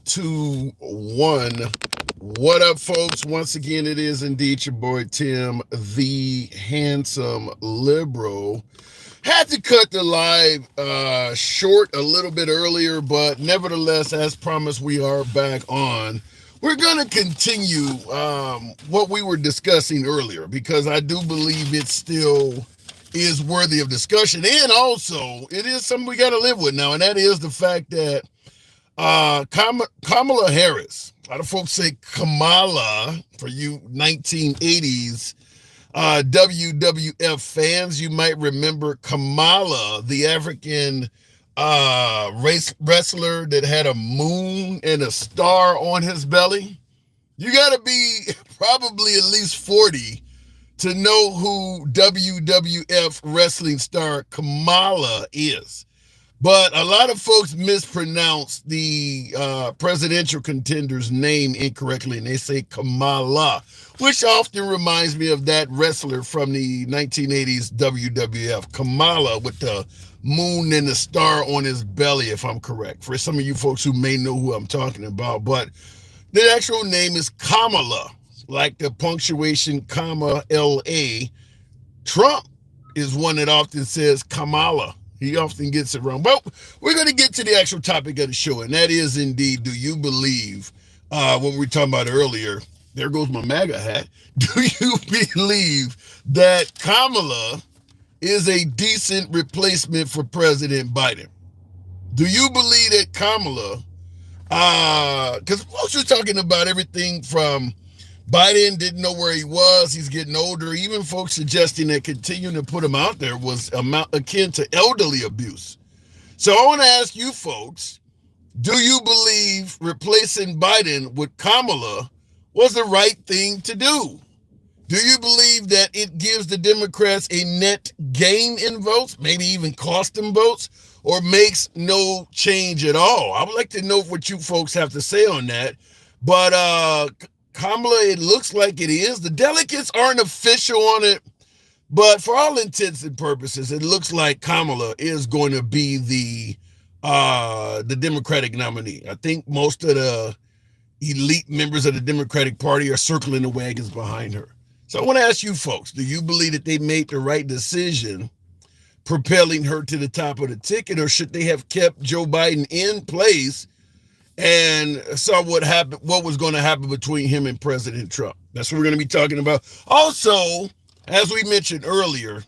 2, 1. What up, folks? Once again, it is indeed your boy Tim, the handsome liberal. Had to cut the live short a little bit earlier, but nevertheless, as promised, we are back on. We're going to continue what we were discussing earlier because I do believe it still is worthy of discussion. And also, it is something we got to live with now, and that is the fact that Kamala Harris, a lot of folks say Kamala for you 1980s WWF fans. You might remember Kamala, the African race wrestler that had a moon and a star on his belly. You got to be probably at least 40 to know who WWF wrestling star Kamala is. But a lot of folks mispronounce the presidential contender's name incorrectly, and they say Kamala, which often reminds me of that wrestler from the 1980s WWF, Kamala, with the moon and the star on his belly, if I'm correct, for some of you folks who may know who I'm talking about. But the actual name is Kamala, like the punctuation comma L-A. Trump is one that often says Kamala. He often gets it wrong. But we're going to get to the actual topic of the show, and that is indeed, do you believe, what we were talking about earlier, there goes my MAGA hat, do you believe that Kamala is a decent replacement for President Biden? Do you believe that Kamala, because folks are talking about everything from Biden didn't know where he was. He's getting older. Even folks suggesting that continuing to put him out there was akin to elderly abuse. So I want to ask you folks, do you believe replacing Biden with Kamala was the right thing to do? Do you believe that it gives the Democrats a net gain in votes, maybe even cost them votes, or makes no change at all? I would like to know what you folks have to say on that. But Kamala, it looks like it is. The delegates aren't official on it, but for all intents and purposes, it looks like Kamala is going to be the Democratic nominee. I think most of the elite members of the Democratic Party are circling the wagons behind her. So I want to ask you folks, do you believe that they made the right decision propelling her to the top of the ticket, or should they have kept Joe Biden in place and saw what happened, what was going to happen between him and President Trump? That's what we're going to be talking about. Also, as we mentioned earlier,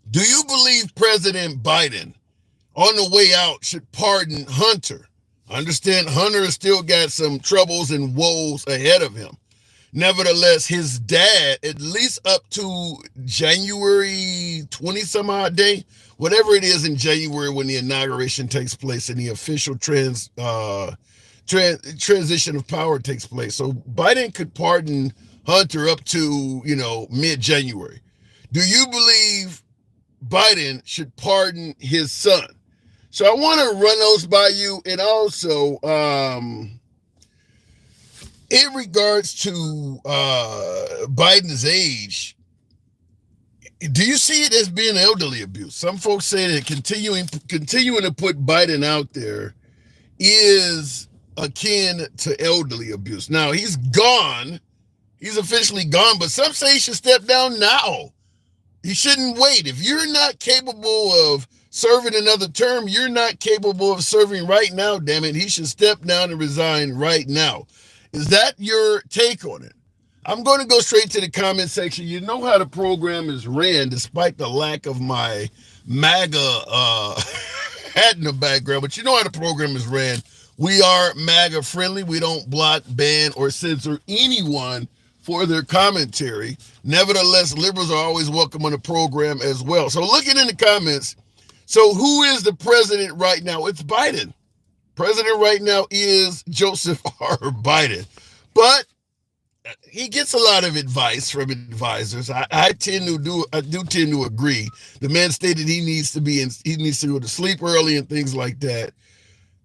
do you believe President Biden on the way out should pardon Hunter? I understand Hunter has still got some troubles and woes ahead of him. Nevertheless, his dad, at least up to January 20 some odd day, whatever it is in January when the inauguration takes place and the official transition of power takes place. So Biden could pardon Hunter up to, mid-January. Do you believe Biden should pardon his son? So I want to run those by you. And also, in regards to Biden's age, do you see it as being elderly abuse? Some folks say that continuing to put Biden out there is akin to elderly abuse. Now, he's gone. He's officially gone, but some say he should step down now. He shouldn't wait. If you're not capable of serving another term, you're not capable of serving right now, damn it. He should step down and resign right now. Is that your take on it? I'm going to go straight to the comment section. You know how the program is ran, despite the lack of my MAGA hat in the background, but you know how the program is ran. We are MAGA friendly. We don't block, ban, or censor anyone for their commentary. Nevertheless, liberals are always welcome on the program as well. So looking in the comments, so who is the president right now? It's Biden. President right now is Joseph R. Biden. But he gets a lot of advice from advisors. I do tend to agree. The man stated he needs to go to sleep early and things like that.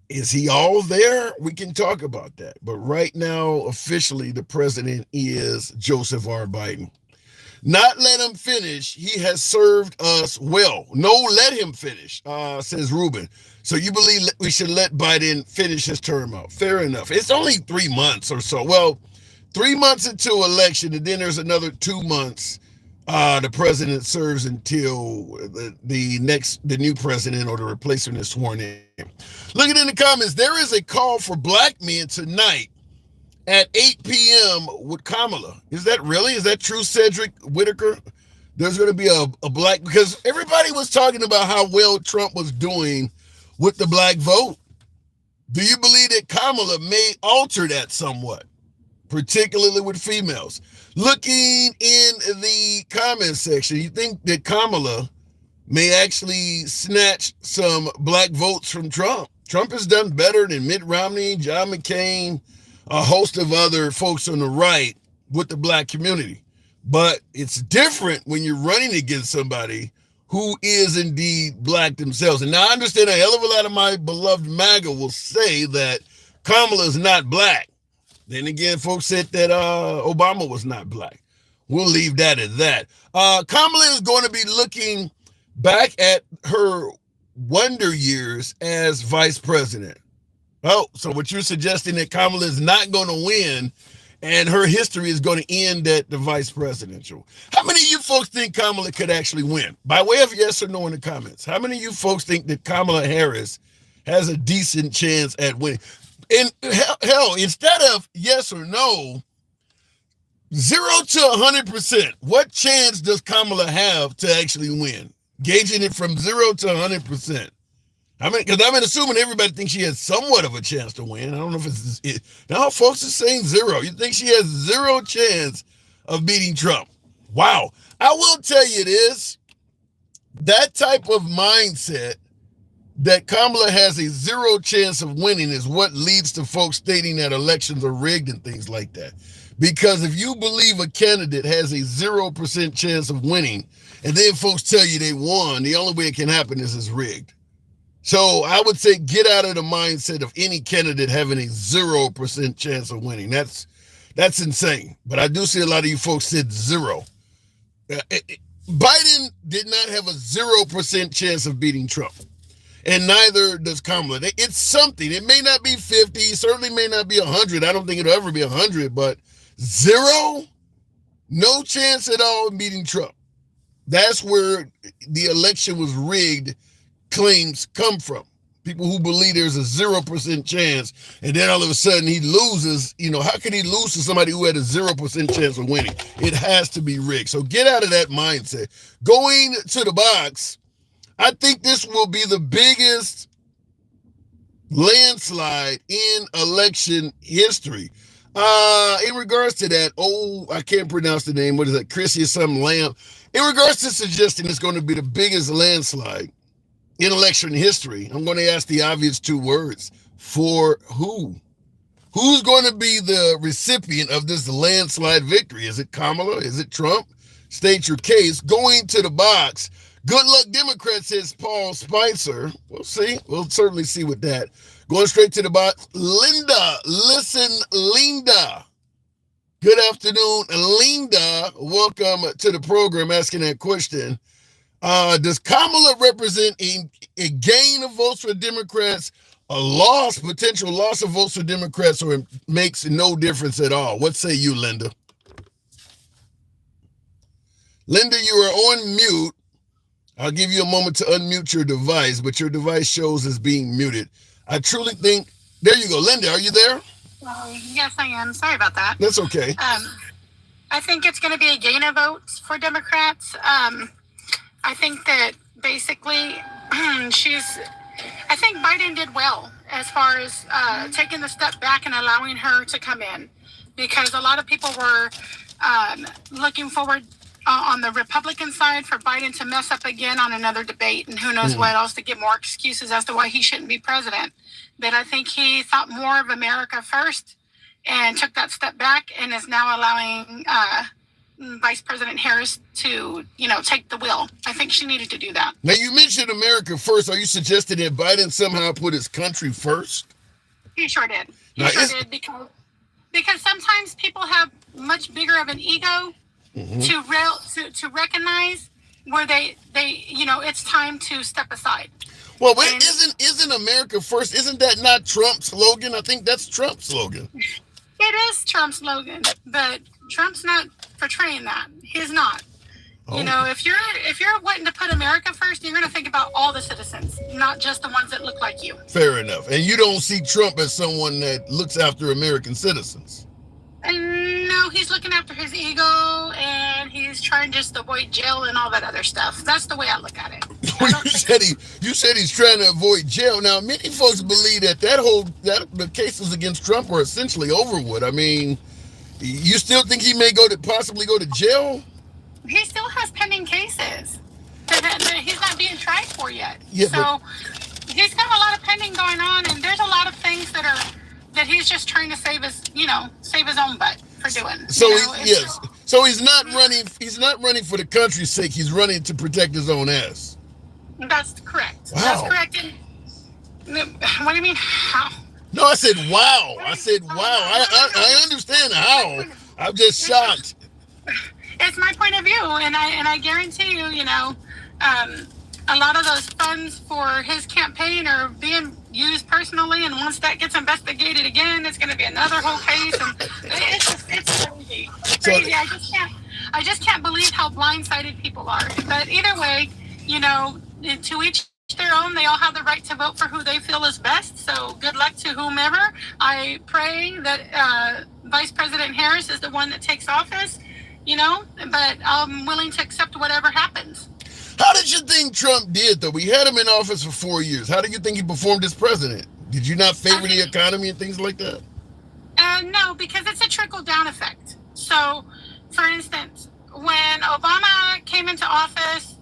Is he all there? We can talk about that. But right now, officially, the president is Joseph R. Biden. Not let him finish. He has served us well. No, let him finish, says Ruben. So you believe we should let Biden finish his term out? Fair enough. It's only 3 months or so. Well, 3 months into election, and then there's another 2 months. The president serves until the new president or the replacement is sworn in. Looking in the comments, there is a call for black men tonight at 8 p.m. with Kamala. Is that really? Is that true, Cedric Whitaker? There's going to be a black, because everybody was talking about how well Trump was doing with the black vote. Do you believe that Kamala may alter that somewhat, particularly with females? Looking in the comment section, you think that Kamala may actually snatch some black votes from Trump? Trump has done better than Mitt Romney, John McCain, a host of other folks on the right with the black community. But it's different when you're running against somebody who is indeed black themselves. And now I understand a hell of a lot of my beloved MAGA will say that Kamala is not black. Then again, folks said that Obama was not black. We'll leave that at that. Kamala is going to be looking back at her wonder years as vice president. Oh, so what you're suggesting that Kamala is not going to win and her history is going to end at the vice presidential. How many of you folks think Kamala could actually win? By way of yes or no in the comments. How many of you folks think that Kamala Harris has a decent chance at winning? And hell, instead of yes or no, 0 to 100%, what chance does Kamala have to actually win? Gauging it from 0 to 100%. I mean, because I've been assuming everybody thinks she has somewhat of a chance to win. I don't know if it's it. Now, folks are saying 0. You think she has 0 chance of beating Trump? Wow. I will tell you this. That type of mindset that Kamala has a 0 chance of winning is what leads to folks stating that elections are rigged and things like that. Because if you believe a candidate has a 0% chance of winning, and then folks tell you they won, the only way it can happen is it's rigged. So I would say get out of the mindset of any candidate having a 0% chance of winning. That's insane. But I do see a lot of you folks said 0. Biden did not have a 0% chance of beating Trump. And neither does Kamala. It's something. It may not be 50. Certainly may not be 100. I don't think it'll ever be 100. But 0? No chance at all of beating Trump. That's where the election was rigged claims come from. People who believe there's a 0% chance, and then all of a sudden he loses. You know, how can he lose to somebody who had a 0% chance of winning? It has to be rigged. So get out of that mindset. Going to the box, I think this will be the biggest landslide in election history. In regards to that, I can't pronounce the name. What is that? Chrissy or something Lamb. In regards to suggesting it's going to be the biggest landslide in election history, I'm going to ask the obvious 2 words. For who? Who's going to be the recipient of this landslide victory? Is it Kamala? Is it Trump? State your case. Going to the box. Good luck, Democrat, says Paul Spicer. We'll see. We'll certainly see with that. Going straight to the box. Linda. Listen, Linda. Good afternoon, Linda. Welcome to the program asking that question. Does Kamala represent a gain of votes for Democrats, a potential loss of votes for Democrats, or it makes no difference at all? What say you, Linda? Linda, you are on mute. I'll give you a moment to unmute your device, but your device shows as being muted. I truly think, there you go. Linda, are you there? Yes, I am. Sorry about that. That's okay. I think it's going to be a gain of votes for Democrats. I think that basically I think Biden did well as far as taking the step back and allowing her to come in, because a lot of people were looking forward on the Republican side for Biden to mess up again on another debate and who knows what else, to get more excuses as to why he shouldn't be president. But I think he thought more of America first and took that step back and is now allowing Vice President Harris to, take the wheel. I think she needed to do that. Now, you mentioned America first. Are you suggesting that Biden somehow put his country first? He sure did. He sure did, because sometimes people have much bigger of an ego to recognize where it's time to step aside. Well, isn't America first? Isn't that not Trump's slogan? I think that's Trump's slogan. It is Trump's slogan, but Trump's not portraying that. He's not. Oh. If you're wanting to put America first, you're going to think about all the citizens, not just the ones that look like you. Fair enough. And you don't see Trump as someone that looks after American citizens. No, he's looking after his ego, and he's trying just to avoid jail and all that other stuff. That's the way I look at it. You said he's trying to avoid jail. Now, many folks believe that the cases against Trump are essentially over with. I mean, you still think he may possibly go to jail? He still has pending cases that he's not being tried for yet. Yeah, so he's got a lot of pending going on, and there's a lot of things that he's just trying to save his own butt for doing. So So he's not running. He's not running for the country's sake. He's running to protect his own ass. That's correct. Wow. That's correct. And, what do you mean? How? No, I said wow. I said wow. I understand how. I'm just shocked. It's my point of view, and I guarantee you, a lot of those funds for his campaign are being used personally, and once that gets investigated again, it's going to be another whole case, and it's crazy. Crazy. I just can't believe how blindsided people are. But either way, to each their own. They all have the right to vote for who they feel is best. So good luck to whomever. I pray that Vice President Harris is the one that takes office. But I'm willing to accept whatever happens. How did you think Trump did, though? We had him in office for 4 years. How do you think he performed as president? Did you not favor the economy and things like that? No, because it's a trickle-down effect. So, for instance, when Obama came into office,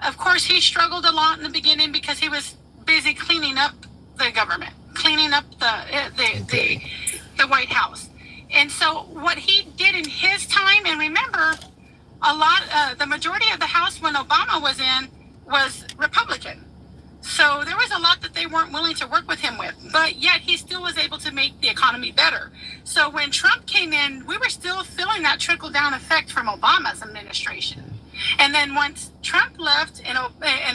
of course, he struggled a lot in the beginning because he was busy cleaning up the government, cleaning up the White House. And so what he did in his time, and remember, the majority of the House when Obama was in was Republican. So there was a lot that they weren't willing to work with him with, but yet he still was able to make the economy better. So when Trump came in, we were still feeling that trickle-down effect from Obama's administration. And then once Trump left and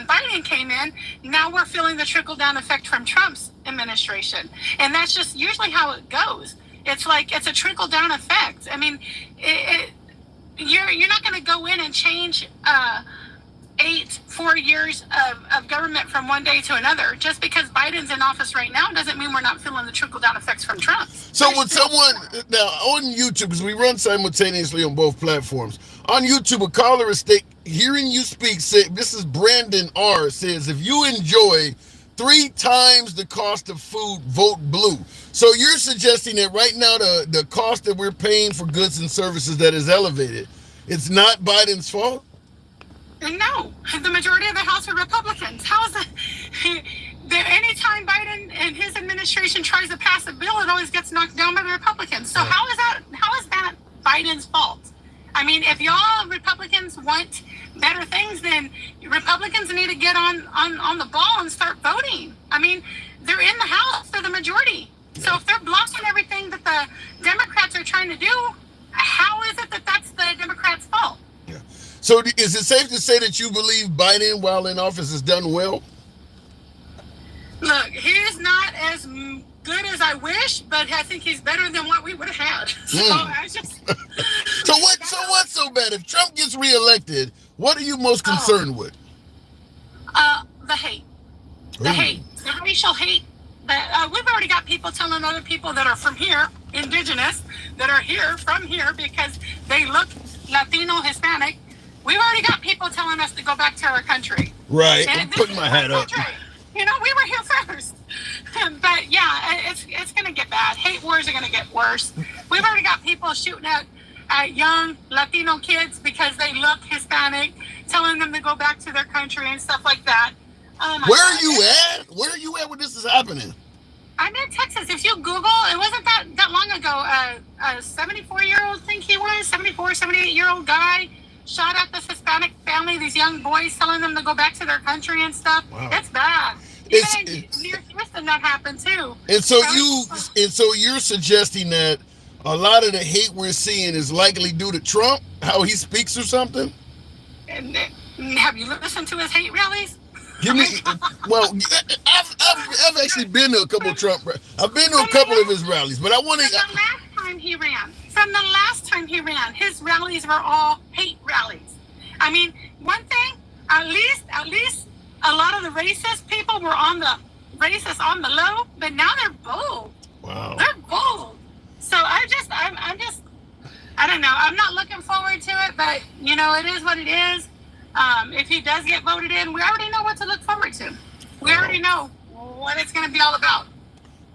Biden came in, now we're feeling the trickle-down effect from Trump's administration. And that's just usually how it goes. It's like it's a trickle-down effect. I mean, you're not going to go in and change 4 years of government from one day to another. Just because Biden's in office right now doesn't mean we're not feeling the trickle-down effects from Trump. So when someone, now on YouTube, because we run simultaneously on both platforms, on YouTube, a caller is hearing you speak, this is Brandon R, says, if you enjoy 3 times the cost of food, vote blue. So you're suggesting that right now the cost that we're paying for goods and services that is elevated, it's not Biden's fault? No, the majority of the House are Republicans. How is that? Anytime Biden and his administration tries to pass a bill, it always gets knocked down by the Republicans. So how is that Biden's fault? I mean, if y'all Republicans want better things, then Republicans need to get on the ball and start voting. I mean, they're in the House, they're the majority. So if they're blocking everything that the Democrats are trying to do, how is it that that's the Democrats' fault? Yeah. So is it safe to say that you believe Biden, while in office, has done well? Look, he is not as good as I wish, but I think he's better than what we would have had. So what's so bad? If Trump gets reelected, what are you most concerned with? The hate. The hate. The racial hate. We've already got people telling other people that are from here, indigenous, that are here, from here, because they look Latino, Hispanic. We've already got people telling us to go back to our country. Right. I'm putting my hat up. We were here first. But yeah, it's going to get bad. Hate wars are going to get worse. We've already got people shooting at young Latino kids because they look Hispanic, telling them to go back to their country and stuff like that. Where are you at? Where are you at when this is happening? I'm in Texas. If you Google, it wasn't that long ago, a 74-year-old, think he was, 78-year-old guy shot at this Hispanic family, these young boys, telling them to go back to their country and stuff. Wow. It's bad. Even near Houston, that happened too. And so you're suggesting that a lot of the hate we're seeing is likely due to Trump, how he speaks or something? And have you listened to his hate rallies? Give me, well, I've actually been to a couple of Trump. I've been to a couple of his rallies, but I want From to. the last time he ran, his rallies were all hate rallies. I mean, one thing, at least a lot of the racist people were on the racist on the low, but now they're bold. Wow. They're bold. So I'm just, I don't know. I'm not looking forward to it, but it is what it is. If he does get voted in, we already know what to look forward to. We already know what it's going to be all about.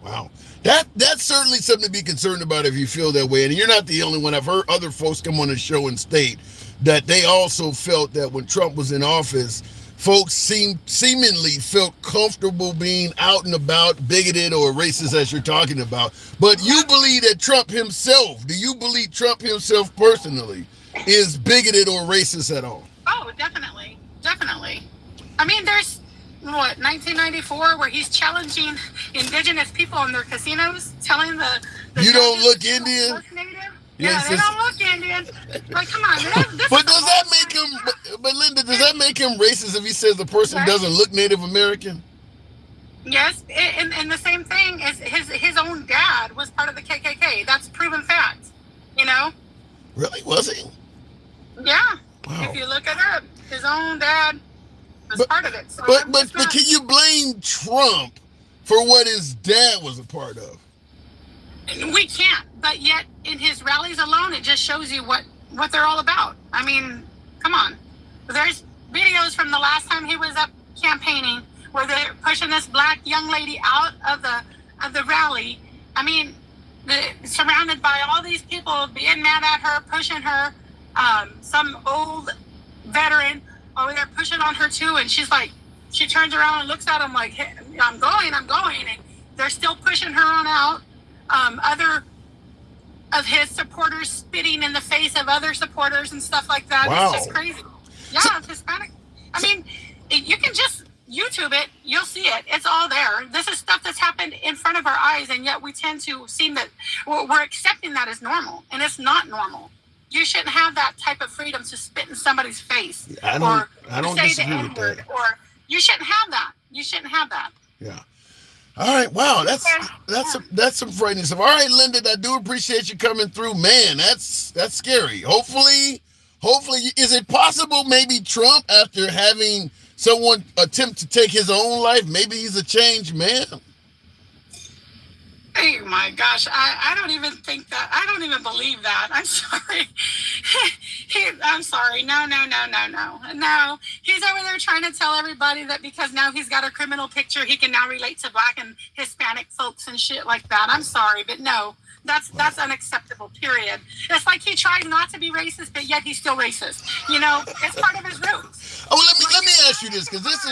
Wow. That's certainly something to be concerned about if you feel that way. And you're not the only one. I've heard other folks come on the show and state that they also felt that when Trump was in office, folks seemingly felt comfortable being out and about, bigoted or racist as you're talking about. But you believe that Trump himself, do you believe Trump himself personally is bigoted or racist at all? Oh, definitely. Definitely. I mean, there's, 1994, where he's challenging indigenous people in their casinos, telling the you don't look Indian? Look native. Yeah, they don't look Indian. Like, come on. But does that make him, but Linda, does that make him racist if he says the person doesn't look Native American? Yes, and the same thing is his own dad was part of the KKK. That's proven fact. Really? Was he? Yeah. Wow. If you look it up, his own dad was part of it. So but can you blame Trump for what his dad was a part of? We can't. But yet, in his rallies alone, it just shows you what they're all about. I mean, come on. There's videos from the last time he was up campaigning where they're pushing this black young lady out of the rally. I mean, surrounded by all these people being mad at her, pushing her. Some old veteran over there pushing on her too, and she's like, she turns around and looks at him like, hey, I'm going, and they're still pushing her on out. Other of his supporters spitting in the face of other supporters and stuff like that. Wow. It's just crazy. Yeah, it's Hispanic. I mean, you can just YouTube it, you'll see it. It's all there. This is stuff that's happened in front of our eyes, and yet we tend to seem that we're accepting that as normal, and it's not normal. You shouldn't have that type of freedom to spit in somebody's face. I don't disagree with that. Or you shouldn't have that. You shouldn't have that. Yeah. All right. Wow. That's some frightening stuff. All right, Linda, I do appreciate you coming through. Man, that's scary. Hopefully, is it possible maybe Trump, after having someone attempt to take his own life, maybe he's a changed man? Oh my gosh, I don't even think that. I don't even believe that. I'm sorry. I'm sorry. No. He's over there trying to tell everybody that because now he's got a criminal picture, he can now relate to black and Hispanic folks and shit like that. I'm sorry, but no, that's unacceptable, period. It's like he tried not to be racist, but yet he's still racist. It's part of his roots. Oh, let me ask you this, because this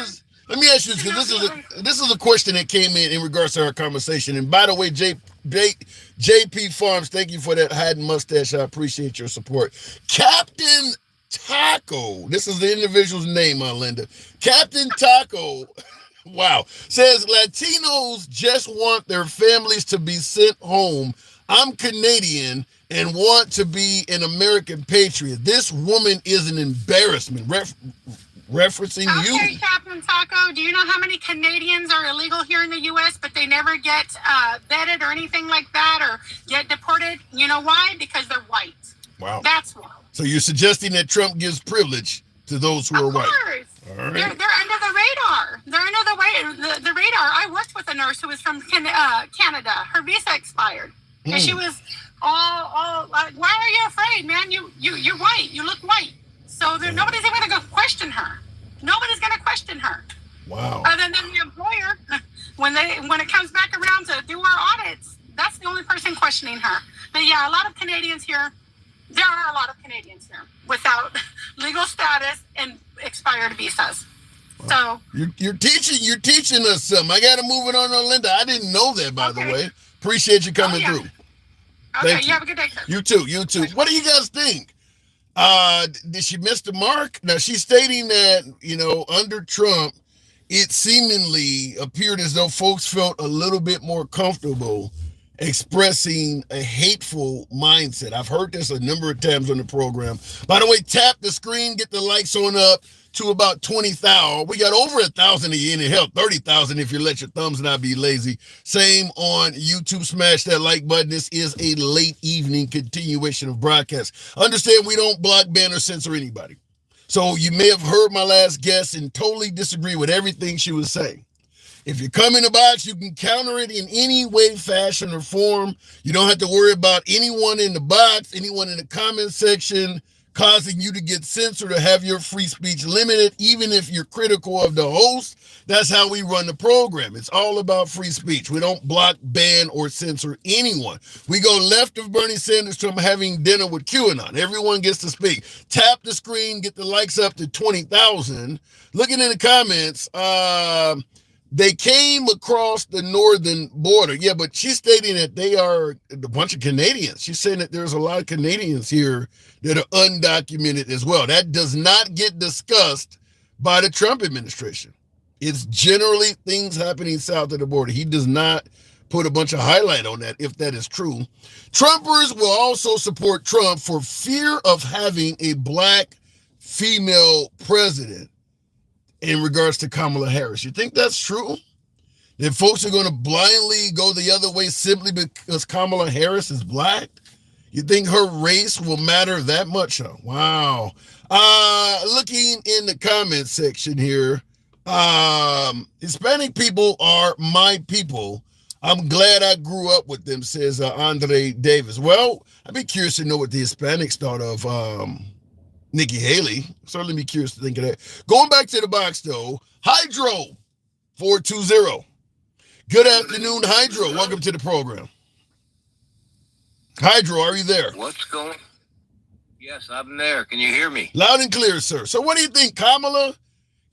is a question that came in regards to our conversation. And by the way, JP Farms, thank you for that hiding mustache. I appreciate your support. Captain Taco, this is the individual's name, Linda. Captain Taco, wow, says Latinos just want their families to be sent home. I'm Canadian and want to be an American patriot. This woman is an embarrassment. Referencing you. Okay, Captain Taco, do you know how many Canadians are illegal here in the U.S., but they never get vetted or anything like that or get deported? You know why? Because they're white. Wow. That's why. So you're suggesting that Trump gives privilege to those who are white? Of course. All right. They're under the radar. They're under the radar. I worked with a nurse who was from Canada. Her visa expired. And she was all like, why are you afraid, man? You're white. You look white. So nobody's even going to go question her. Nobody's going to question her. Wow. Other than the employer, when it comes back around to do our audits, that's the only person questioning her. But yeah, a lot of Canadians here. There are a lot of Canadians here without legal status and expired visas. So you're teaching us something. I got to move it on, Linda. I didn't know that, by the way. Appreciate you coming through. Okay, you have a good day, sir. You too. What do you guys think? Did she miss the mark? Now she's stating that, under Trump, it seemingly appeared as though folks felt a little bit more comfortable expressing a hateful mindset. I've heard this a number of times on the program. By the way, tap the screen, get the likes on up to about 20,000. We got over 1,000 of you in it. Hell, 30,000 if you let your thumbs not be lazy. Same on YouTube. Smash that like button. This is a late evening continuation of broadcast. Understand we don't block, ban, or censor anybody. So you may have heard my last guest and totally disagree with everything she was saying. If you come in the box, you can counter it in any way, fashion, or form. You don't have to worry about anyone in the box, anyone in the comment section causing you to get censored or have your free speech limited, even if you're critical of the host. That's how we run the program. It's all about free speech. We don't block, ban, or censor anyone. We go left of Bernie Sanders to him having dinner with QAnon. Everyone gets to speak. Tap the screen, get the likes up to 20,000. Looking in the comments, they came across the northern border. Yeah, but she's stating that they are a bunch of Canadians. She's saying that there's a lot of Canadians here that are undocumented as well. That does not get discussed by the Trump administration. It's generally things happening south of the border. He does not put a bunch of highlight on that, if that is true. Trumpers will also support Trump for fear of having a black female president in regards to Kamala Harris. You think that's true? That folks are going to blindly go the other way simply because Kamala Harris is black? You think her race will matter that much? Wow. Looking in the comment section here, Hispanic people are my people. I'm glad I grew up with them, says Andre Davis. Well, I'd be curious to know what the Hispanics thought of Nikki Haley. Certainly be curious to think of that. Going back to the box, though, Hydro 420. Good afternoon, Hydro. Welcome to the program. Hydro, are you there? What's going? Yes, I'm there. Can you hear me? Loud and clear, sir. So what do you think, Kamala?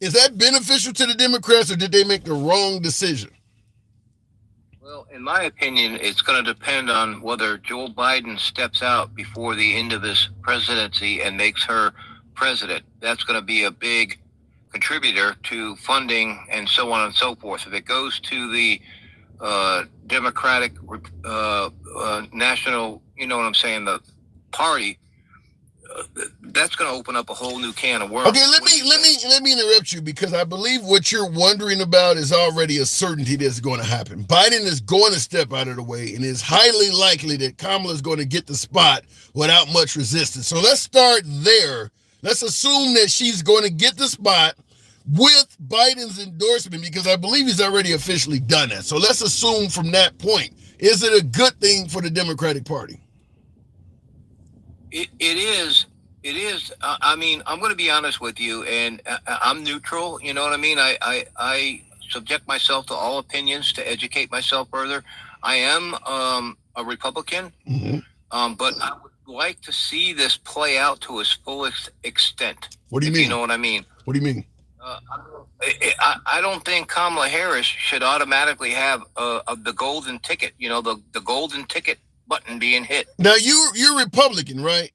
Is that beneficial to the Democrats, or did they make the wrong decision? Well, in my opinion, it's going to depend on whether Joe Biden steps out before the end of his presidency and makes her president. That's going to be a big contributor to funding and so on and so forth. If it goes to the Democratic national, you know what I'm saying, the party, that's going to open up a whole new can of worms. Okay, let me interrupt you, because I believe what you're wondering about is already a certainty that's going to happen. Biden is going to step out of the way, and it's highly likely that Kamala is going to get the spot without much resistance. So let's start there. Let's assume that she's going to get the spot with Biden's endorsement, because I believe he's already officially done that. So let's assume from that point, is it a good thing for the Democratic Party? It is. It is. I mean, I'm going to be honest with you, and I'm neutral. You know what I mean? I subject myself to all opinions to educate myself further. I am a Republican, but I would like to see this play out to its fullest extent. What do you mean? You know what I mean? What do you mean? I don't think Kamala Harris should automatically have the golden ticket. You know, the golden ticket button being hit. Now you're Republican, right?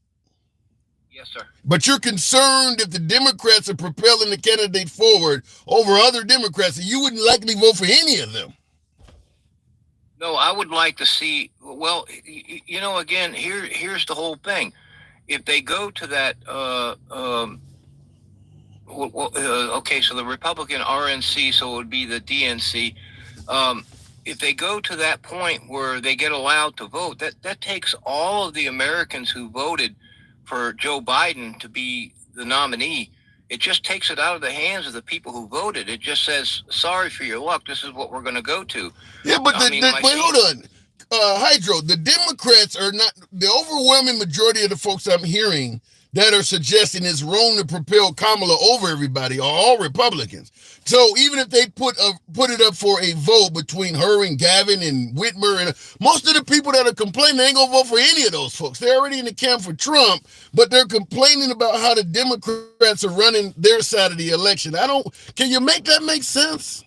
Yes, sir. But you're concerned if the Democrats are propelling the candidate forward over other Democrats, and you wouldn't likely vote for any of them. No, I would like to see. Well, you know, again, here's the whole thing. If they go to that, okay, so the Republican RNC, so it would be the DNC. If they go to that point where they get allowed to vote, that takes all of the Americans who voted for Joe Biden to be the nominee. It just takes it out of the hands of the people who voted. It just says, sorry for your luck, this is what we're going to go to. Yeah, but wait, hold on. Hydro, the Democrats are not, the overwhelming majority of the folks I'm hearing that are suggesting it's wrong to propel Kamala over everybody are all Republicans. So even if they put it up for a vote between her and Gavin and Whitmer, and most of the people that are complaining ain't gonna vote for any of those folks. They're already in the camp for Trump, but they're complaining about how the Democrats are running their side of the election. Can you make that make sense?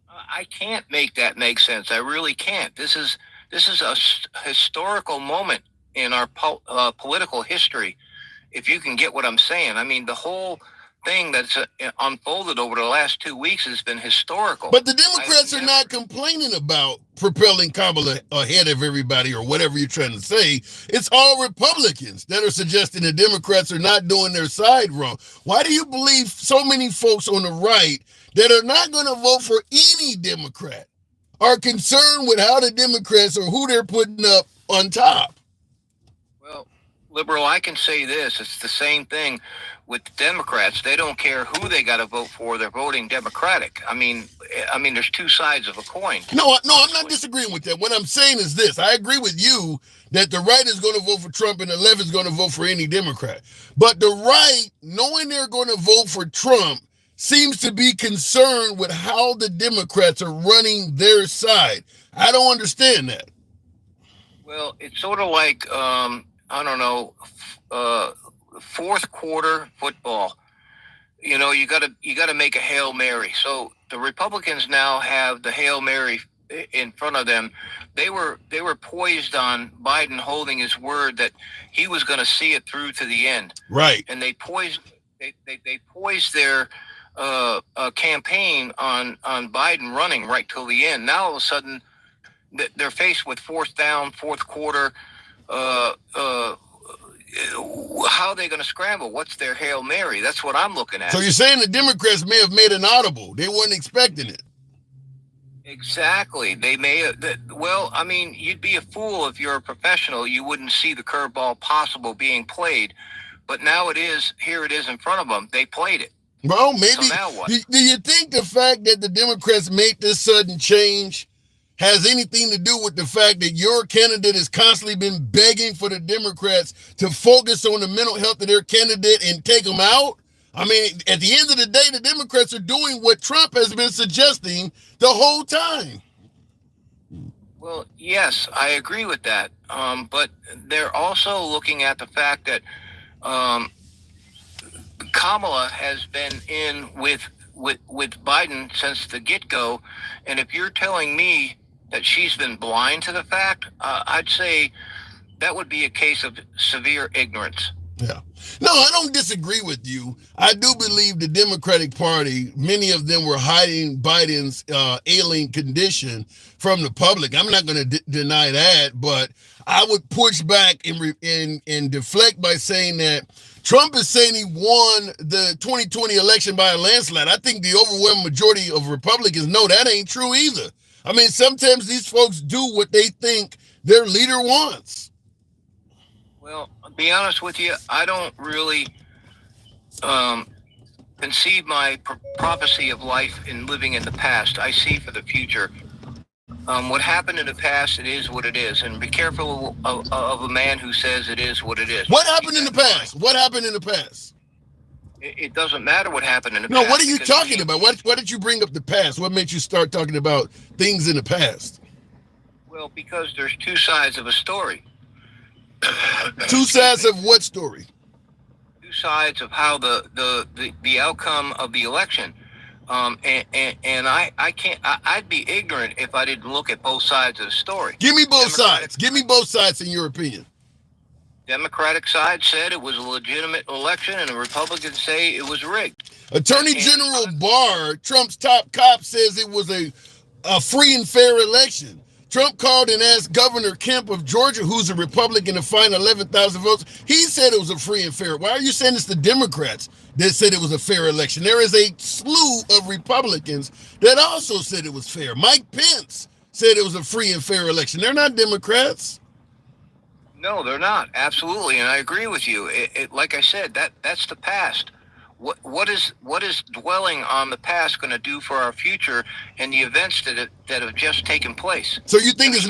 I can't make that make sense. I really can't. This is a historical moment in our political history, if you can get what I'm saying. I mean, the whole thing that's unfolded over the last 2 weeks has been historical. But the Democrats are not complaining about propelling Kamala ahead of everybody or whatever you're trying to say. It's all Republicans that are suggesting the Democrats are not doing their side wrong. Why do you believe so many folks on the right that are not going to vote for any Democrat are concerned with how the Democrats or who they're putting up on top? Well, liberal, I can say this. It's the same thing with the Democrats. They don't care who they got to vote for. They're voting Democratic. I mean, there's two sides of a coin. No, I'm not disagreeing with that. What I'm saying is this. I agree with you that the right is going to vote for Trump and the left is going to vote for any Democrat. But the right, knowing they're going to vote for Trump, seems to be concerned with how the Democrats are running their side. I don't understand that. Well, it's sort of like, I don't know, fourth quarter football. You know, you gotta make a Hail Mary. So the Republicans now have the Hail Mary in front of them. They were poised on Biden holding his word that he was going to see it through to the end. Right. And they poised their campaign on Biden running right till the end. Now all of a sudden they're faced with fourth down, fourth quarter. How are they going to scramble? What's their Hail Mary? That's what I'm looking at. So you're saying the Democrats may have made an audible. They weren't expecting it. Exactly. They may have. Well, I mean, you'd be a fool if you're a professional. You wouldn't see the curveball possible being played. But now here it is in front of them. They played it. Well, maybe. So now what? Do you think the fact that the Democrats made this sudden change has anything to do with the fact that your candidate has constantly been begging for the Democrats to focus on the mental health of their candidate and take them out? I mean, at the end of the day, the Democrats are doing what Trump has been suggesting the whole time. Well, yes, I agree with that. But they're also looking at the fact that Kamala has been in with Biden since the get-go. And if you're telling me that she's been blind to the fact, I'd say that would be a case of severe ignorance. Yeah. No, I don't disagree with you. I do believe the Democratic Party, many of them were hiding Biden's ailing condition from the public. I'm not going to deny that, but I would push back and deflect by saying that Trump is saying he won the 2020 election by a landslide. I think the overwhelming majority of Republicans know that ain't true either. I mean, sometimes these folks do what they think their leader wants. Well, I'll be honest with you, I don't really conceive my prophecy of life in living in the past. I see for the future. What happened in the past, it is what it is. And be careful of a man who says it is what it is. What happened in the past? What happened in the past? It doesn't matter what happened in the past. No, what are you talking about? Why did you bring up the past? What made you start talking about things in the past? Well, because there's two sides of a story. Two sides of what story? Two sides of how the outcome of the election. And I can't. I'd be ignorant if I didn't look at both sides of the story. Give me both sides. Give me both sides in your opinion. Democratic side said it was a legitimate election, and the Republicans say it was rigged. Attorney General Barr, Trump's top cop, says it was a free and fair election. Trump called and asked Governor Kemp of Georgia, who's a Republican, to find 11,000 votes. He said it was a free and fair. Why are you saying it's the Democrats that said it was a fair election? There is a slew of Republicans that also said it was fair. Mike Pence said it was a free and fair election. They're not Democrats. No, they're not. Absolutely, and I agree with you. Like I said, that's the past. What is dwelling on the past going to do for our future and the events that have just taken place? So you think it's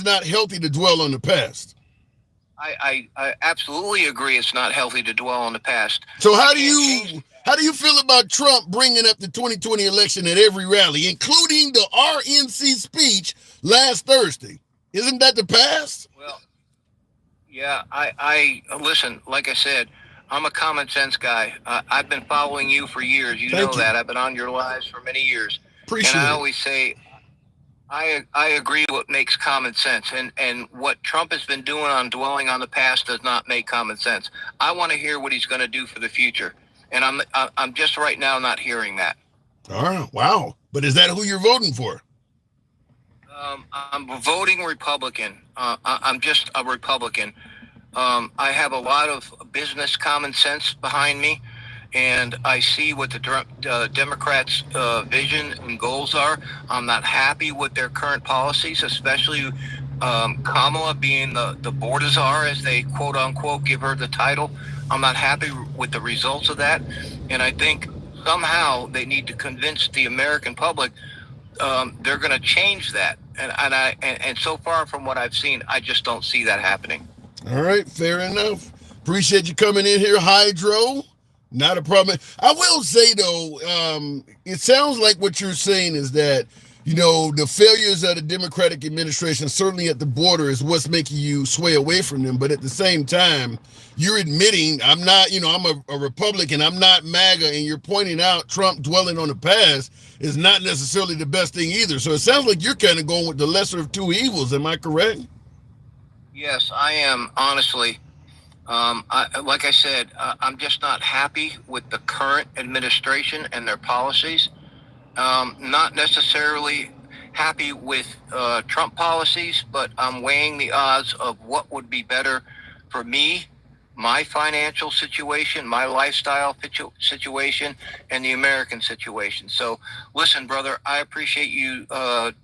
not healthy to dwell on the past? I absolutely agree. It's not healthy to dwell on the past. So how do you feel about Trump bringing up the 2020 election at every rally, including the RNC speech last Thursday? Isn't that the past? Well, yeah. I listen. Like I said, I'm a common sense guy. I've been following you for years. You know that. I've been on your lives for many years. Appreciate and I it. always say, I agree what makes common sense. And what Trump has been doing on dwelling on the past does not make common sense. I want to hear what he's going to do for the future. and I'm just right now not hearing that. All right, wow. But is that who you're voting for? I'm voting Republican. I'm just a Republican. I have a lot of business common sense behind me, and I see what the Democrats' vision and goals are. I'm not happy with their current policies, especially Kamala being the border czar, as they quote unquote give her the title. I'm not happy with the results of that, and I think somehow they need to convince the American public they're going to change that. And so far from what I've seen, I just don't see that happening. All right, fair enough. Appreciate you coming in here, Hydro. Not a problem. I will say though, it sounds like what you're saying is that, you know, the failures of the Democratic administration, certainly at the border, is what's making you sway away from them. But at the same time, you're admitting I'm not, you know, I'm a Republican, I'm not MAGA, and you're pointing out Trump dwelling on the past is not necessarily the best thing either. So it sounds like you're kind of going with the lesser of two evils. Am I correct? Yes, I am, honestly. Like I said, I'm just not happy with the current administration and their policies. Not necessarily happy with Trump policies, but I'm weighing the odds of what would be better for me, my financial situation, my lifestyle situation, and the American situation. So, listen, brother, I appreciate you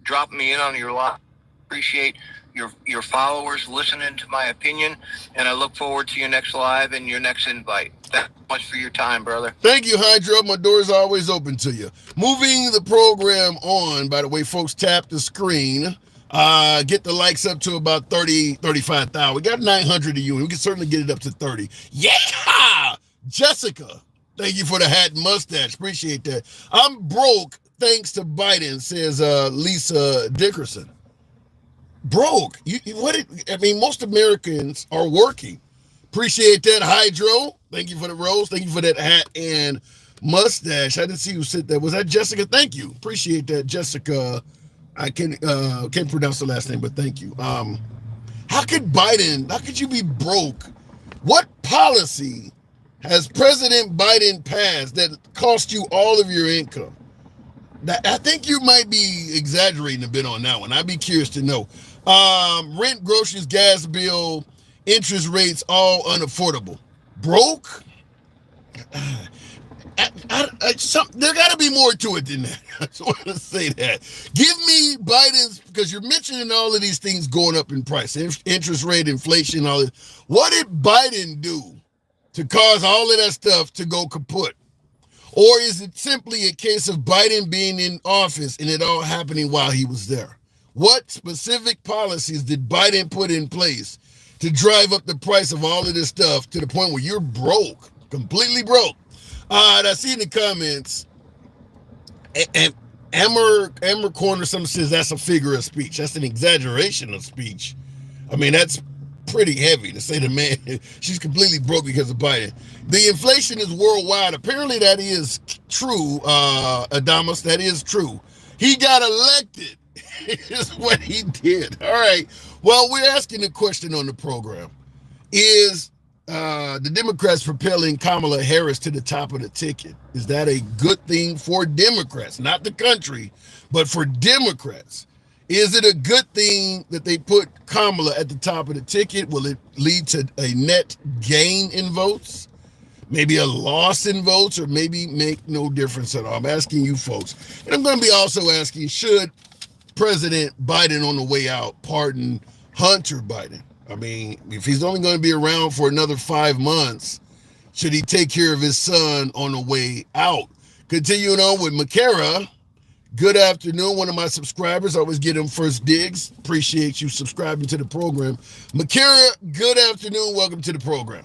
dropping me in on your live. Appreciate your followers listening to my opinion, and I look forward to your next live and your next invite. Thanks so much for your time, brother. Thank you, Hydro. My door is always open to you. Moving the program on, by the way, folks, tap the screen. Get the likes up to about 35,000. We got 900 of you, and we can certainly get it up to 30. Yeah! Jessica, thank you for the hat and mustache. Appreciate that. I'm broke thanks to Biden, says Lisa Dickerson. Broke. Most Americans are working. Appreciate that, Hydro. Thank you for the rose. Thank you for that hat and mustache. I didn't see who said that. Was that Jessica? Thank you. Appreciate that, Jessica. I can't pronounce the last name, but thank you. How could you be broke? What policy has President Biden passed that cost you all of your income? I think you might be exaggerating a bit on that one. I'd be curious to know. Rent, groceries, gas bill, interest rates, all unaffordable. Broke? There got to be more to it than that. I just want to say that. Give me Biden's, because you're mentioning all of these things going up in price, interest rate, inflation, all this. What did Biden do to cause all of that stuff to go kaput? Or is it simply a case of Biden being in office and it all happening while he was there? What specific policies did Biden put in place to drive up the price of all of this stuff to the point where you're broke, completely broke? And I see in the comments, and Amber Corner, something says that's a figure of speech. That's an exaggeration of speech. I mean, that's pretty heavy to say the man, she's completely broke because of Biden. The inflation is worldwide. Apparently that is true, Adamus. That is true. He got elected. Is what he did. All right. Well, we're asking a question on the program. Is the Democrats propelling Kamala Harris to the top of the ticket? Is that a good thing for Democrats? Not the country, but for Democrats. Is it a good thing that they put Kamala at the top of the ticket? Will it lead to a net gain in votes? Maybe a loss in votes, or maybe make no difference at all? I'm asking you folks. And I'm going to be also asking, should President Biden on the way out pardon Hunter Biden? I mean, if he's only going to be around for another 5 months, should he take care of his son on the way out? Continuing on with McCa. Good afternoon. One of my subscribers, I always get him first digs. Appreciate you subscribing to the program. McCa, good afternoon. Welcome to the program.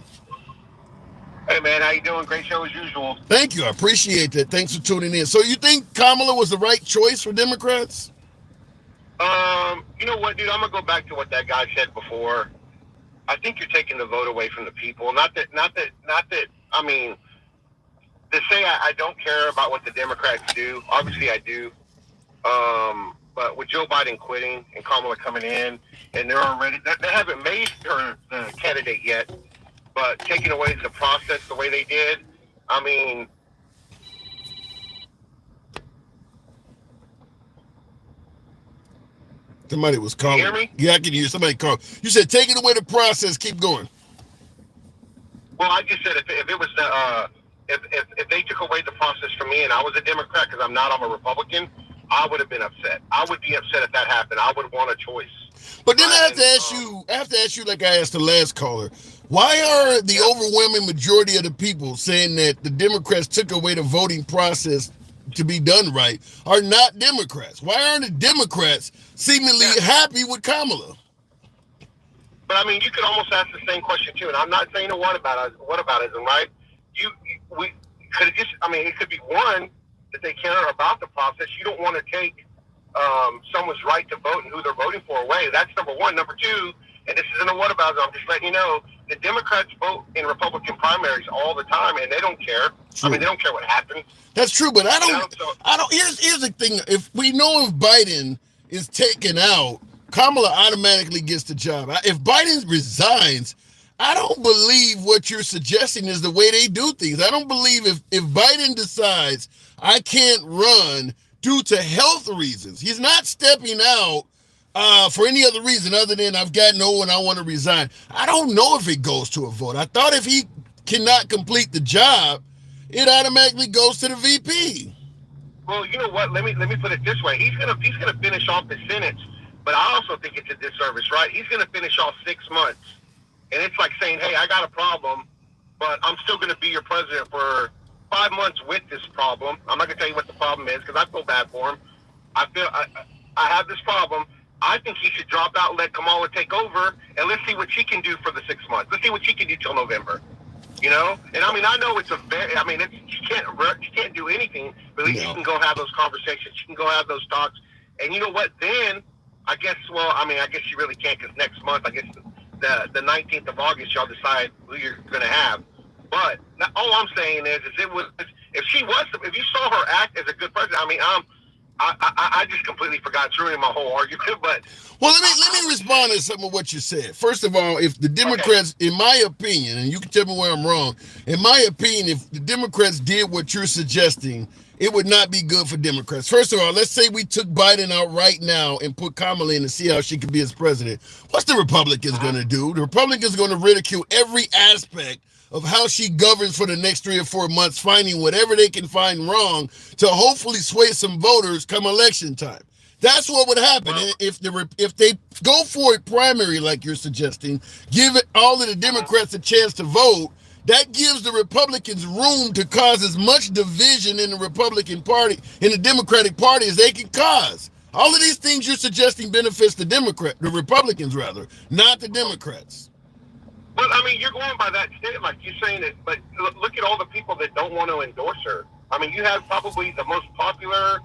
Hey, man. How you doing? Great show as usual. Thank you. I appreciate that. Thanks for tuning in. So you think Kamala was the right choice for Democrats? You know what, dude? I'm gonna go back to what that guy said before. I think you're taking the vote away from the people. Not that. I mean, to say I don't care about what the Democrats do. Obviously, I do. But with Joe Biden quitting and Kamala coming in, and they haven't made her the candidate yet, but taking away the process the way they did, I mean, somebody was can you calling. hear me? Yeah, I can hear somebody call. You said taking away the process. Keep going. Well, I just said if it was if they took away the process from me and I was a Democrat because I'm a Republican, I would have been upset. I would be upset if that happened. I would want a choice. But then I have to ask you, like I asked the last caller, why are the overwhelming majority of the people saying that the Democrats took away the voting process to be done right are not Democrats? Why aren't the Democrats seemingly happy with Kamala? But I mean, you could almost ask the same question too. And I'm not saying whataboutism, right? We could it just. I mean, it could be one that they care about the process. You don't want to take someone's right to vote and who they're voting for away. That's number one. Number two, and this isn't a whataboutism. I'm just letting you know the Democrats vote in Republican primaries all the time, and they don't care. True. I mean, they don't care what happens. That's true, but I don't. Here's the thing: if we know if Biden is taken out, Kamala automatically gets the job. If Biden resigns, I don't believe what you're suggesting is the way they do things. I don't believe if Biden decides I can't run due to health reasons, he's not stepping out for any other reason other than I've got no one I want to resign. I don't know if it goes to a vote. I thought if he cannot complete the job, it automatically goes to the VP. Well, you know what? Let me put it this way. He's gonna finish off the sentence, but I also think it's a disservice, right? He's gonna finish off 6 months. And it's like saying, hey, I got a problem, but I'm still going to be your president for 5 months with this problem. I'm not going to tell you what the problem is because I feel bad for him. I have this problem. I think he should drop out and let Kamala take over, and let's see what she can do for the 6 months. Let's see what she can do till November. You know? And I mean, I know she can't do anything, but at least she can go have those conversations. She can go have those talks. And you know what? Then, I guess she really can't because next month, I guess the 19th of August, y'all decide who you're going to have. But all I'm saying is if you saw her act as a good president, I mean, I just completely forgot. It's ruining my whole argument. But well, let me respond to some of what you said. First of all, if the Democrats, in my opinion, and you can tell me where I'm wrong, in my opinion, if the Democrats did what you're suggesting, it would not be good for Democrats. First of all, let's say we took Biden out right now and put Kamala in to see how she could be as president. What's the Republicans going to do? The Republicans are going to ridicule every aspect of how she governs for the next 3 or 4 months, finding whatever they can find wrong to hopefully sway some voters come election time. That's what would happen if they go for a primary like you're suggesting, give all of the Democrats a chance to vote. That gives the Republicans room to cause as much division in the Republican Party, in the Democratic Party, as they can cause. All of these things you're suggesting benefits the Republicans rather, not the Democrats. But I mean, you're going by that statement, like you're saying it. But look at all the people that don't want to endorse her. I mean, you have probably the most popular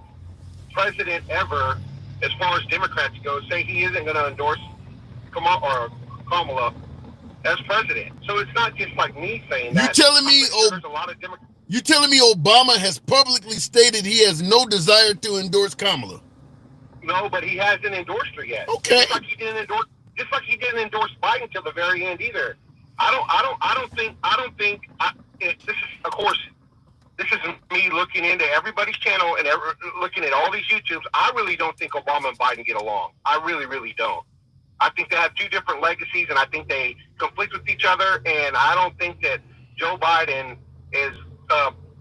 president ever, as far as Democrats go, say he isn't going to endorse Kamala as president. So it's not just like me saying that. You're telling me Obama has publicly stated he has no desire to endorse Kamala? No, but he hasn't endorsed her yet. Okay. Just like he didn't endorse Biden till the very end either. I don't think. This is, of course, this is me looking into everybody's channel and looking at all these YouTubes. I really don't think Obama and Biden get along. I really, really don't. I think they have two different legacies, and I think they conflict with each other. And I don't think that Joe Biden is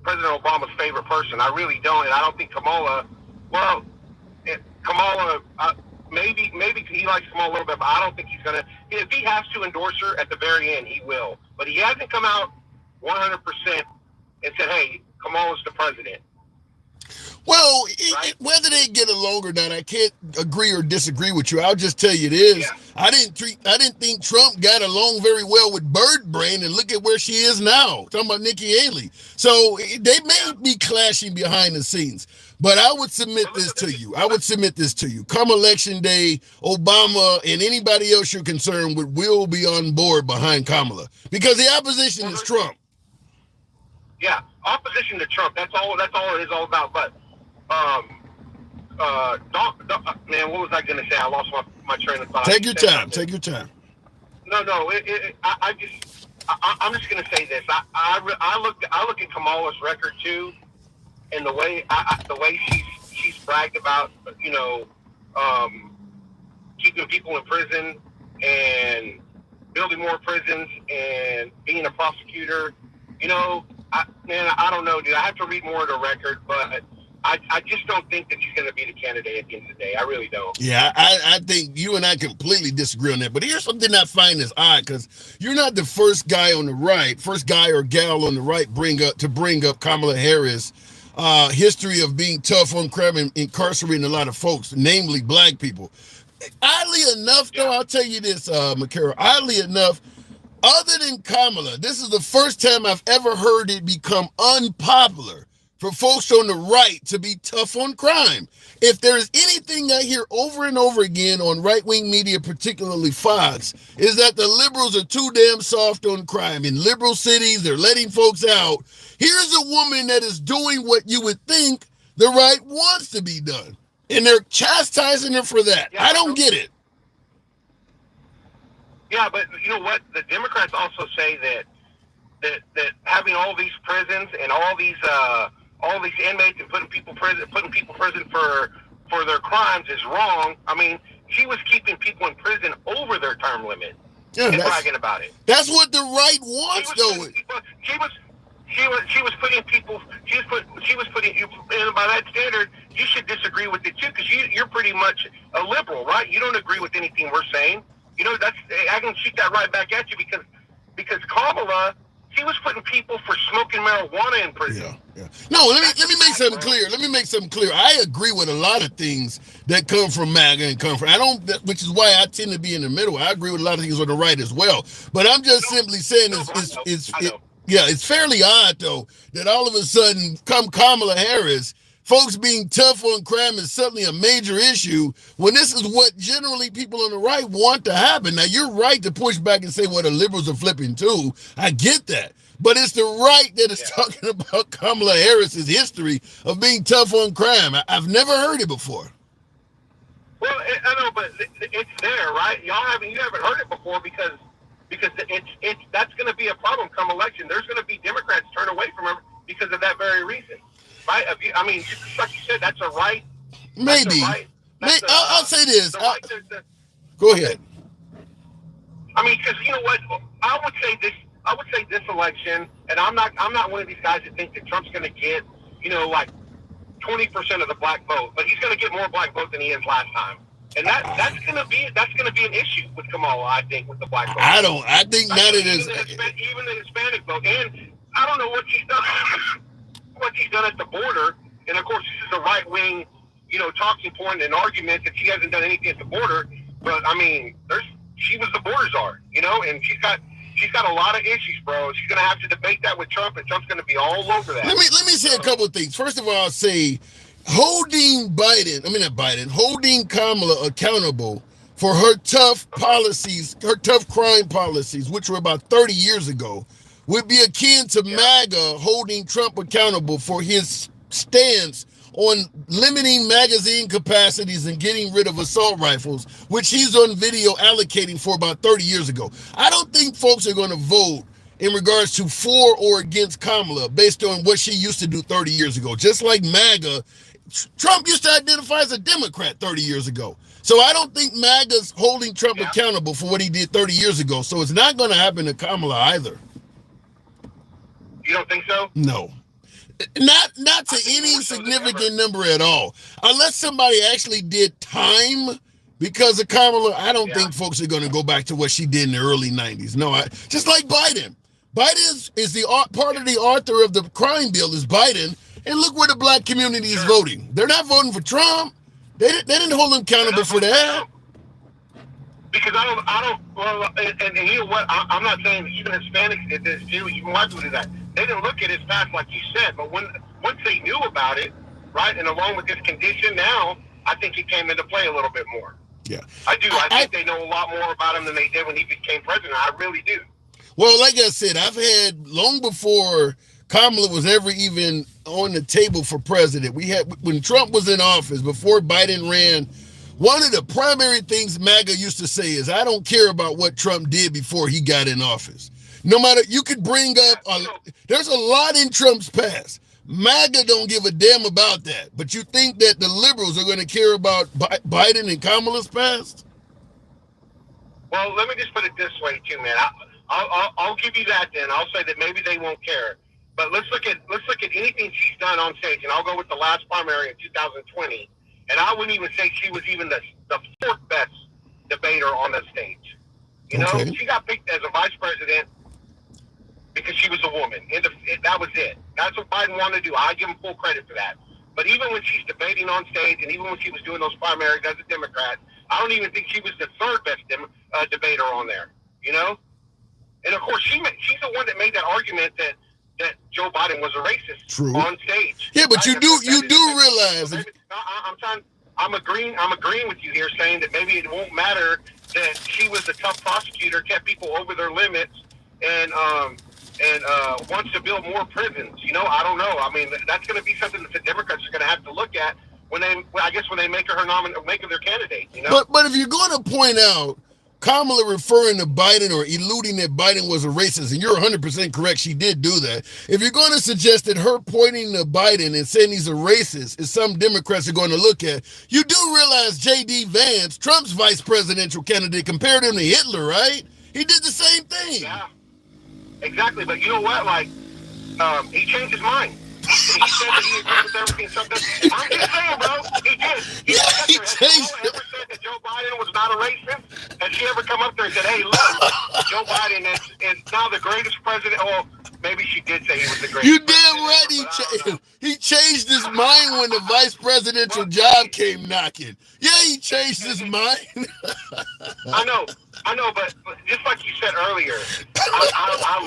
President Obama's favorite person. I really don't. And I don't think Kamala. Well, Kamala. Maybe he likes Kamala a little bit, but I don't think he's going to. If he has to endorse her at the very end, he will. But he hasn't come out 100% and said, hey, Kamala's the president. Well, whether they get along or not, I can't agree or disagree with you. I'll just tell you this. Yeah. I didn't think Trump got along very well with Bird Brain, and look at where she is now. Talking about Nikki Haley. So they may be clashing behind the scenes. But I would submit this to you. Come election day, Obama and anybody else you're concerned with will be on board behind Kamala. Because the opposition is Trump. Yeah, opposition to Trump. That's all it is all about. But man, what was I going to say? I lost my train of thought. Take your time. No. I'm just going to say this. I look at Kamala's record too, and the way she's bragged about, keeping people in prison and building more prisons and being a prosecutor. I don't know, dude. I have to read more of the record, but I just don't think that she's going to be the candidate at the end of the day. I really don't. Yeah, I think you and I completely disagree on that. But here's something I find is odd, because you're not the first guy or gal on the right bring up Kamala Harris. History of being tough on crime and incarcerating a lot of folks, namely black people. Oddly enough, though, I'll tell you this, McCa, oddly enough, other than Kamala, this is the first time I've ever heard it become unpopular for folks on the right to be tough on crime. If there's anything I hear over and over again on right-wing media, particularly Fox, is that the liberals are too damn soft on crime. In liberal cities, they're letting folks out. Here's a woman that is doing what you would think the right wants to be done, and they're chastising her for that. I don't get it. Yeah, but you know what? The Democrats also say that having all these prisons and all these inmates and putting people in prison for their crimes is wrong. I mean, she was keeping people in prison over their term limit and bragging about it. That's what the right wants, though. She was putting people. She was putting you. And by that standard, you should disagree with it too, because you're pretty much a liberal, right? You don't agree with anything we're saying. I can shoot that right back at you because Kamala, she was putting people for smoking marijuana in prison. Yeah. No, let me make something clear. I agree with a lot of things that come from MAGA and come from, which is why I tend to be in the middle. I agree with a lot of things on the right as well. But I'm just simply saying it's fairly odd, though, that all of a sudden, come Kamala Harris, folks being tough on crime is suddenly a major issue when this is what generally people on the right want to happen. Now, you're right to push back and say, well, the liberals are flipping too. I get that. But it's the right that is talking about Kamala Harris's history of being tough on crime. I've never heard it before. Well, I know, but it's there, right? You haven't heard it before because that's going to be a problem come election. There's going to be Democrats turn away from her because of that very reason. Right? I mean, just like you said, that's a right. Maybe. I'll say this. Go ahead. I mean, because you know what? I would say this election, and I'm not one of these guys that think that Trump's going to get, like 20% of the black vote, but he's going to get more black vote than he is last time. And that's going to be an issue with Kamala, I think, with the black vote. I think now it is. Even the Hispanic vote. And I don't know what she's done. What she's done at the border, and of course this is a right-wing, talking point and argument that she hasn't done anything at the border. But I mean, she was the border czar, and she's got a lot of issues, bro. She's gonna have to debate that with Trump, and Trump's gonna be all over that. Let me say a couple of things. First of all, I'll say holding Kamala accountable for her tough policies, her tough crime policies, which were about 30 years ago, would be akin to MAGA holding Trump accountable for his stance on limiting magazine capacities and getting rid of assault rifles, which he's on video allocating for about 30 years ago. I don't think folks are going to vote in regards to for or against Kamala based on what she used to do 30 years ago. Just like MAGA, Trump used to identify as a Democrat 30 years ago. So I don't think MAGA's holding Trump accountable for what he did 30 years ago. So it's not going to happen to Kamala either. You don't think so? No. Not to any significant number at all. Unless somebody actually did time because of Kamala, I don't think folks are going to go back to what she did in the early 90s. No, just like Biden. Biden is the part of the author of the crime bill is Biden, and look where the black community is voting. They're not voting for Trump. They didn't hold him accountable for that. Because and you know what? I'm not saying even Hispanics did this too. Even white people did that. They didn't look at his past like you said, but once they knew about it, right, and along with this condition now, I think it came into play a little bit more. Yeah. I do. I think they know a lot more about him than they did when he became president. I really do. Well, like I said, I've had, long before Kamala was ever even on the table for president, when Trump was in office, before Biden ran, one of the primary things MAGA used to say is, I don't care about what Trump did before he got in office. No matter, you could bring up, there's a lot in Trump's past. MAGA don't give a damn about that. But you think that the liberals are going to care about Biden and Kamala's past? Well, let me just put it this way, too, man. I'll give you that. Then I'll say that maybe they won't care. But let's look at anything she's done on stage, and I'll go with the last primary in 2020. And I wouldn't even say she was even the fourth best debater on the stage. You know, she got picked as a vice president because she was a woman. That was it. That's what Biden wanted to do. I give him full credit for that. But even when she's debating on stage, and even when she was doing those primaries as a Democrat, I don't even think she was the third best debater on there. You know, and of course she's the one that made that argument that Joe Biden was a racist on stage. Yeah, but you do realize. I'm agreeing with you here, saying that maybe it won't matter that she was a tough prosecutor, kept people over their limits, and wants to build more prisons. You know, I don't know. I mean, that's going to be something that the Democrats are going to have to look at when they make her make her their candidate. You know, but if you're going to point out Kamala referring to Biden or eluding that Biden was a racist, and you're 100% correct, she did do that. If you're going to suggest that her pointing to Biden and saying he's a racist is some Democrats are going to look at, you do realize J.D. Vance, Trump's vice presidential candidate, compared him to Hitler, right? He did the same thing. Yeah, exactly. But you know what? Like, he changed his mind. He said that he agreed with everything Trump does. I'm just saying, bro. He did. He changed it. Ever said that Joe Biden was not a racist? Has she ever come up there and said, hey, look, Joe Biden is now the greatest president? Well, maybe she did say he was the greatest You damn right he changed his mind when the vice presidential job came knocking. Yeah, he changed his mind. I know, but just like you said earlier, I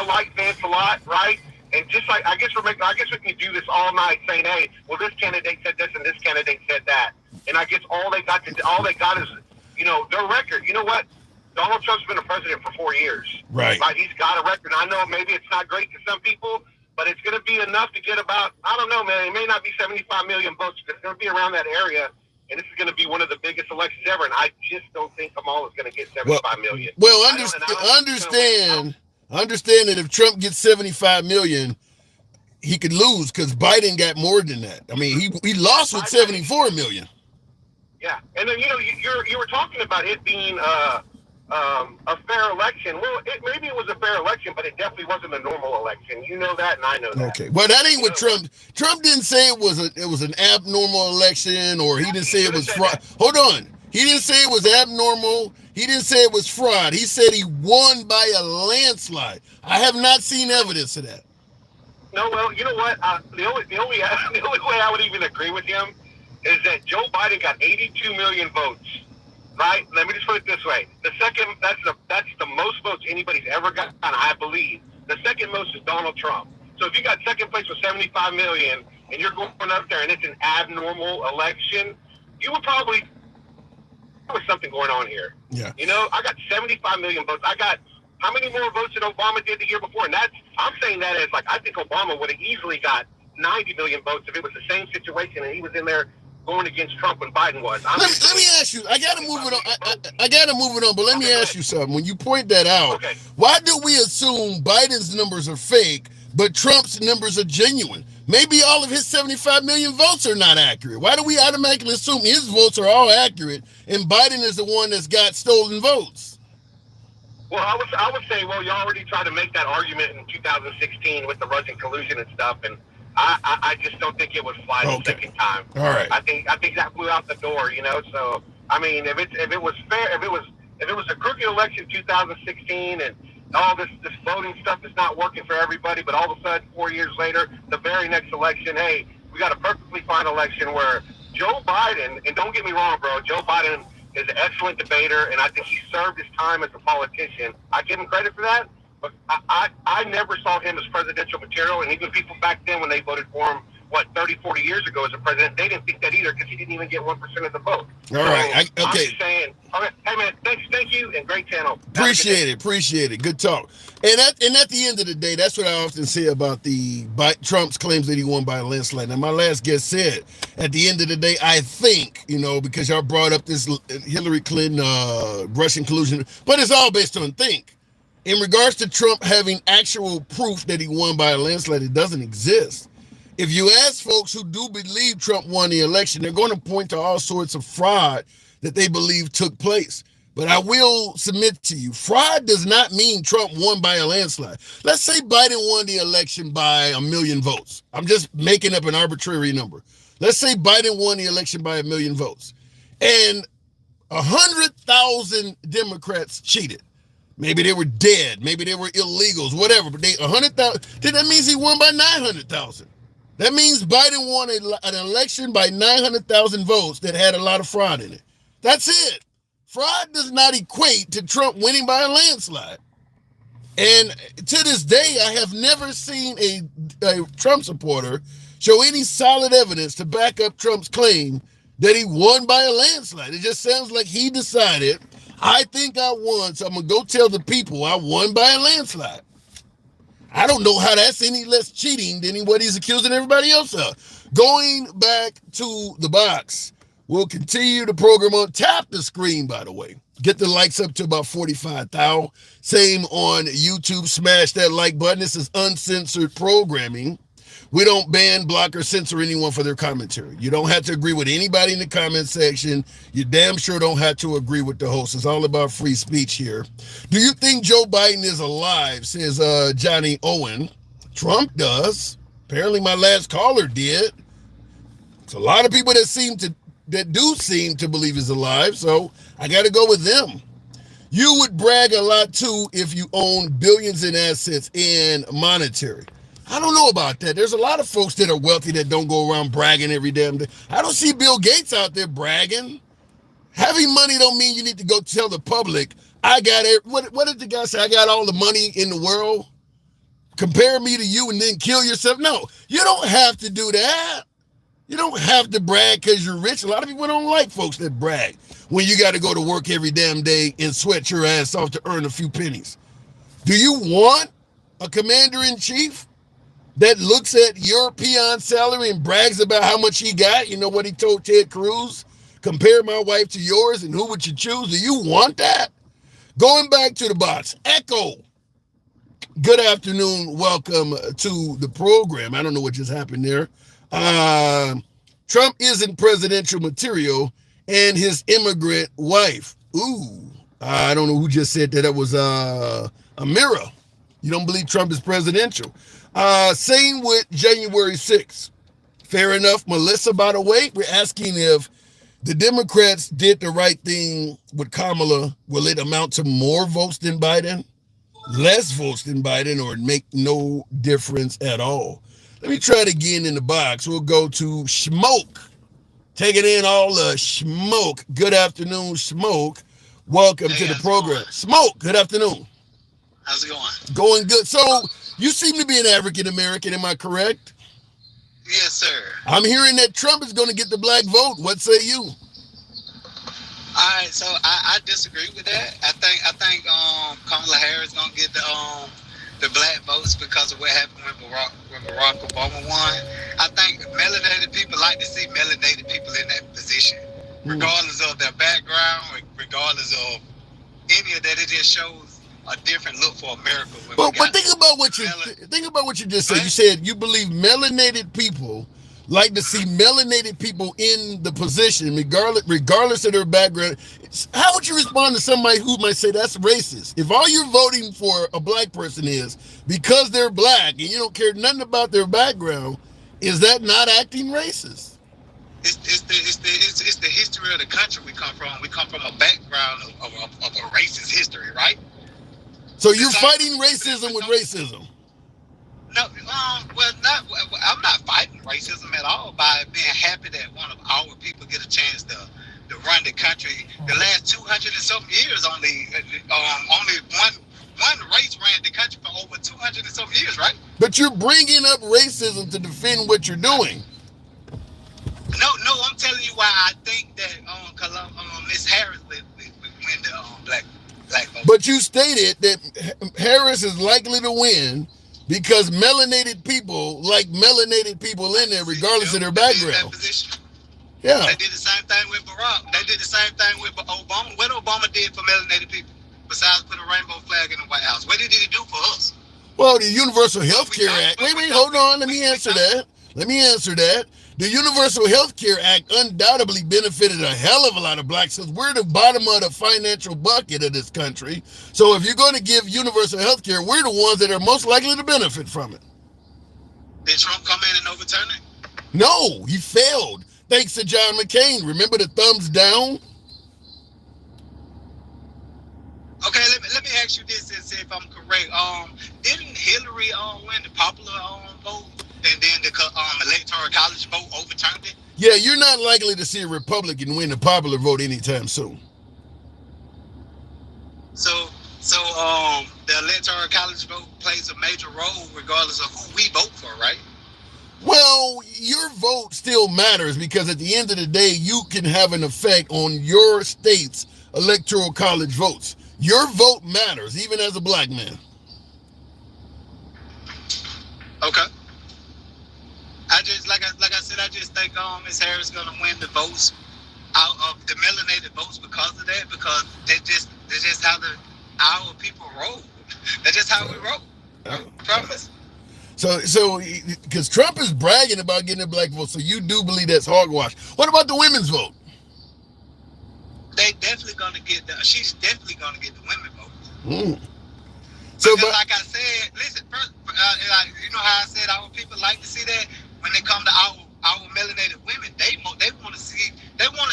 like Vance a lot, right? And just like I guess we can do this all night, saying, "Hey, well, this candidate said this and this candidate said that," and I guess all they got is, you know, their record. You know what? Donald Trump's been a president for 4 years. Right. He's got a record. I know maybe it's not great to some people, but it's going to be enough to get about, I don't know, man. It may not be 75 million votes, but it's going to be around that area. And this is going to be one of the biggest elections ever. And I just don't think Kamala is going to get 75 million. Well, understand that if Trump gets 75 million, he could lose because Biden got more than that. I mean, he lost with 74 million. Yeah, and then you were talking about it being a fair election. Well, maybe it was a fair election, but it definitely wasn't a normal election. You know that, and I know that. Okay, well, that ain't what Trump. Trump didn't say it was an abnormal election, or he didn't say it was fraud. Hold on, he didn't say it was abnormal. He didn't say it was fraud. He said he won by a landslide. I have not seen evidence of that. No, well, you know what? The only way I would even agree with him is that Joe Biden got 82 million votes. Right? Let me just put it this way: that's the most votes anybody's ever gotten, I believe. The second most is Donald Trump. So if you got second place with 75 million, and you're going up there, and it's an abnormal election, you would probably there was something going on here. Yeah. You know, I got 75 million votes. I got how many more votes than Obama did the year before? And I'm saying that as like I think Obama would have easily got 90 million votes if it was the same situation and he was in there going against Trump when Biden was. Let me ask you. I gotta move it on. I gotta move it on. But let me ask you something. When you point that out, why do we assume Biden's numbers are fake, but Trump's numbers are genuine? Maybe all of his 75 million votes are not accurate. Why do we automatically assume his votes are all accurate and Biden is the one that's got stolen votes? Well, I would say, well, you already tried to make that argument in 2016 with the Russian collusion and stuff, and I just don't think it would fly the second time. All right. I think that flew out the door, you know. So I mean, if it was fair, if it was a crooked election 2016 and all this voting stuff is not working for everybody, but all of a sudden 4 years later, the very next election, hey, we got a perfectly fine election where Joe Biden, and don't get me wrong, bro, Joe Biden is an excellent debater, and I think he served his time as a politician. I give him credit for that. But I never saw him as presidential material, and even people back then when they voted for him, 30, 40 years ago as a president, they didn't think that either because he didn't even get 1% of the vote. All right. I'm just saying, all right, hey, man, thank you, and great channel. Appreciate it. Good talk. And at the end of the day, that's what I often say about Trump's claims that he won by a landslide. Now, my last guest said, at the end of the day, I think, because y'all brought up this Hillary Clinton Russian collusion, but it's all based on think. In regards to Trump having actual proof that he won by a landslide, it doesn't exist. If you ask folks who do believe Trump won the election, they're going to point to all sorts of fraud that they believe took place. But I will submit to you, fraud does not mean Trump won by a landslide. Let's say Biden won the election by 1 million votes. I'm just making up an arbitrary number. Let's say Biden won the election by 1 million votes. And 100,000 Democrats cheated. Maybe they were dead. Maybe they were illegals, whatever. But 100,000, then that means he won by 900,000. That means Biden won an election by 900,000 votes that had a lot of fraud in it. That's it. Fraud does not equate to Trump winning by a landslide. And to this day, I have never seen a Trump supporter show any solid evidence to back up Trump's claim that he won by a landslide. It just sounds like he decided, I think I won, so I'm going to go tell the people I won by a landslide. I don't know how that's any less cheating than what he's accusing everybody else of. Going back to the box, we'll continue the program on. Tap the screen, by the way. Get the likes up to about 45,000. Same on YouTube. Smash that like button. This is uncensored programming. We don't ban, block, or censor anyone for their commentary. You don't have to agree with anybody in the comment section. You damn sure don't have to agree with the host. It's all about free speech here. Do you think Joe Biden is alive, says Johnny Owen. Trump does. Apparently my last caller did. It's a lot of people that do seem to believe he's alive, so I got to go with them. You would brag a lot, too, if you own billions in assets and monetary. I don't know about that. There's a lot of folks that are wealthy that don't go around bragging every damn day. I don't see Bill Gates out there bragging. Having money don't mean you need to go tell the public, I got it. What did the guy say? I got all the money in the world. Compare me to you and then kill yourself. No, you don't have to do that. You don't have to brag because you're rich. A lot of people don't like folks that brag when you got to go to work every damn day and sweat your ass off to earn a few pennies. Do you want a commander-in-chief that looks at your peon salary and brags about how much he got? You know what he told Ted Cruz? Compare my wife to yours, and who would you choose? Do you want that? Going back to the box. Echo. Good afternoon. Welcome to the program. I don't know what just happened there. Trump isn't presidential material, and his immigrant wife. Ooh. I don't know who just said that. That was Amira. You don't believe Trump is presidential. Same with January 6th. Fair enough. Melissa, by the way, we're asking if the Democrats did the right thing with Kamala. Will it amount to more votes than Biden? Less votes than Biden, or make no difference at all? Let me try it again in the box. We'll go to Smoke. Taking in all the smoke. Good afternoon, Smoke. Welcome to the program. Smoke, good afternoon. How's it going? Going good. So you seem to be an African American, am I correct? Yes, sir. I'm hearing that Trump is going to get the black vote. What say you? All right, so I disagree with that. I think Kamala Harris gonna get the black votes because of what happened when Barack Obama won. I think melanated people like to see melanated people in that position, regardless of their background, regardless of any of that. It just shows a different look for America. But think about what you just said. You said you believe melanated people like to see melanated people in the position, regardless of their background. How would you respond to somebody who might say that's racist? If all you're voting for a black person is because they're black and you don't care nothing about their background, is that not acting racist? It's the history of the country we come from. We come from a background of a racist history, right? So you're fighting racism with racism? No, I'm not fighting racism at all by being happy that one of our people get a chance to run the country. The last 200 and something years, only one race ran the country for over 200 and something years, right? But you're bringing up racism to defend what you're doing. No, I'm telling you why I think that Miss Harris will win the black vote. But you stated that Harris is likely to win because melanated people like melanated people in there, regardless of their background. Yeah. They did the same thing with Barack. They did the same thing with Obama. What Obama did for melanated people, besides put a rainbow flag in the White House? What Well, the Universal Health But we Care don't. Act. But we Wait, don't. hold on. Let me We answer don't. that. Let me answer that. The Universal Health Care Act undoubtedly benefited a hell of a lot of blacks because we're the bottom of the financial bucket of this country. So if you're going to give universal health care, we're the ones that are most likely to benefit from it. Did Trump come in and overturn it? No, he failed. Thanks to John McCain. Remember the thumbs down? Okay, let me ask you this and see if I'm correct. Didn't Hillary win the popular vote, and then the electoral college vote overturned it? Yeah, you're not likely to see a Republican win the popular vote anytime soon. So the electoral college vote plays a major role regardless of who we vote for, right? Well, your vote still matters because at the end of the day, you can have an effect on your state's electoral college votes. Your vote matters, even as a black man. Okay. I just like I said, I just think Miss Harris gonna win the votes out of the melanated votes because of that, because that's just how our people roll. That's just how we roll. I promise. So, because Trump is bragging about getting a black vote, so you do believe that's hogwash. What about the women's vote? They definitely gonna get she's definitely gonna get the women vote. So, because like I said, listen, first, you know how I said our people like to see that when they come to our melanated women, they want to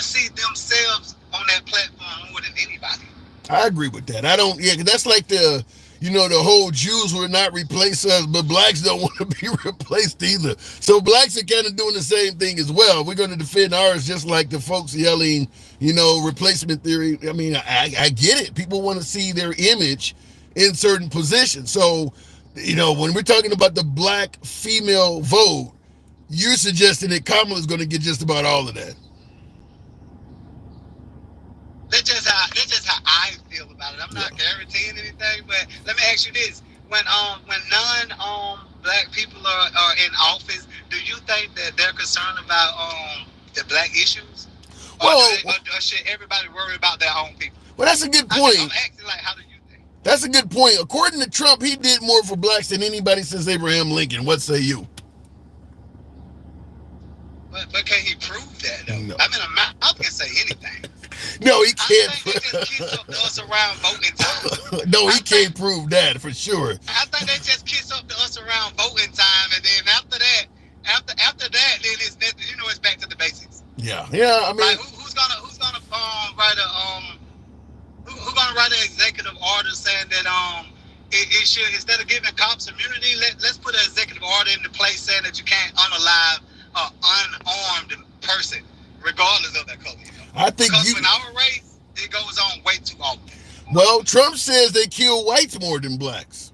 see themselves on that platform more than anybody. I agree with that. I don't. Yeah, that's like the whole Jews will not replace us, but blacks don't want to be replaced either. So blacks are kind of doing the same thing as well. We're going to defend ours just like the folks yelling, replacement theory. I mean, I get it. People want to see their image in certain positions. So, when we're talking about the black female vote, you're suggesting that Kamala is going to get just about all of that. That's just how I feel about it. I'm not guaranteeing anything, but let me ask you this: when black people are in office, do you think that they're concerned about the black issues, or should everybody worry about their own people? Well, that's a good point. I'm asking, like, how do you think? That's a good point. According to Trump, he did more for blacks than anybody since Abraham Lincoln. What say you? But can he prove that, though? No. I mean, a mouth can say anything. No, he can't. I think they just kiss up to us around voting time. No, he can't prove that for sure. I think they just kiss up to us around voting time, and then after that, then it's back to the basics. Yeah. I mean, like, who's gonna write an executive order saying that it should, instead of giving cops immunity, let's put an executive order into place saying that you can't unalive an unarmed person regardless of their color. I think because in our race, it goes on way too often. Well, Trump says they kill whites more than blacks.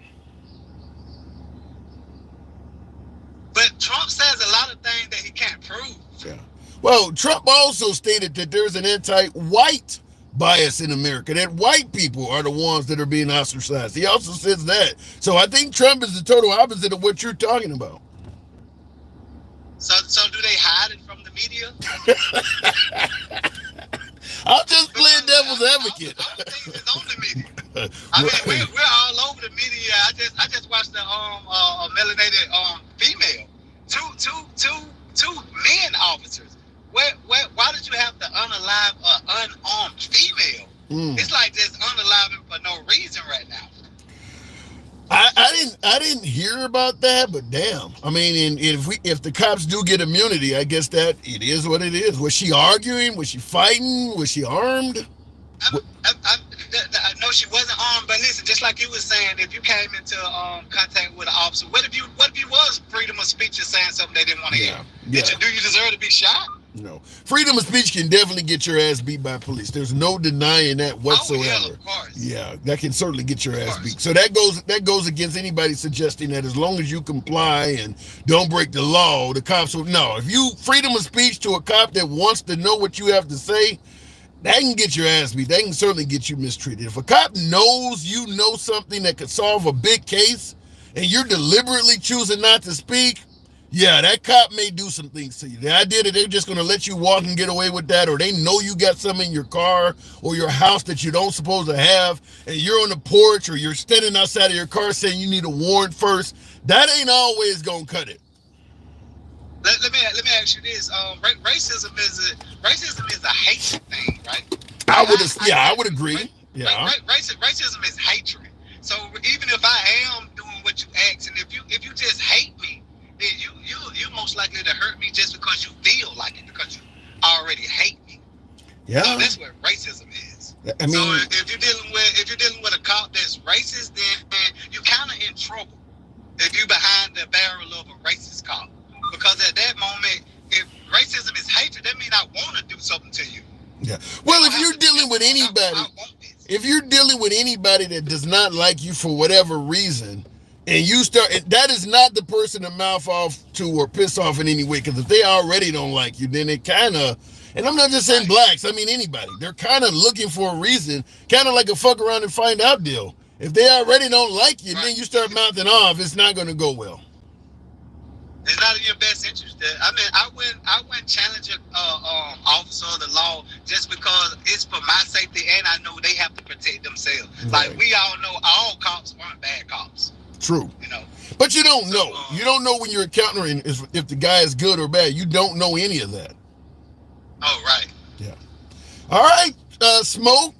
But Trump says a lot of things that he can't prove. Yeah. Well, Trump also stated that there's an anti-white bias in America, that white people are the ones that are being ostracized. He also says that. So I think Trump is the total opposite of what you're talking about. So do they hide it from the media? I'm just playing devil's advocate. All the things is on the media. I mean, we're all over the media. I just watched a melanated female, two men officers. Why did you have to unalive an unarmed female? It's like just unaliving for no reason right now. I didn't hear about that, but damn. I mean, if the cops do get immunity, I guess that it is what it is. Was she arguing? Was she fighting? Was she armed? No, she wasn't armed. But listen, just like you were saying, if you came into contact with an officer, what if you was freedom of speech and saying something they didn't want to hear? Yeah. Do you deserve to be shot? No. Freedom of speech can definitely get your ass beat by police. There's no denying that whatsoever. Oh, yeah, of course. Yeah, that can certainly get your ass beat. So that goes against anybody suggesting that as long as you comply and don't break the law, the cops will. No, if you freedom of speech to a cop that wants to know what you have to say, that can get your ass beat. That can certainly get you mistreated. If a cop knows you know something that could solve a big case and you're deliberately choosing not to speak, Yeah, that cop may do some things to you. The idea that they're just going to let you walk and get away with that, or they know you got something in your car or your house that you don't supposed to have, and you're on the porch or you're standing outside of your car saying you need a warrant first, that ain't always going to cut it. Let me ask you this: racism is a hatred thing, right? I would agree. Yeah. Racism is hatred. So even if I am doing what you ask, and if you just hate me, then you most likely to hurt me just because you feel like it, because you already hate me. Yeah. So that's what racism is. I mean, so if you're dealing with a cop that's racist, then you kind of in trouble if you behind the barrel of a racist cop. Because at that moment, if racism is hatred, that means I want to do something to you. Yeah. Well, if you're dealing with anybody, that does not like you for whatever reason, and you start, that is not the person to mouth off to or piss off in any way. Because if they already don't like you, then it kind of, and I'm not just saying blacks, I mean anybody. They're kind of looking for a reason, kind of like a fuck around and find out deal. If they already don't like you, then you start mouthing off, it's not going to go well. It's not in your best interest. I mean, I wouldn't challenge an officer of the law just because it's for my safety, and I know they have to protect themselves. Right. Like we all know, all cops aren't bad cops. True. You know. But you don't know. You don't know when you're encountering if the guy is good or bad. You don't know any of that. Oh, right. Yeah. All right, Smoke.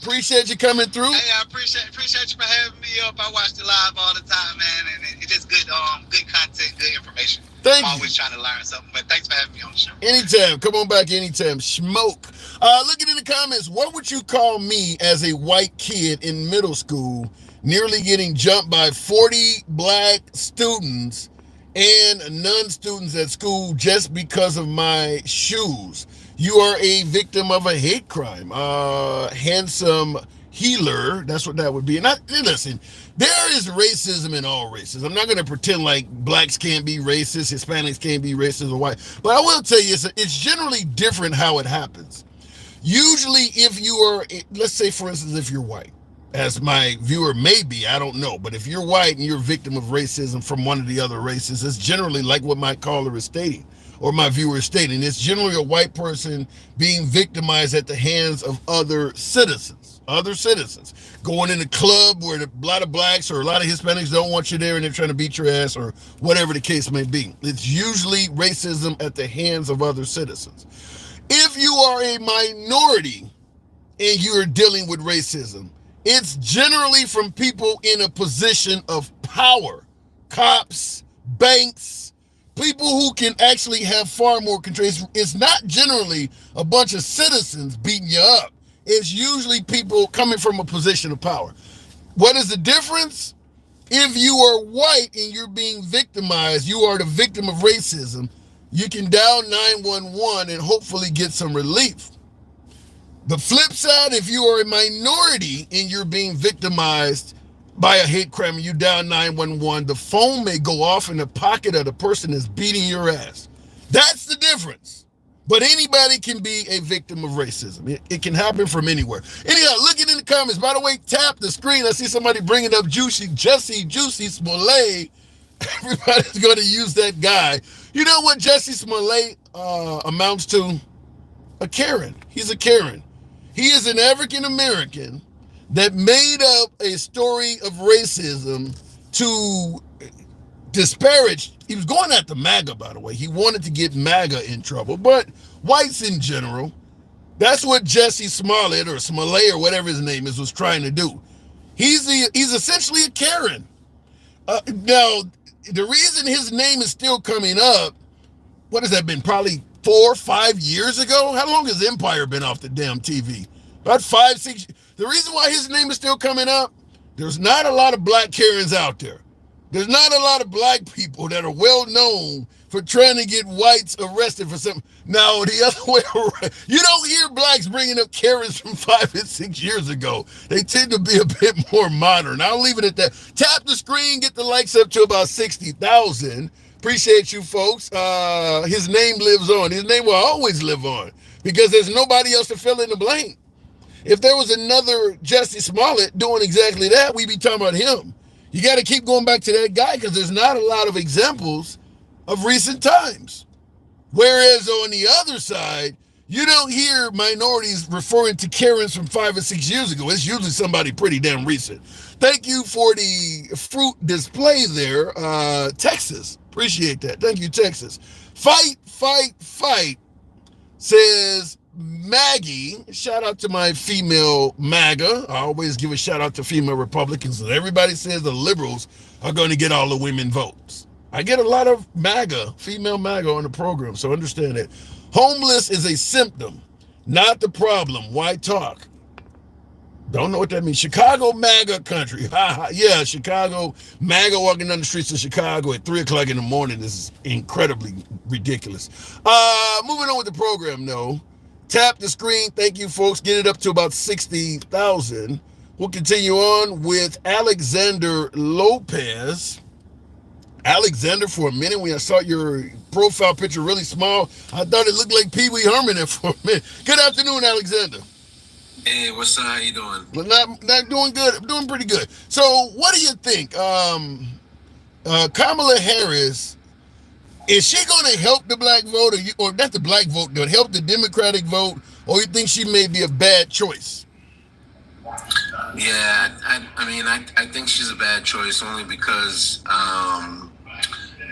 Appreciate you coming through. Hey, I appreciate you for having me up. I watch it live all the time, man, and it's just good content, good information. I'm always trying to learn something, but thanks for having me on the show. Anytime. Come on back anytime. Smoke. Looking in the comments, what would you call me as a white kid in middle school, nearly getting jumped by 40 black students and non-students at school just because of my shoes? You are a victim of a hate crime. Handsome healer, that's what that would be. And listen, there is racism in all races. I'm not going to pretend like blacks can't be racist, Hispanics can't be racist, or white. But I will tell you, it's generally different how it happens. Usually, if you are, let's say, for instance, if you're white, as my viewer may be, I don't know. But if you're white and you're a victim of racism from one of the other races, it's generally like what my caller is stating, or my viewer is stating. It's generally a white person being victimized at the hands of other citizens. Going in a club where a lot of blacks or a lot of Hispanics don't want you there and they're trying to beat your ass or whatever the case may be. It's usually racism at the hands of other citizens. If you are a minority and you're dealing with racism, it's generally from people in a position of power. Cops, banks, people who can actually have far more control. It's not generally a bunch of citizens beating you up. It's usually people coming from a position of power. What is the difference? If you are white and you're being victimized, you are the victim of racism, you can dial 911 and hopefully get some relief. The flip side, if you are a minority and you're being victimized by a hate crime and you dial 911, the phone may go off in the pocket of the person that's beating your ass. That's the difference. But anybody can be a victim of racism. It can happen from anywhere. Anyhow, looking in the comments. By the way, tap the screen. I see somebody bringing up Jesse Smollett. Everybody's going to use that guy. You know what Jesse Smollett amounts to? A Karen. He's a Karen. He is an African American that made up a story of racism to disparage. He was going after MAGA, by the way. He wanted to get MAGA in trouble, but whites in general, that's what Jesse Smollett or whatever his name is was trying to do. He's essentially a Karen. Now, the reason his name is still coming up, what has that been, probably 4 or 5 years ago? How long has Empire been off the damn TV? About 5, 6. The reason why his name is still coming up, there's not a lot of black Karens out there. There's not a lot of black people that are well known for trying to get whites arrested for something. Now, the other way around, you don't hear blacks bringing up Karens from 5 and 6 years ago. They tend to be a bit more modern. I'll leave it at that. Tap the screen, get the likes up to about 60,000. Appreciate you folks. His name lives on. His name will always live on because there's nobody else to fill in the blank. If there was another Jesse Smollett doing exactly that, we'd be talking about him. You got to keep going back to that guy because there's not a lot of examples of recent times. Whereas on the other side, you don't hear minorities referring to Karens from 5 or 6 years ago. It's usually somebody pretty damn recent. Thank you for the fruit display there, Texas. Appreciate that. Thank you, Texas. Fight, fight, fight, says Maggie. Shout out to my female MAGA. I always give a shout out to female Republicans. And everybody says the liberals are going to get all the women votes. I get a lot of MAGA, female MAGA on the program, so understand that. Homeless is a symptom, not the problem. Why talk? Don't know what that means. Chicago MAGA country. Yeah, Chicago MAGA walking down the streets of Chicago at 3 o'clock in the morning is incredibly ridiculous. Moving on with the program, no. Tap the screen. Thank you, folks. Get it up to about 60,000. We'll continue on with Alexander Lopez. Alexander, for a minute, when I saw your profile picture really small, I thought it looked like Pee Wee Herman there for a minute. Good afternoon, Alexander. Hey, what's up? How you doing? Well, not doing good. I'm doing pretty good. So, what do you think? Kamala Harris, is she going to help the black vote, or not the black vote, but help the Democratic vote, or you think she may be a bad choice? Yeah, I think she's a bad choice only because,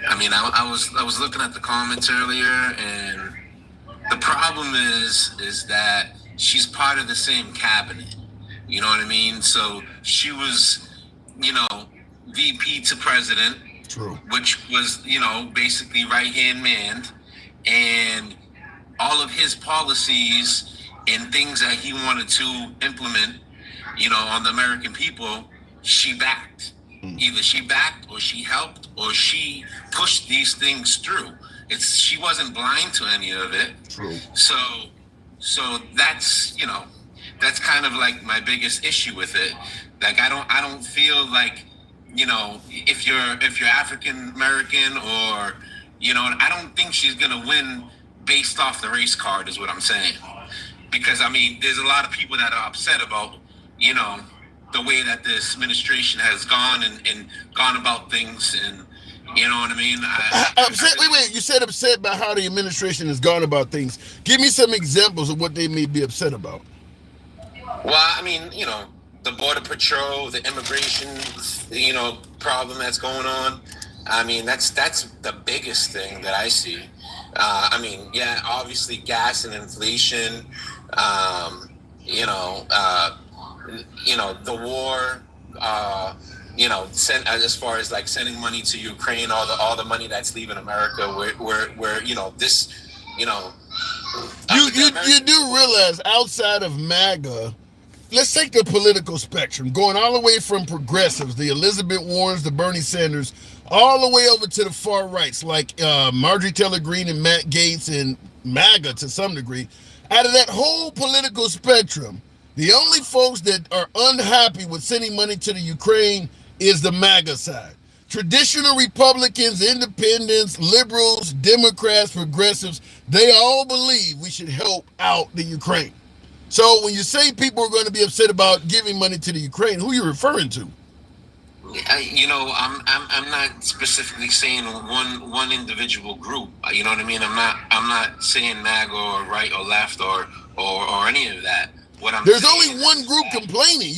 I was looking at the comments earlier, and the problem is that she's part of the same cabinet. You know what I mean? So she was, VP to president. True. Which was, basically right-hand man, and all of his policies and things that he wanted to implement, on the American people, she backed. Either she backed, or she helped, or she pushed these things through. She wasn't blind to any of it. True. So that's that's kind of like my biggest issue with it. Like I don't feel like, if you're African American, or I don't think she's gonna win based off the race card, is what I'm saying. Because there's a lot of people that are upset about the way that this administration has gone and gone about things, and you know what I mean. Upset? Wait. You said upset about how the administration has gone about things. Give me some examples of what they may be upset about. Well, the border patrol, the immigration, problem that's going on. That's the biggest thing that I see. Obviously gas and inflation. The war. As far as like sending money to Ukraine, all the money that's leaving America, where this. You do realize outside of MAGA, let's take the political spectrum, going all the way from progressives, the Elizabeth Warrens, the Bernie Sanders, all the way over to the far rights, like Marjorie Taylor Greene and Matt Gaetz and MAGA to some degree. Out of that whole political spectrum, the only folks that are unhappy with sending money to the Ukraine is the MAGA side. Traditional Republicans, independents, liberals, Democrats, progressives, they all believe we should help out the Ukraine. So when you say people are going to be upset about giving money to the Ukraine, who are you referring to? I'm not specifically saying one individual group. You know what I mean? I'm not saying MAGA or right or left or any of that. There's only one group complaining.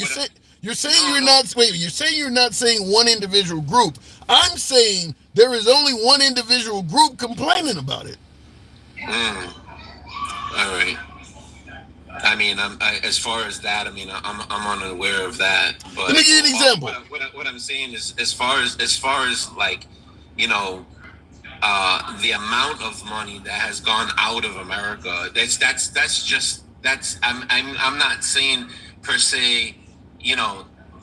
You're saying you're not saying one individual group. I'm saying there is only one individual group complaining about it. All right. As far as that, I'm unaware of that. But let me give you an example. What I'm saying is, as far as like, the amount of money that has gone out of America, I'm not saying per se,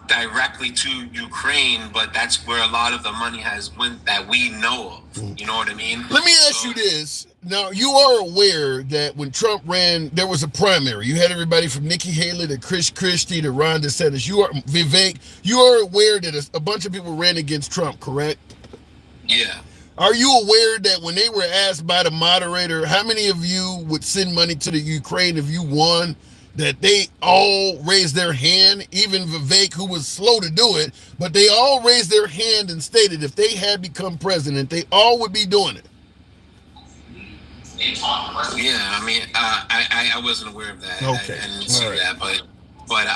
directly to Ukraine, but that's where a lot of the money has went that we know of. You know what I mean? Let me ask you this. Now, you are aware that when Trump ran, there was a primary. You had everybody from Nikki Haley to Chris Christie to Ron DeSantis. Vivek, you are aware that a bunch of people ran against Trump, correct? Yeah. Are you aware that when they were asked by the moderator, how many of you would send money to the Ukraine if you won? that they all raised their hand, even Vivek, who was slow to do it, but they all raised their hand and stated if they had become president, they all would be doing it. Yeah, I mean, I wasn't aware of that. Okay. I didn't see that, but what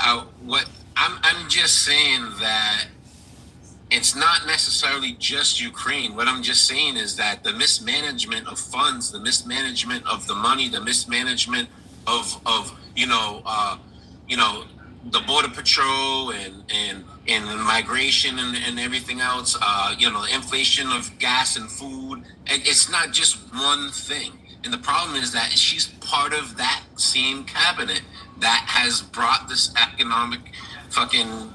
I'm just saying that it's not necessarily just Ukraine. What I'm just saying is that the mismanagement of funds, the mismanagement of the money, the mismanagement of the border patrol and migration and everything else, the inflation of gas and food. It's not just one thing. And the problem is that she's part of that same cabinet that has brought this economic fucking,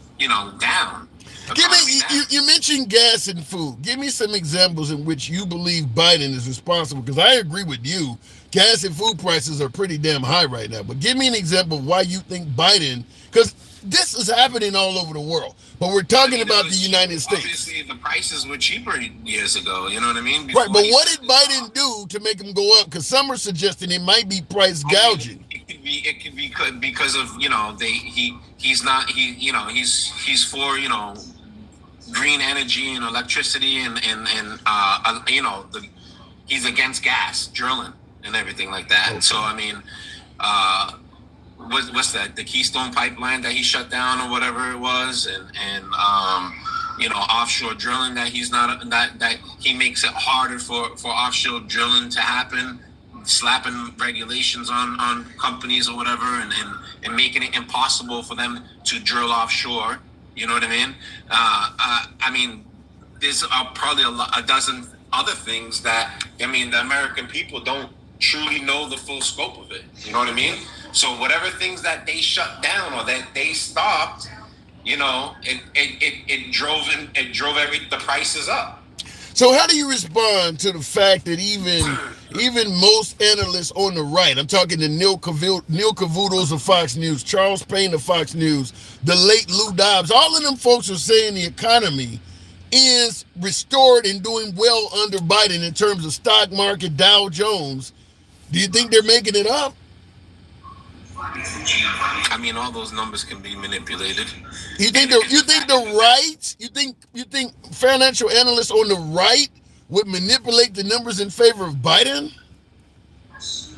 down. Give me, you mentioned gas and food. Give me some examples in which you believe Biden is responsible, because I agree with you. Gas and food prices are pretty damn high right now. But give me an example of why you think Biden, because this is happening all over the world. But we're talking about the United States. Obviously, the prices were cheaper years ago. You know what I mean? Right, but what did Biden do to make them go up? Because some are suggesting it might be price gouging. It could be because of he's for green energy and electricity and he's against gas drilling and everything like that. Okay. So I mean, what's that? The Keystone pipeline that he shut down or whatever it was, and offshore drilling that that he makes it harder for offshore drilling to happen, slapping regulations on companies or whatever, and making it impossible for them to drill offshore. You know what I mean? I mean, there's probably a dozen other things that, the American people don't truly know the full scope of it. You know what I mean? So whatever things that they shut down or that they stopped, it drove the prices up. So how do you respond to the fact that even most analysts on the right, I'm talking to Neil Cavutos of Fox News, Charles Payne of Fox News, the late Lou Dobbs, all of them folks are saying the economy is restored and doing well under Biden in terms of stock market, Dow Jones. Do you think they're making it up? I mean, all those numbers can be manipulated. You think the right? You think financial analysts on the right would manipulate the numbers in favor of Biden?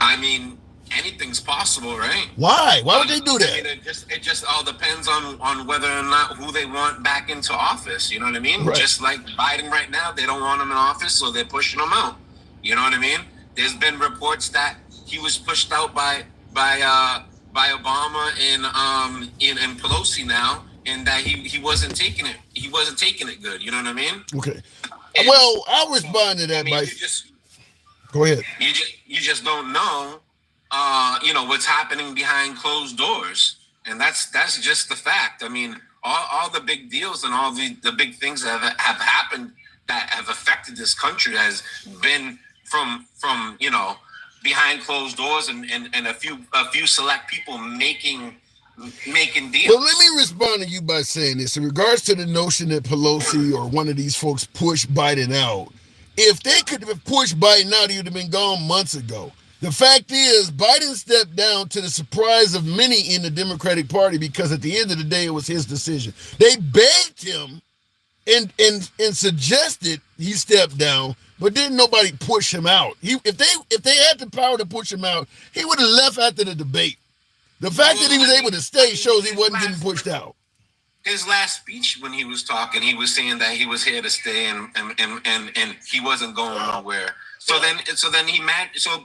I mean, anything's possible, right? Why? Why would they do that? I mean, it just all depends on whether or not who they want back into office. You know what I mean? Right. Just like Biden right now, they don't want him in office, so they're pushing him out. You know what I mean? There's been reports that he was pushed out by Obama and Pelosi now, and that he wasn't taking it. He wasn't taking it good. You know what I mean? Okay. Well, I'll respond to that by. Go ahead. You just don't know, what's happening behind closed doors, and that's just the fact. I mean, all the big deals and all the big things that have happened that have affected this country has been from behind closed doors and a few select people making deals. Well, let me respond to you by saying this. In regards to the notion that Pelosi or one of these folks pushed Biden out, if they could have pushed Biden out, he would have been gone months ago. The fact is, Biden stepped down to the surprise of many in the Democratic Party because at the end of the day, it was his decision. They begged him and suggested he step down, but didn't nobody push him out. If they had the power to push him out, he would have left after the debate. The fact that he was able to stay shows he wasn't getting pushed out. His last speech, when he was talking, he was saying that he was here to stay and he wasn't going nowhere. So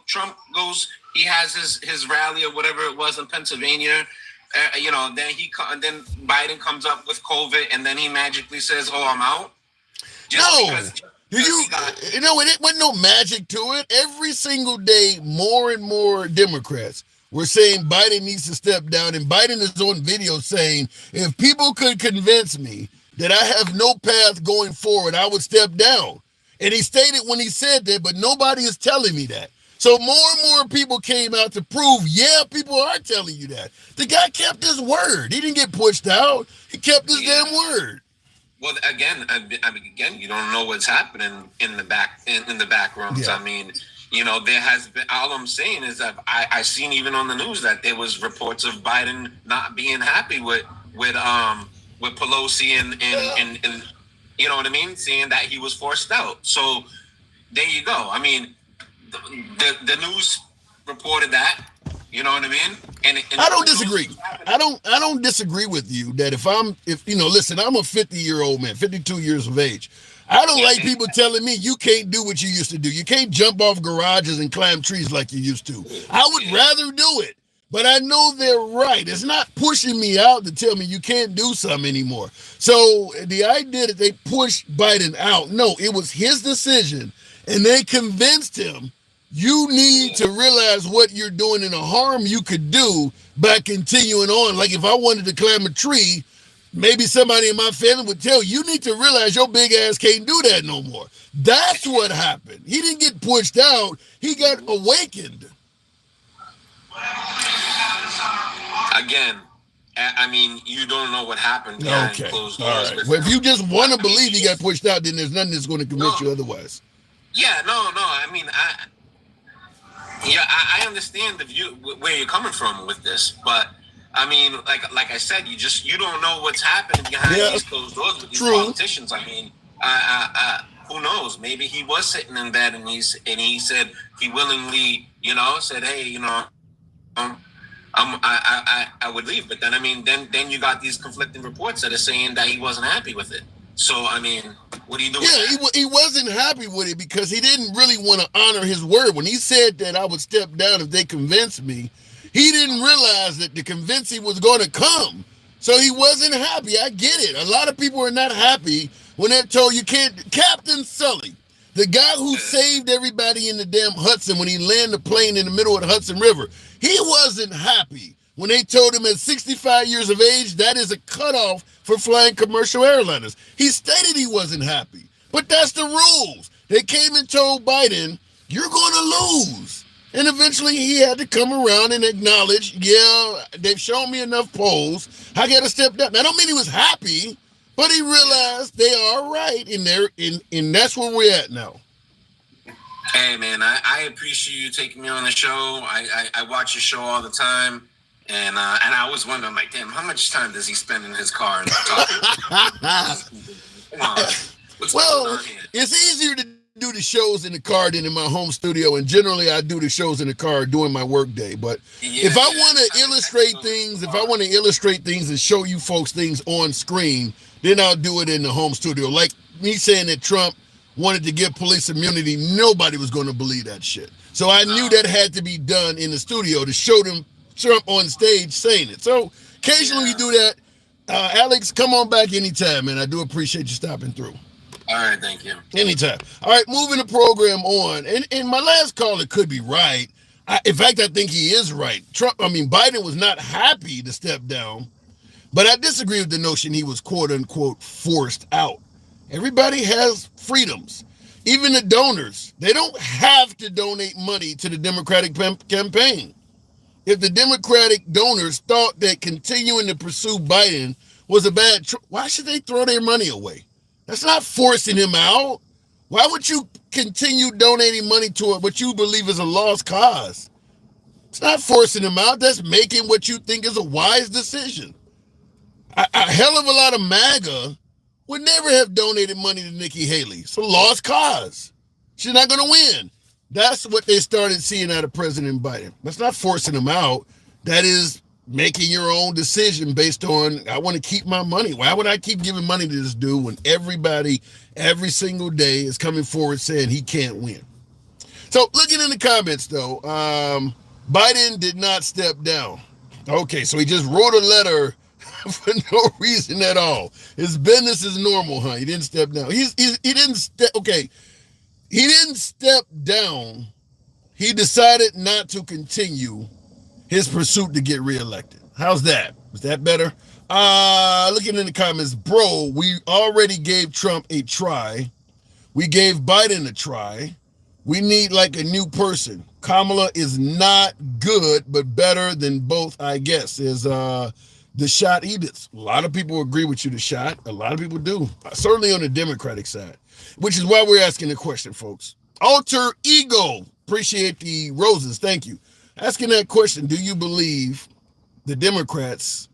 Trump goes, he has his rally or whatever it was in Pennsylvania. Then Biden comes up with COVID, and then he magically says, "Oh, I'm out." It wasn't no magic to it. Every single day, more and more Democrats were saying Biden needs to step down, and Biden is on video saying, if people could convince me that I have no path going forward, I would step down. And he stated when he said that, but nobody is telling me that. So more and more people came out to prove, yeah, people are telling you that. The guy kept his word. He didn't get pushed out. He kept his damn word. Well, again, you don't know what's happening in the back rooms. Yeah. I mean, there has been, all I'm saying is that I seen even on the news that there was reports of Biden not being happy with Pelosi and you know what I mean, saying that he was forced out. So there you go. I mean, the news reported that. You know what I mean? And I don't disagree. I don't disagree with you that if listen, I'm a 50-year-old man, 52 years of age. I don't like people telling me you can't do what you used to do. You can't jump off garages and climb trees like you used to. I would rather do it, but I know they're right. It's not pushing me out to tell me you can't do something anymore. So the idea that they pushed Biden out, no, it was his decision, and they convinced him you need to realize what you're doing and the harm you could do by continuing on. Like if I wanted to climb a tree, maybe somebody in my family would tell you need to realize your big ass can't do that no more. That's what happened. He didn't get pushed out. He got awakened. Again, I mean, you don't know what happened behind closed doors. Right. Well, if you just want to believe he got pushed out, then there's nothing that's going to convince you otherwise. Yeah, no. I mean, I understand where you're coming from with this, but I mean, like I said, you don't know what's happening behind these closed doors with these politicians. I mean, who knows? Maybe he was sitting in bed and he said he willingly, said, hey, I would leave. But then, I mean, then you got these conflicting reports that are saying that he wasn't happy with it. So, I mean, what do you do? Yeah, he wasn't happy with it because he didn't really want to honor his word. When he said that I would step down if they convinced me, he didn't realize that the convincing was going to come. So he wasn't happy. I get it. A lot of people are not happy when they're told you can't. Captain Sully, the guy who saved everybody in the damn Hudson when he landed the plane in the middle of the Hudson River, he wasn't happy when they told him at 65 years of age, that is a cutoff for flying commercial airliners. He stated he wasn't happy, but that's the rules. They came and told Biden, you're going to lose. And eventually he had to come around and acknowledge, yeah, they've shown me enough polls. I got to step down. I don't mean he was happy, but he realized they are right, and that's where we're at now. Hey, man, I appreciate you taking me on the show. I watch your show all the time. And I always wonder, I'm like, damn, how much time does he spend in his car talking? Come on. What's going on here? It's easier to do the shows in the car than in my home studio, and generally I do the shows in the car during my work day. But if I want to illustrate things and show you folks things on screen, then I'll do it in the home studio. Like me saying that Trump wanted to give police immunity, nobody was going to believe that shit. So I knew that had to be done in the studio to show them Trump on stage saying it. So occasionally we do that. Alex, come on back anytime, man. I do appreciate you stopping through. All right, thank you. Anytime. All right, moving the program on. And my last caller could be right. In fact, I think he is right. Biden was not happy to step down, but I disagree with the notion he was quote unquote forced out. Everybody has freedoms. Even the donors, they don't have to donate money to the Democratic campaign. If the Democratic donors thought that continuing to pursue Biden was a bad choice, why should they throw their money away? That's not forcing him out. Why would you continue donating money to what you believe is a lost cause? It's not forcing him out. That's making what you think is a wise decision. A hell of a lot of MAGA would never have donated money to Nikki Haley. It's a lost cause. She's not going to win. That's what they started seeing out of President Biden. That's not forcing him out. That is making your own decision based on, I want to keep my money. Why would I keep giving money to this dude when everybody, every single day is coming forward saying he can't win? So looking in the comments, though, Biden did not step down. Okay, so he just wrote a letter for no reason at all. His business is normal, huh? He didn't step down. He didn't step down. He decided not to continue his pursuit to get reelected. How's that? Is that better? Looking in the comments, bro, we already gave Trump a try. We gave Biden a try. We need like a new person. Kamala is not good, but better than both, I guess, is the shot Edith. A lot of people agree with you, the shot. A lot of people do. Certainly on the Democratic side, which is why we're asking the question, folks. Alter ego. Appreciate the roses. Thank you. Asking that question, do you believe the Democrats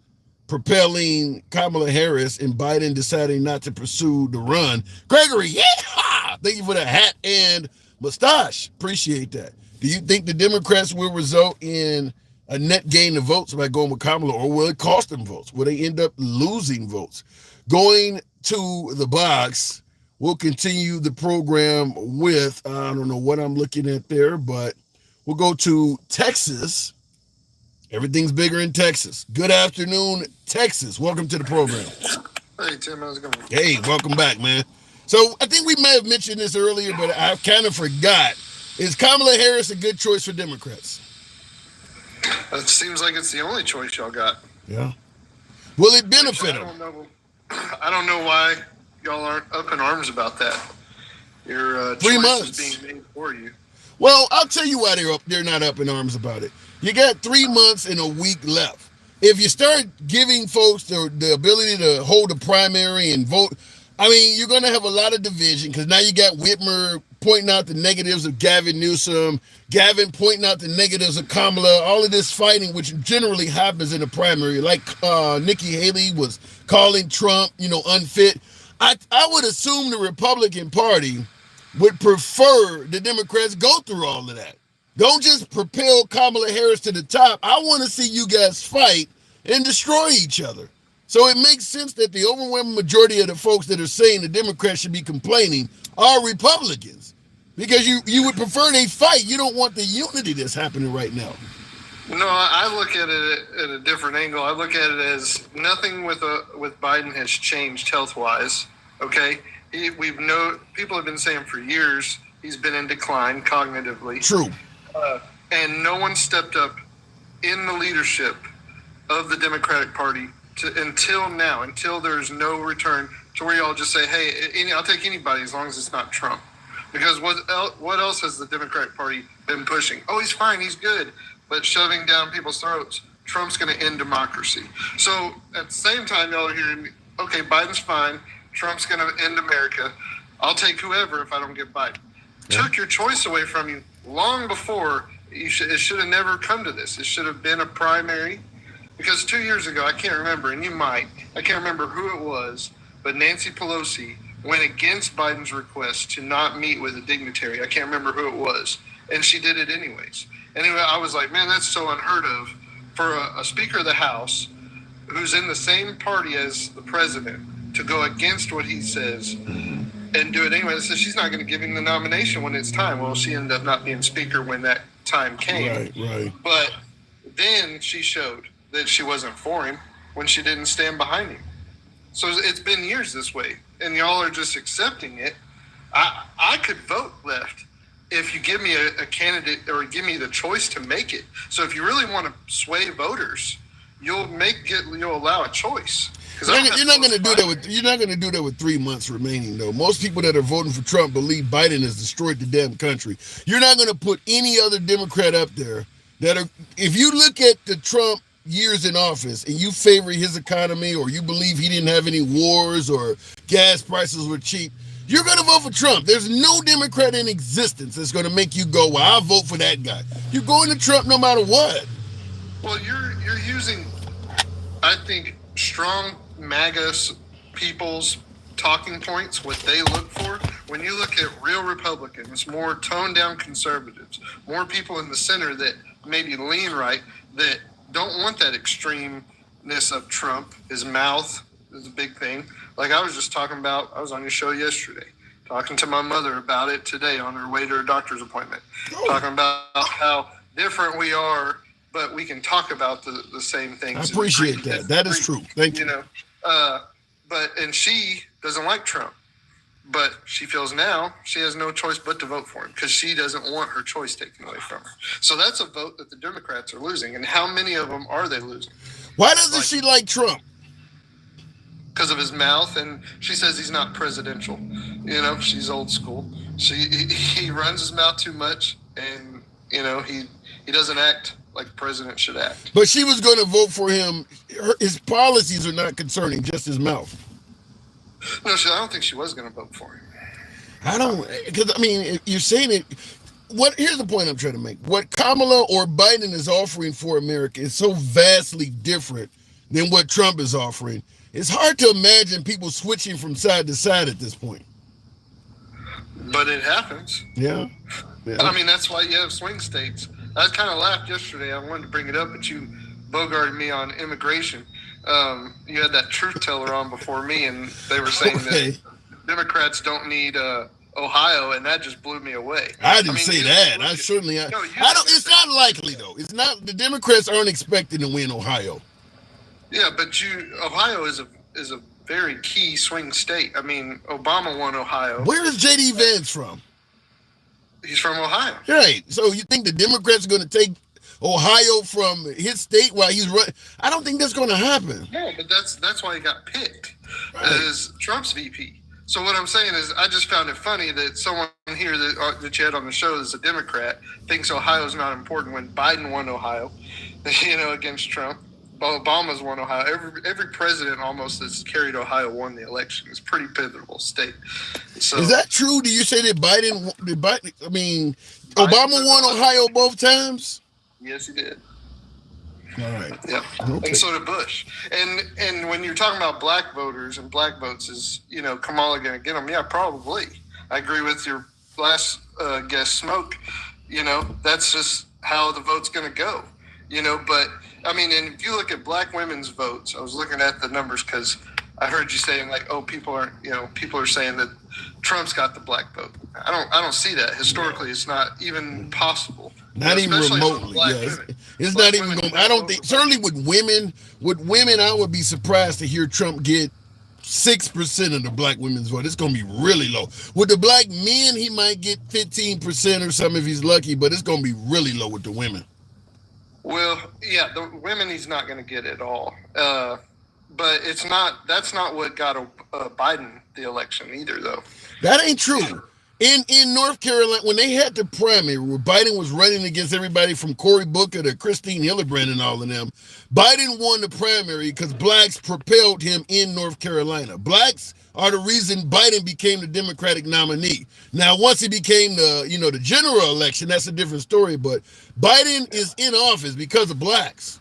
propelling Kamala Harris and Biden deciding not to pursue the run? Gregory, yeah! Thank you for the hat and mustache. Appreciate that. Do you think the Democrats will result in a net gain of votes by going with Kamala, or will it cost them votes? Will they end up losing votes? Going to the box, we'll continue the program with, I don't know what I'm looking at there, but we'll go to Texas. Everything's bigger in Texas. Good afternoon, Texas. Welcome to the program. Hey, Tim, how's it going? Hey, welcome back, man. So I think we may have mentioned this earlier, but I kind of forgot. Is Kamala Harris a good choice for Democrats? It seems like it's the only choice y'all got. Yeah. Will it benefit them? I don't know why y'all aren't up in arms about that. Your 3 choice months is being made for you. Well, I'll tell you why they're not up in arms about it. You got 3 months and a week left. If you start giving folks the ability to hold a primary and vote, I mean, you're going to have a lot of division, because now you got Whitmer pointing out the negatives of Gavin Newsom, Gavin pointing out the negatives of Kamala, all of this fighting, which generally happens in a primary, like Nikki Haley was calling Trump, unfit. I would assume the Republican Party would prefer the Democrats go through all of that. Don't just propel Kamala Harris to the top. I want to see you guys fight and destroy each other. So it makes sense that the overwhelming majority of the folks that are saying the Democrats should be complaining are Republicans, because you would prefer they fight. You don't want the unity that's happening right now. No, I look at it at a different angle. I look at it as nothing with Biden has changed health-wise. Okay, people have been saying for years he's been in decline cognitively. True. And no one stepped up in the leadership of the Democratic Party until there's no return to where y'all just say, hey, I'll take anybody as long as it's not Trump. Because what else has the Democratic Party been pushing? Oh, he's fine, he's good, but shoving down people's throats. Trump's going to end democracy. So at the same time, y'all are hearing, okay, Biden's fine, Trump's going to end America. I'll take whoever if I don't get Biden. Yeah. Took your choice away from you long before. It should have never come to this. It should have been a primary. Because 2 years ago, I can't remember, and I can't remember who it was, but Nancy Pelosi went against Biden's request to not meet with a dignitary. I can't remember who it was. And she did it anyways. Anyway, I was like, man, that's so unheard of for a Speaker of the House who's in the same party as the president to go against what he says and do it anyway. So she's not going to give him the nomination when it's time. Well, she ended up not being Speaker when that time came. Right. But then she showed that she wasn't for him when she didn't stand behind him. So it's been years this way, and y'all are just accepting it. I could vote left if you give me a candidate or give me the choice to make it. So if you really want to sway voters, you'll allow a choice. You're not going to do that with 3 months remaining, though. Most people that are voting for Trump believe Biden has destroyed the damn country. You're not going to put any other Democrat up there if you look at the Trump years in office and you favor his economy, or you believe he didn't have any wars or gas prices were cheap, you're going to vote for Trump. There's no Democrat in existence that's going to make you go, well, I'll vote for that guy. You're going to Trump no matter what. Well, you're using, I think, strong MAGA people's talking points, what they look for. When you look at real Republicans, more toned down conservatives, more people in the center that maybe lean right, that don't want that extremeness of Trump. His mouth is a big thing. Like I was on your show yesterday, talking to my mother about it today on her way to her doctor's appointment, talking about how different we are, but we can talk about the same things. I appreciate that. That is true. Thank you. And she doesn't like Trump, but she feels now she has no choice but to vote for him because she doesn't want her choice taken away from her. So that's a vote that the Democrats are losing. And how many of them are they losing? Why doesn't she like Trump? Because of his mouth, and she says he's not presidential. She's old school. He runs his mouth too much, and he doesn't act like the president should act. But she was going to vote for him. His policies are not concerning, just his mouth. No, I don't think she was going to vote for him. Because you're saying it. here's the point I'm trying to make. What Kamala or Biden is offering for America is so vastly different than what Trump is offering. It's hard to imagine people switching from side to side at this point. But it happens. Yeah. I mean, that's why you have swing states. I kind of laughed yesterday. I wanted to bring it up, but you bogarted me on immigration. You had that truth teller on before me, and they were saying that Democrats don't need Ohio, and that just blew me away. I didn't say that. I certainly. I don't. It's not likely though. It's not. The Democrats aren't expecting to win Ohio. Yeah, but Ohio is a very key swing state. I mean, Obama won Ohio. Where is J.D. Vance from? He's from Ohio. Right. So you think the Democrats are going to take Ohio from his state while he's running? I don't think that's going to happen. No, but that's why he got picked as Trump's VP. So what I'm saying is, I just found it funny that someone here that you had on the show that's a Democrat thinks Ohio is not important when Biden won Ohio, against Trump. Obama's won Ohio. Every president almost that's carried Ohio won the election. It's a pretty pivotal state. So, is that true? Do you say that Biden? Obama won Ohio both times? Yes, he did. All right. Yeah. Okay. And so did Bush. And when you're talking about black voters and black votes, is Kamala going to get them? Yeah, probably. I agree with your last guest, Smoke. That's just how the vote's going to go. But I mean, and if you look at black women's votes, I was looking at the numbers because I heard you saying people are saying that Trump's got the black vote. I don't see that. Historically, it's not even possible. Not even remotely. Yeah, it's not even going. I don't think. Certainly with women, I would be surprised to hear Trump get 6% of the black women's vote. It's going to be really low. With the black men, he might get 15% or something if he's lucky, but it's going to be really low with the women. Well, yeah, the women he's not going to get at all. But that's not what got Biden the election either, though. That ain't true. In North Carolina, when they had the primary, where Biden was running against everybody from Cory Booker to Christine Hildebrand and all of them, Biden won the primary because blacks propelled him in North Carolina. Blacks are the reason Biden became the Democratic nominee. Now, once he became the general election, that's a different story. But Biden is in office because of blacks.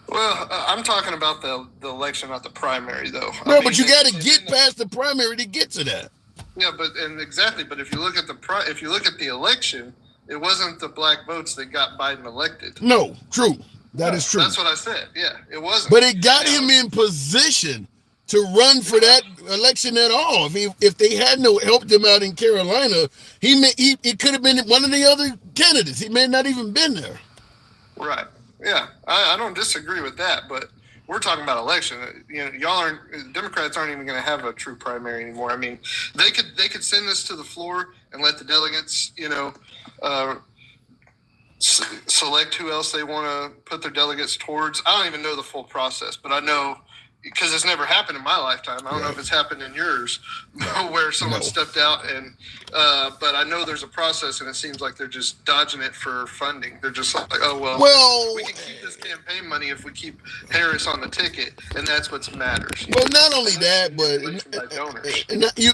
Well, I'm talking about the election, not the primary, though. But you got to get past the primary to get to that. Yeah, but if you look at the election, it wasn't the black votes that got Biden elected. No, true. That is true. That's what I said. Yeah, it wasn't. But it got him in position to run for that election at all. If they hadn't helped him out in Carolina, it could have been one of the other candidates. He may not even been there. Right. Yeah, I don't disagree with that, but we're talking about election. Democrats aren't even going to have a true primary anymore. I mean, they could send this to the floor and let the delegates, select who else they want to put their delegates towards. I don't even know the full process, but I know, because it's never happened in my lifetime. I don't know if it's happened in yours, where someone stepped out but I know there's a process, and it seems like they're just dodging it for funding. They're just like, we can keep this campaign money if we keep Harris on the ticket, and that's what matters. Well, not only that, but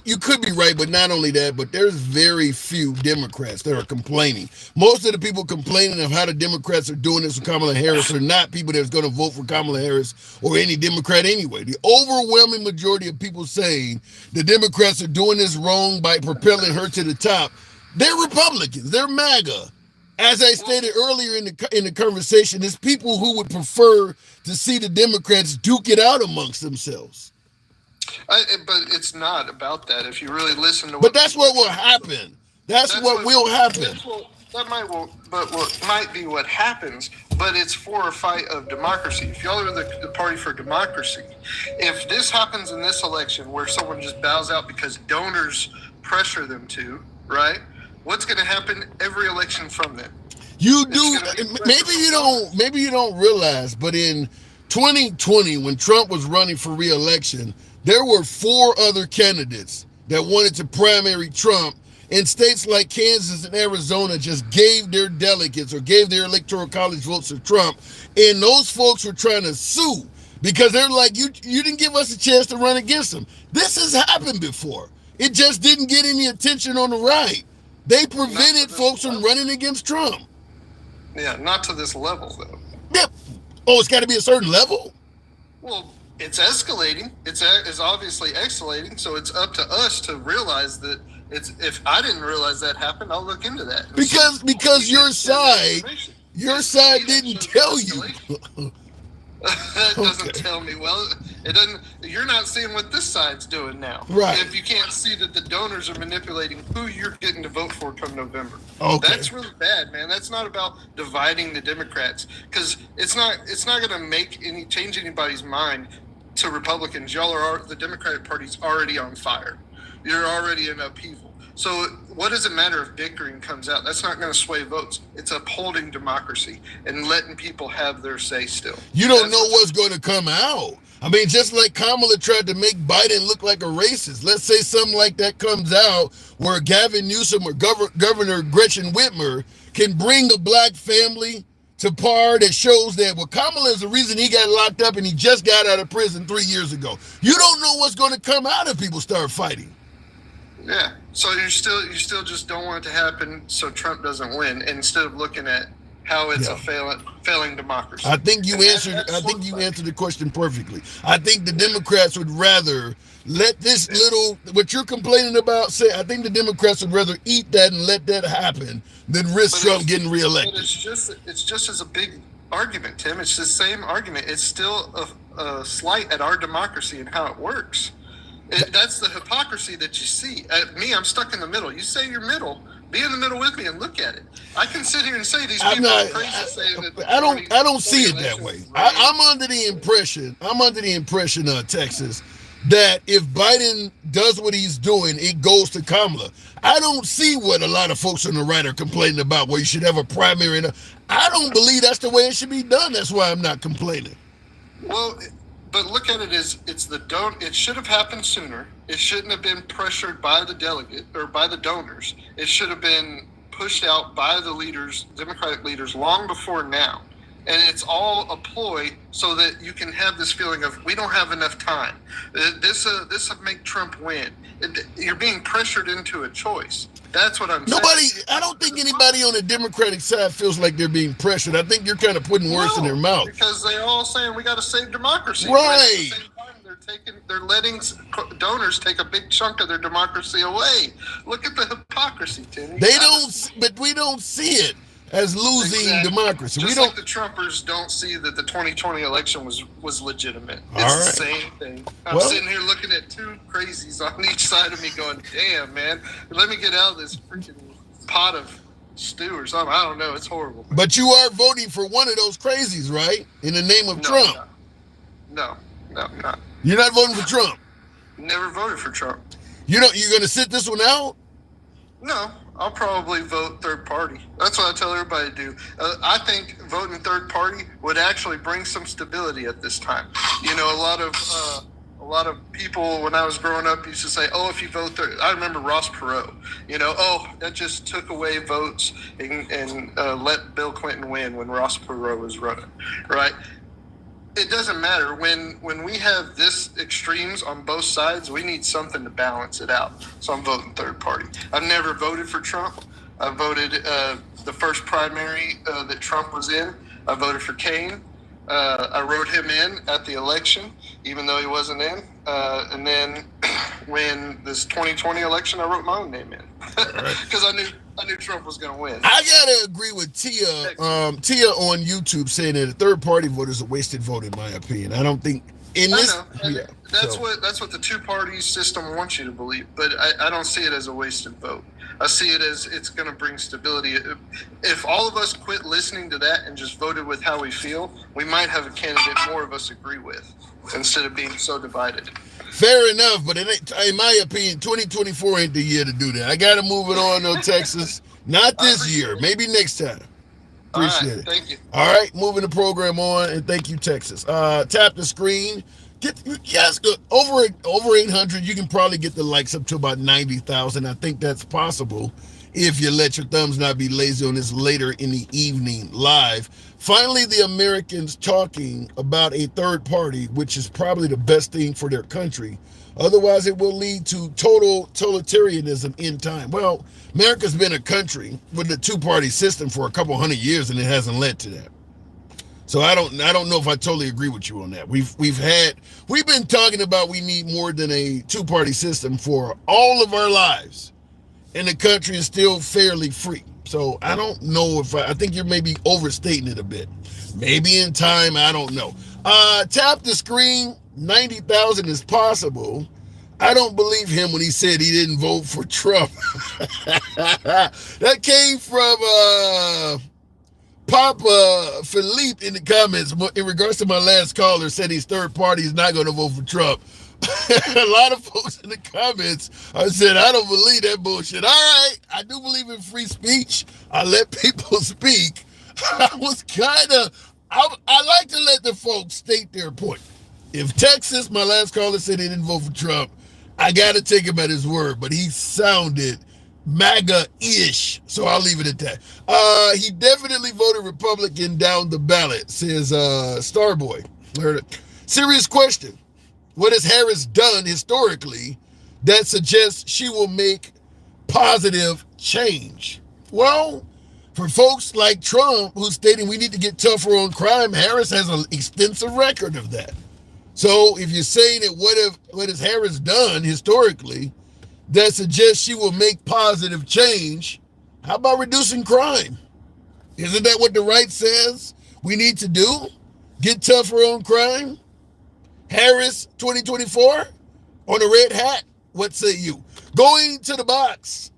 you could be right, but not only that, but there's very few Democrats that are complaining. Most of the people complaining of how the Democrats are doing this with Kamala Harris are not people that's going to vote for Kamala Harris or any Democrat anyway. The overwhelming majority of people saying the Democrats are doing this wrong by propelling her to the top, they're Republicans. They're MAGA. As I stated earlier in the conversation, it's people who would prefer to see the Democrats duke it out amongst themselves. But it's not about that. If you really listen to but that's what will happen. That's what will happen. What might be what happens, but it's for a fight of democracy. If y'all are the party for democracy, if this happens in this election where someone just bows out because donors pressure them to, right? What's going to happen every election from then? You do. Maybe you don't realize, but in 2020, when Trump was running for re-election, there were 4 other candidates that wanted to primary Trump. And states like Kansas and Arizona just gave their delegates or gave their electoral college votes to Trump. And those folks were trying to sue because they're like, you didn't give us a chance to run against them. This has happened before. It just didn't get any attention on the right. They prevented folks from running against Trump. Yeah, not to this level, though. Yep. Oh, it's got to be a certain level? Well, it's escalating. It's obviously escalating, so it's up to us to realize that if I didn't realize that happened, I'll look into that. Because your side didn't tell you. That doesn't tell me. Well, it doesn't. You're not seeing what this side's doing now. Right. If you can't see that the donors are manipulating who you're getting to vote for come November. Okay. That's really bad, man. That's not about dividing the Democrats, because it's not going to change anybody's mind to Republicans. The Democratic Party's already on fire. You're already in upheaval. So what does it matter if bickering comes out? That's not going to sway votes. It's upholding democracy and letting people have their say still. You don't know what's going to come out. I mean, just like Kamala tried to make Biden look like a racist. Let's say something like that comes out where Gavin Newsom or Governor Gretchen Whitmer can bring a black family to par that shows that, well, Kamala is the reason he got locked up and he just got out of prison 3 years ago. You don't know what's going to come out if people start fighting. Yeah. So you still just don't want it to happen so Trump doesn't win, instead of looking at how it's a failing democracy. I think you answered the question perfectly. I think the Democrats would rather let this what you're complaining about say. I think the Democrats would rather eat that and let that happen than risk Trump getting reelected. But it's just as a big argument, Tim. It's the same argument. It's still a slight at our democracy and how it works. That's the hypocrisy that you see. I'm stuck in the middle. You say you're middle. Be in the middle with me and look at it. I can sit here and say these people are crazy saying that. I don't see it that way. I'm under the impression, Texas, that if Biden does what he's doing, it goes to Kamala. I don't see what a lot of folks on the right are complaining about, where you should have a primary. I don't believe that's the way it should be done. That's why I'm not complaining. Well, but look at it as it should have happened sooner. It shouldn't have been pressured by the delegate or by the donors. It should have been pushed out by the leaders, Democratic leaders, long before now. And it's all a ploy so that you can have this feeling of, we don't have enough time. This will make Trump win. You're being pressured into a choice. That's what I'm saying. I don't think anybody on the Democratic side feels like they're being pressured. I think you're kind of putting words in their mouth. Because they're all saying we got to save democracy. Right. At the same time, they're letting donors take a big chunk of their democracy away. Look at the hypocrisy, Tim. But we don't see it as losing democracy. Just like the Trumpers don't see that the 2020 election was legitimate. It's the same thing. I'm sitting here looking at two crazies on each side of me going, damn, man, let me get out of this freaking pot of stew or something. I don't know. It's horrible. But you are voting for one of those crazies, right? In the name of Trump. No, not. You're not voting for Trump? Never voted for Trump. You're going to sit this one out? No, I'll probably vote third party. That's what I tell everybody to do. I think voting third party would actually bring some stability at this time. You know, a lot of people when I was growing up used to say, "Oh, if you vote third," I remember Ross Perot. You know, that just took away votes and let Bill Clinton win when Ross Perot was running, right? It doesn't matter. When we have this extremes on both sides, we need something to balance it out. So I'm voting third party. I've never voted for Trump. I voted the first primary that Trump was in. I voted for Kane. I wrote him in at the election, even though he wasn't in. And then when this 2020 election, I wrote my own name in because I knew Trump was going to win. I gotta agree with Tia on YouTube saying that a third party vote is a wasted vote, in my opinion. I don't think that's what the two party system wants you to believe, but I don't see it as a wasted vote. I see it as it's going to bring stability. If all of us quit listening to that and just voted with how we feel, we might have a candidate more of us agree with instead of being so divided. Fair enough, but in my opinion, 2024 ain't the year to do that. I got to move it on, though, Texas. Not this year. Maybe next time. Appreciate it. Thank you. All right, moving the program on, and thank you, Texas. Tap the screen. Over 800. You can probably get the likes up to about 90,000. I think that's possible if you let your thumbs not be lazy on this later in the evening live. Finally, the Americans talking about a third party, which is probably the best thing for their country. Otherwise, it will lead to total totalitarianism in time. Well, America's been a country with a two-party system for a couple hundred years, and it hasn't led to that. So I don't know if I totally agree with you on that. We've been talking about we need more than a two-party system for all of our lives, and the country is still fairly free. So I don't know if I think you're maybe overstating it a bit. Maybe in time, I don't know. Tap the screen. 90,000 is possible. I don't believe him when he said he didn't vote for Trump. That came from Papa Philippe in the comments in regards to my last caller said his third party is not going to vote for Trump. A lot of folks in the comments said, I don't believe that bullshit. All right, I do believe in free speech. I let people speak. I was kind of, I like to let the folks state their point. If Texas, my last caller said he didn't vote for Trump, I got to take him at his word, but he sounded MAGA-ish, so I'll leave it at that. He definitely voted Republican down the ballot, says Starboy. Serious question. What has Harris done historically that suggests she will make positive change? Well, for folks like Trump, who's stating we need to get tougher on crime, Harris has an extensive record of that. So if you're saying that what has Harris done historically that suggests she will make positive change, how about reducing crime? Isn't that what the right says we need to do? Get tougher on crime? Harris 2024 on a red hat? What say you? Going to the box.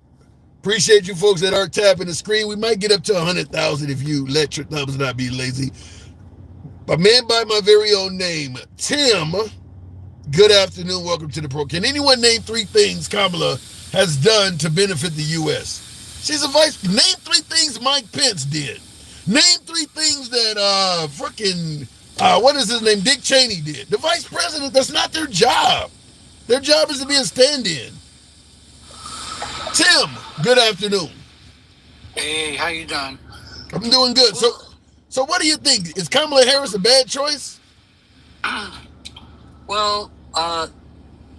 Appreciate you folks that are tapping the screen. We might get up to 100,000 if you let your thumbs not be lazy. A man by my very own name, Tim. Good afternoon. Welcome to the program. Can anyone name 3 things Kamala has done to benefit the U.S.? She's a vice. Name 3 things Mike Pence did. Name 3 things that what is his name? Dick Cheney did. The vice president, that's not their job. Their job is to be a stand-in. Tim, good afternoon. Hey, how you doing? I'm doing good. So what do you think? Is Kamala Harris a bad choice? Well,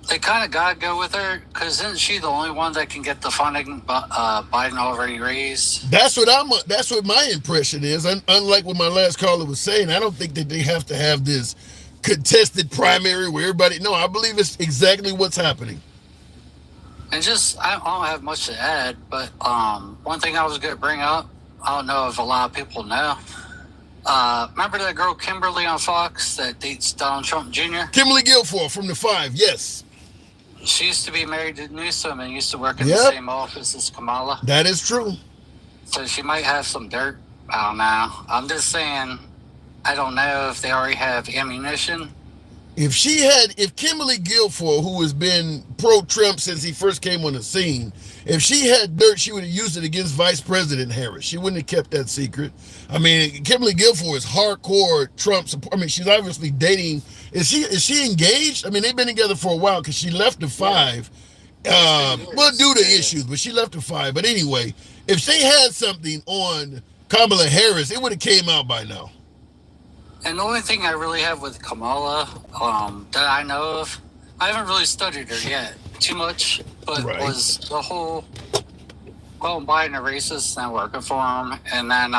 they kind of got to go with her because isn't she the only one that can get the funding Biden already raised? That's what my impression is. Unlike what my last caller was saying, I don't think that they have to have this contested primary where everybody. No, I believe it's exactly what's happening. And I don't have much to add, but one thing I was going to bring up, I don't know if a lot of people know. Remember that girl Kimberly on Fox that dates Donald Trump Jr.? Kimberly Guilfoyle from the 5, yes. She used to be married to Newsom and used to work in the same office as Kamala. That is true. So she might have some dirt. I don't know. I'm just saying, I don't know if they already have ammunition. If Kimberly Guilfoyle, who has been pro-Trump since he first came on the scene, if she had dirt, she would have used it against Vice President Harris. She wouldn't have kept that secret. I mean, Kimberly Guilfoyle is hardcore Trump support. I mean, she's obviously dating. Is she engaged? I mean, they've been together for a while because she left the 5. Due to issues, but she left the 5. But anyway, if she had something on Kamala Harris, it would have came out by now. And the only thing I really have with Kamala that I know of, I haven't really studied her yet too much, but was the whole calling Biden a racist and working for him, and then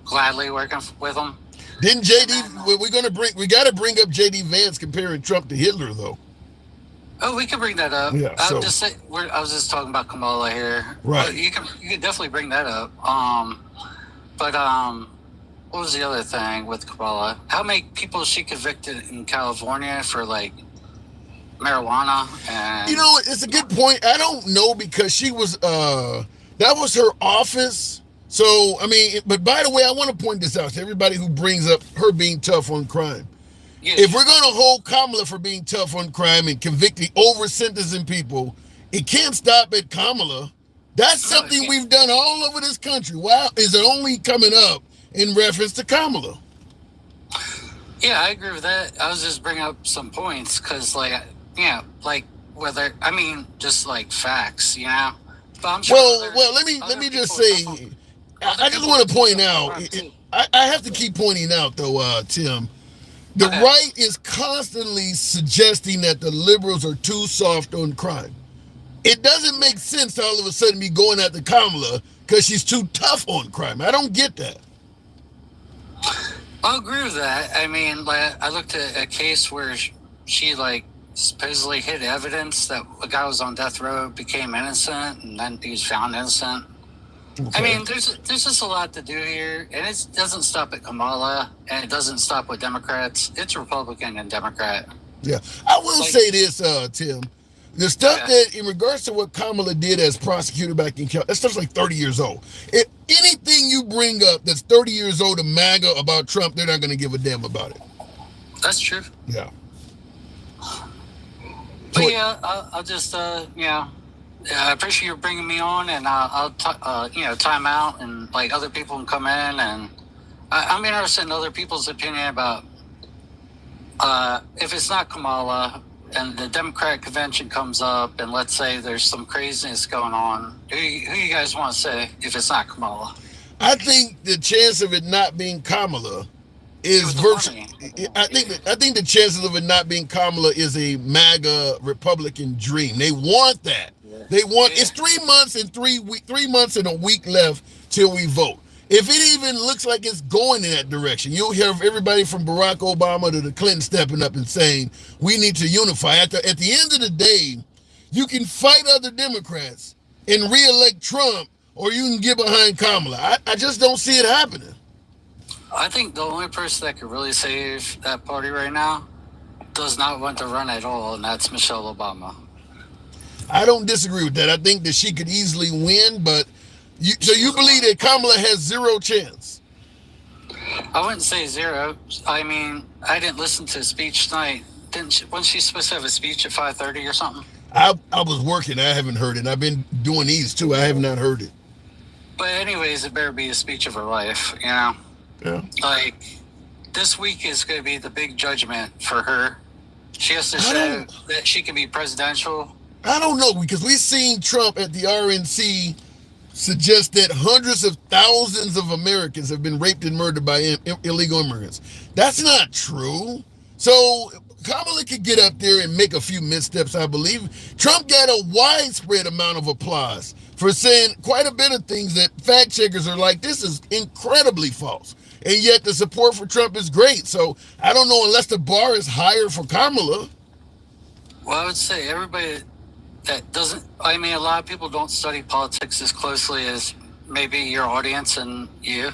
gladly working with him. Didn't JD? We got to bring up JD Vance comparing Trump to Hitler, though. Oh, we can bring that up. Yeah, I was just talking about Kamala here. Right. You can definitely bring that up. What was the other thing with Kamala? How many people is she convicted in California for marijuana? And it's a good point. I don't know because she was that was her office. So I mean, but by the way, I want to point this out to everybody who brings up her being tough on crime. Yeah, if we're going to hold Kamala for being tough on crime and convicting over sentencing people, it can't stop at Kamala. That's something we've done all over this country. Why is it only coming up in reference to Kamala? Yeah, I agree with that. I was just bringing up some points because, just facts, But I'm sure let me just say, I just want to point out. I have to keep pointing out, though, Tim. The right is constantly suggesting that the liberals are too soft on crime. It doesn't make sense to all of a sudden be going after Kamala because she's too tough on crime. I don't get that. I agree with that. I mean, like, I looked at a case where she like supposedly hid evidence that a guy was on death row, became innocent, and then he was found innocent. Okay. I mean, there's just a lot to do here, and it doesn't stop at Kamala, and it doesn't stop with Democrats. It's Republican and Democrat. Yeah, I will say this, Tim. The stuff that, in regards to what Kamala did as prosecutor back in California, that stuff's like 30 years old. If anything you bring up that's 30 years old to MAGA about Trump, they're not going to give a damn about it. That's true. Yeah. But yeah, I'll just, I appreciate you bringing me on, and I'll time out, and like other people can come in, and I'm interested in other people's opinion about if it's not Kamala and the Democratic convention comes up, and let's say there's some craziness going on. Who you guys want to say if it's not Kamala? I think the chance of it not being Kamala is virtually. I think the chances of it not being Kamala is a MAGA Republican dream. They want that. They want it's 3 months and 3 months and a week left till we vote. If it even looks like it's going in that direction, you'll hear everybody from Barack Obama to the Clinton stepping up and saying we need to unify. At the end of the day, you can fight other Democrats and reelect Trump, or you can get behind Kamala. I just don't see it happening. I think the only person that could really save that party right now does not want to run at all, and that's Michelle Obama. I don't disagree with that. I think that she could easily win, but you believe that Kamala has zero chance? I wouldn't say zero. I mean, I didn't listen to the speech tonight. Wasn't she supposed to have a speech at 5:30 or something? I was working. I haven't heard it. I've been doing these too. I have not heard it. But anyways, it better be a speech of her life, you know? Yeah. Like, this week is going to be the big judgment for her. She has to show that she can be presidential. I don't know, because we've seen Trump at the RNC suggest that hundreds of thousands of Americans have been raped and murdered by illegal immigrants. That's not true. So Kamala could get up there and make a few missteps, I believe. Trump got a widespread amount of applause for saying quite a bit of things that fact checkers are like, this is incredibly false. And yet the support for Trump is great. So I don't know, unless the bar is higher for Kamala. Well, I would say everybody that doesn't, I mean, a lot of people don't study politics as closely as maybe your audience and you.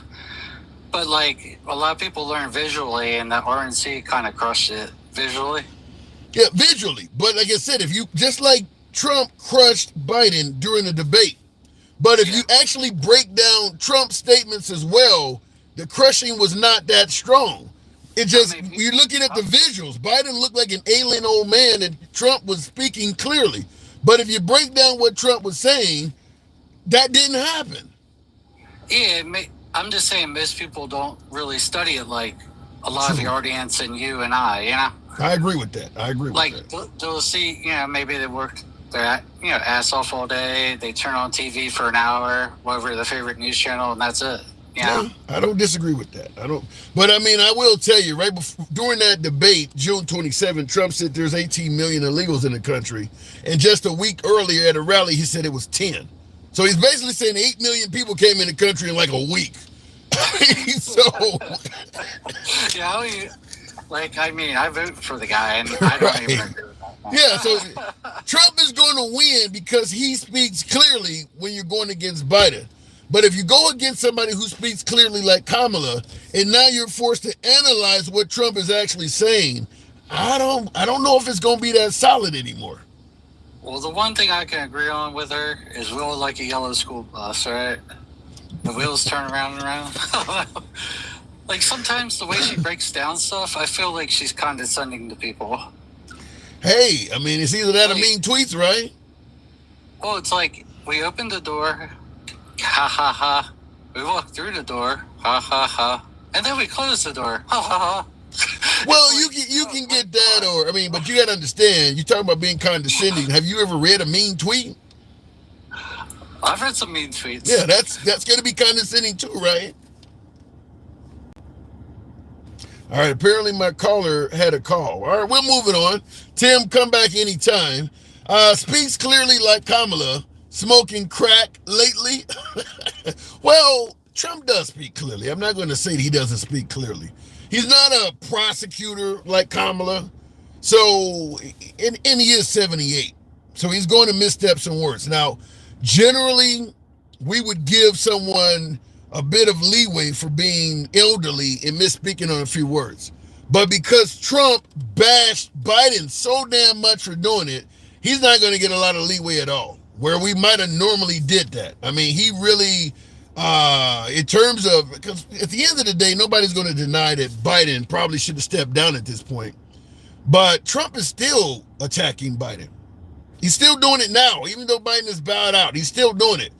But like, a lot of people learn visually, and the RNC kind of crushed it visually. Yeah, visually. But like I said, if you, just like Trump crushed Biden during the debate, but if you actually break down Trump's statements as well, the crushing was not that strong. It just, you're looking at the visuals. Biden looked like an alien old man, and Trump was speaking clearly. But if you break down what Trump was saying, that didn't happen. Yeah, I'm just saying most people don't really study it like a lot of the audience and you and I, you know? I agree with that. I agree with that. Like, they'll see, you know, maybe they work their ass off all day. They turn on TV for an hour, whatever their favorite news channel, and that's it. Yeah, I don't disagree with that. But I mean, I will tell you, right before, during that debate, June 27, Trump said there's 18 million illegals in the country. And just a week earlier at a rally, he said it was 10. So he's basically saying 8 million people came in the country in like a week. So, yeah, I vote for the guy, and I don't even agree with that. Yeah, so Trump is going to win because he speaks clearly when you're going against Biden. But if you go against somebody who speaks clearly like Kamala, and now you're forced to analyze what Trump is actually saying, I don't know if it's going to be that solid anymore. Well, the one thing I can agree on with her is we all like a yellow school bus, right? The wheels turn around and around. Like, sometimes the way she breaks down stuff, I feel like she's condescending to people. Hey, I mean, it's either that or mean tweets, right? Well, it's like, we opened the door, ha ha ha. We walked through the door, ha ha ha. And then we closed the door, ha ha ha. Well, you can get that, or, I mean, but you got to understand, you're talking about being condescending. Have you ever read a mean tweet? I've read some mean tweets. Yeah, that's going to be condescending too, right? All right, apparently my caller had a call. All right, we're moving on. Tim, come back anytime. Speaks clearly like Kamala, smoking crack lately. Well, Trump does speak clearly. I'm not going to say that he doesn't speak clearly. He's not a prosecutor like Kamala. So, and he is 78. So he's going to missteps and words. Now, generally, we would give someone a bit of leeway for being elderly and misspeaking on a few words. But because Trump bashed Biden so damn much for doing it, he's not going to get a lot of leeway at all, where we might have normally did that. I mean, he really, in terms of, because at the end of the day, nobody's going to deny that Biden probably should have stepped down at this point. But Trump is still attacking Biden. He's still doing it now, even though Biden is bowed out. He's still doing it.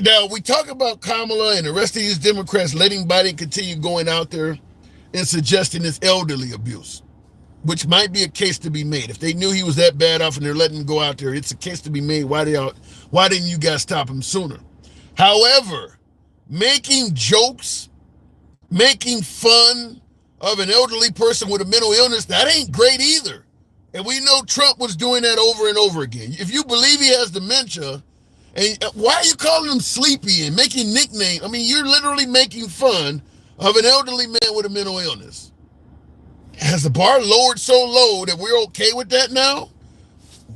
Now, we talk about Kamala and the rest of these Democrats letting Biden continue going out there and suggesting this elderly abuse, which might be a case to be made. If they knew he was that bad off and they're letting him go out there, it's a case to be made. Why didn't you guys stop him sooner? However, making jokes, making fun of an elderly person with a mental illness, that ain't great either. And we know Trump was doing that over and over again. If you believe he has dementia, and why are you calling him sleepy and making nicknames? I mean, you're literally making fun of an elderly man with a mental illness. Has the bar lowered so low that we're okay with that now?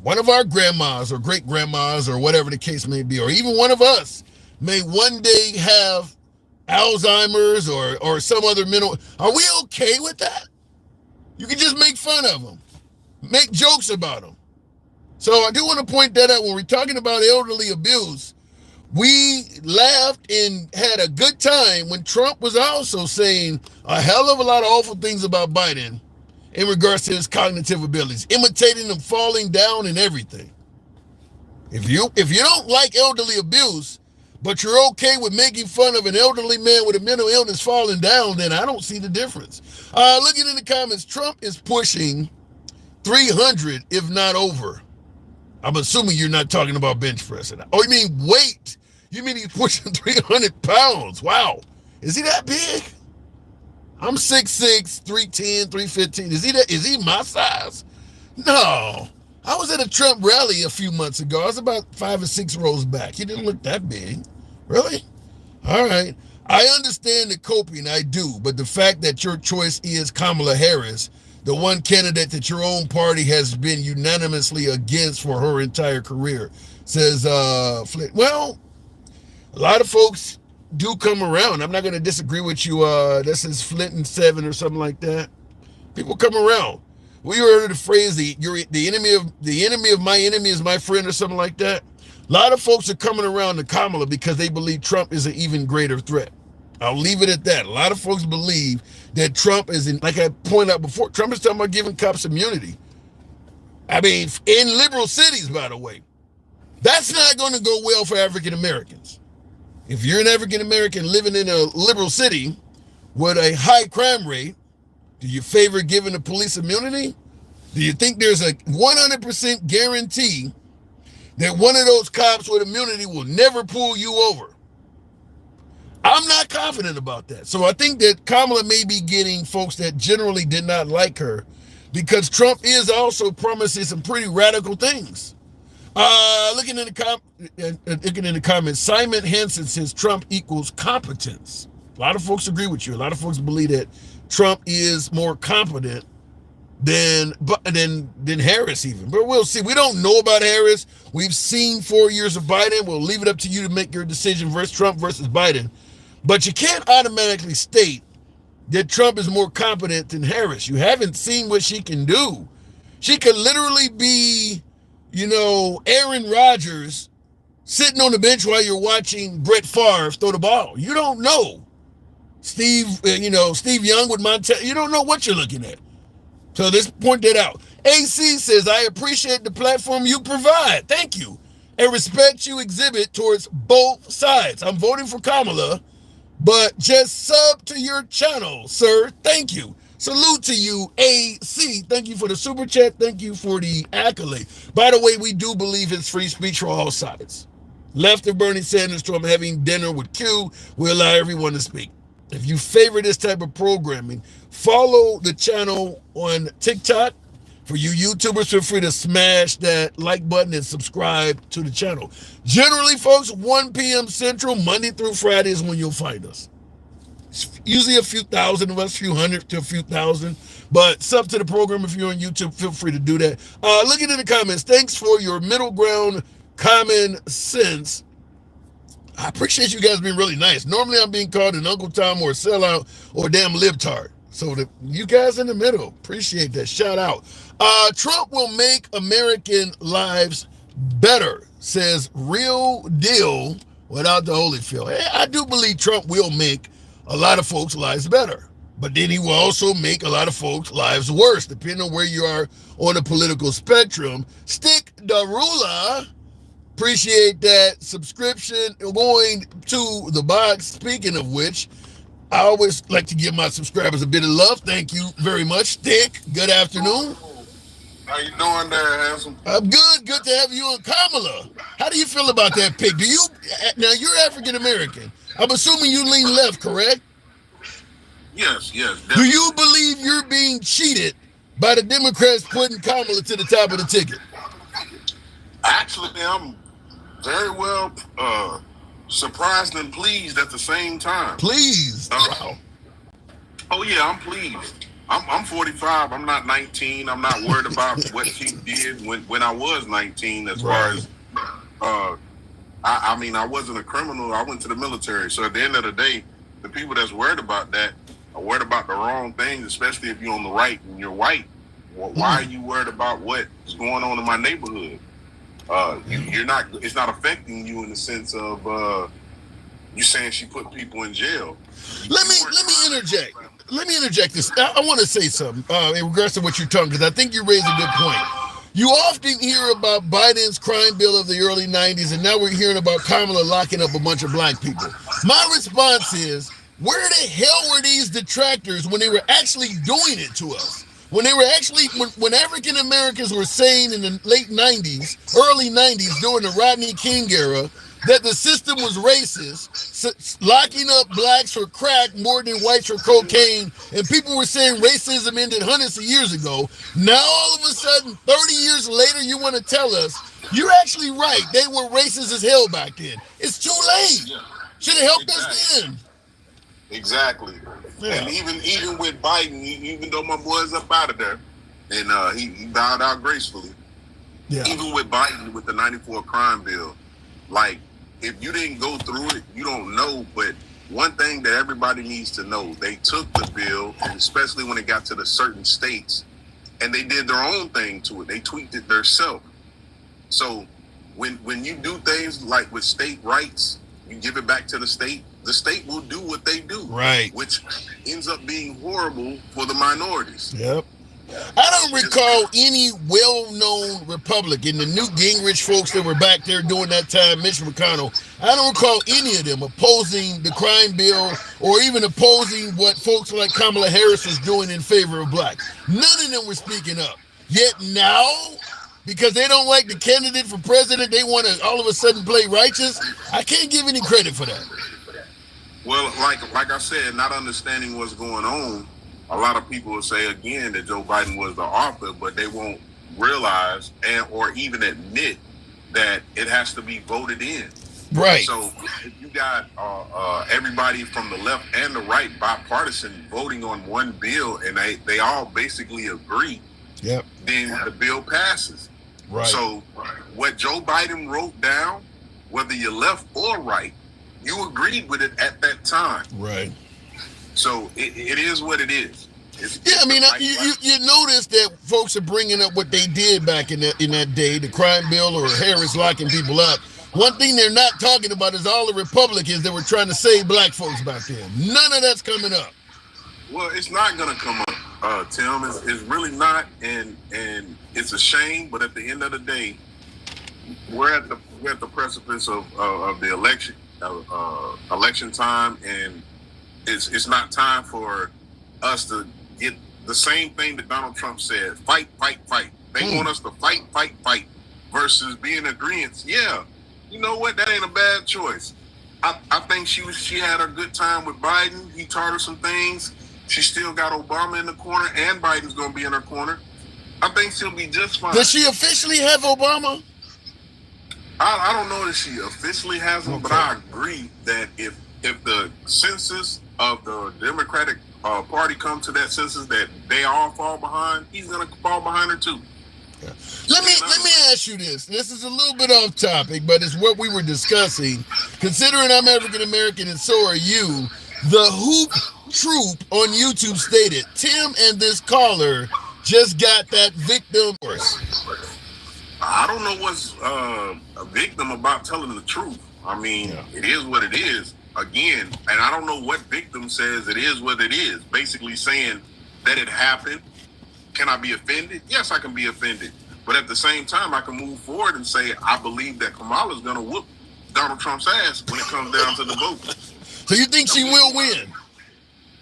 One of our grandmas or great grandmas or whatever the case may be, or even one of us may one day have Alzheimer's or some other mental. Are we okay with that? You can just make fun of them, make jokes about them. So I do want to point that out when we're talking about elderly abuse. We laughed and had a good time when Trump was also saying a hell of a lot of awful things about Biden in regards to his cognitive abilities, imitating him falling down and everything. If you don't like elderly abuse, but you're okay with making fun of an elderly man with a mental illness falling down, then I don't see the difference. Looking in the comments, Trump is pushing 300, if not over. I'm assuming you're not talking about bench pressing. Oh, you mean weight? You mean he's pushing 300 pounds? Wow. Is he that big? I'm 6'6", 310, 315. Is he my size? No. I was at a Trump rally a few months ago. I was about 5 or 6 rows back. He didn't look that big. Really? All right. I understand the coping, I do, but the fact that your choice is Kamala Harris, the one candidate that your own party has been unanimously against for her entire career, says Flint. Well, a lot of folks do come around. I'm not going to disagree with you. That says Flinton 7 or something like that. People come around. We heard the phrase, the enemy of my enemy is my friend, or something like that. A lot of folks are coming around to Kamala because they believe Trump is an even greater threat. I'll leave it at that. A lot of folks believe that Trump is, like I pointed out before, Trump is talking about giving cops immunity. I mean, in liberal cities, by the way. That's not going to go well for African Americans. If you're an African American living in a liberal city with a high crime rate, do you favor giving the police immunity? Do you think there's a 100% guarantee that one of those cops with immunity will never pull you over? I'm not confident about that. So I think that Kamala may be getting folks that generally did not like her because Trump is also promising some pretty radical things. Looking in the comments, Simon Hansen says Trump equals competence. A lot of folks agree with you. A lot of folks believe that Trump is more competent than Harris even. But we'll see. We don't know about Harris. We've seen 4 years of Biden. We'll leave it up to you to make your decision versus Trump versus Biden. But you can't automatically state that Trump is more competent than Harris. You haven't seen what she can do. She could literally be, Aaron Rodgers sitting on the bench while you're watching Brett Favre throw the ball. You don't know. Steve Young with Montana. You don't know what you're looking at. So let's point that out. AC says, I appreciate the platform you provide. Thank you. And respect you exhibit towards both sides. I'm voting for Kamala, but just sub to your channel, sir. Thank you. Salute to you, AC. Thank you for the super chat. Thank you for the accolade. By the way, we do believe it's free speech for all sides. Left of Bernie Sanders to I'm having dinner with Q. We allow everyone to speak. If you favor this type of programming, follow the channel on TikTok. For you YouTubers, feel free to smash that like button and subscribe to the channel. Generally, folks, 1 p.m. Central, Monday through Friday is when you'll find us. It's usually a few thousand of us, a few hundred to a few thousand. But sub to the program if you're on YouTube, feel free to do that. Looking in the comments, thanks for your middle ground common sense. I appreciate you guys being really nice. Normally I'm being called an Uncle Tom or a sellout or a damn libtard. So you guys in the middle, appreciate that. Shout out. Trump will make American lives better, says Real Deal without the Holyfield. Hey, I do believe Trump will make a lot of folks' lives better. But then he will also make a lot of folks' lives worse, depending on where you are on the political spectrum. Stick the ruler. Appreciate that subscription going to the box. Speaking of which, I always like to give my subscribers a bit of love. Thank you very much, Stick. Good afternoon. How you doing there, handsome? I'm good. Good to have you on, Kamala. How do you feel about that pick? Now you're African American. I'm assuming you lean left, correct? Yes, definitely. Do you believe you're being cheated by the Democrats putting Kamala to the top of the ticket? Actually, I'm very well surprised and pleased at the same time. Pleased? Wow. Oh yeah, I'm pleased. I'm 45. I'm not 19. I'm not worried about what she did when I was 19. As far as I mean, I wasn't a criminal. I went to the military. So at the end of the day, the people that's worried about that are worried about the wrong things, especially if you're on the right and you're white. Well, why are you worried about what is going on in my neighborhood? You're not. It's not affecting you in the sense of you saying she put people in jail. Let me interject. Let me interject this. I want to say something in regards to what you're talking, because I think you raised a good point. You often hear about Biden's crime bill of the early 90s, and now we're hearing about Kamala locking up a bunch of black people. My response is, where the hell were these detractors when they were actually doing it to us? When they were actually, when African Americans were saying in the late 90s, early 90s, during the Rodney King era, that the system was racist, locking up blacks for crack more than whites for cocaine, and people were saying racism ended hundreds of years ago. Now all of a sudden, 30 years later, you want to tell us, you're actually right, they were racist as hell back then. It's too late. Should have helped us then. Exactly. Yeah. And even with Biden, even though my boy's up out of there, and he bowed out gracefully. Yeah. Even with Biden, with the 94 crime bill, like, if you didn't go through it, you don't know. But one thing that everybody needs to know, they took the bill, and especially when it got to the certain states, and they did their own thing to it. They tweaked it themselves. So when you do things like with state rights, you give it back to the state will do what they do. Right. Which ends up being horrible for the minorities. Yep. I don't recall any well-known Republican, the Newt Gingrich folks that were back there during that time, Mitch McConnell, I don't recall any of them opposing the crime bill or even opposing what folks like Kamala Harris was doing in favor of blacks. None of them were speaking up. Yet now, because they don't like the candidate for president, they want to all of a sudden play righteous. I can't give any credit for that. Well, like I said, not understanding what's going on, a lot of people will say again that Joe Biden was the author, but they won't realize or even admit that it has to be voted in. Right. So if you got everybody from the left and the right bipartisan voting on one bill, and they all basically agree, then the bill passes. Right. So what Joe Biden wrote down, whether you're left or right, you agreed with it at that time. Right. So it is what it is. I mean, you notice that folks are bringing up what they did back in that day, the crime bill or Harris locking people up. One thing they're not talking about is all the Republicans that were trying to save black folks back then. None of that's coming up. Well, it's not going to come up, Tim. It's really not, and it's a shame. But at the end of the day, we're at the precipice of the election. Election time, and it's not time for us to get the same thing that Donald Trump said: fight, fight, fight. They want us to fight, fight, fight, versus being agreeance. Yeah, you know what? That ain't a bad choice. I think she had a good time with Biden. He taught her some things. She still got Obama in the corner, and Biden's going to be in her corner. I think she'll be just fine. Does she officially have Obama? I don't know that she officially has him, but I agree that if the census of the Democratic Party comes to that census that they all fall behind, he's going to fall behind her too. Yeah. Let me ask you this. This is a little bit off topic, but it's what we were discussing. Considering I'm African American and so are you, the Hoop Troop on YouTube stated, Tim and this caller just got that victim. I don't know what's a victim about telling the truth. I mean, It is what it is. Again, and I don't know what victim says it is what it is. Basically saying that it happened. Can I be offended? Yes, I can be offended. But at the same time, I can move forward and say, I believe that Kamala's going to whoop Donald Trump's ass when it comes down to the vote. So you think she will win?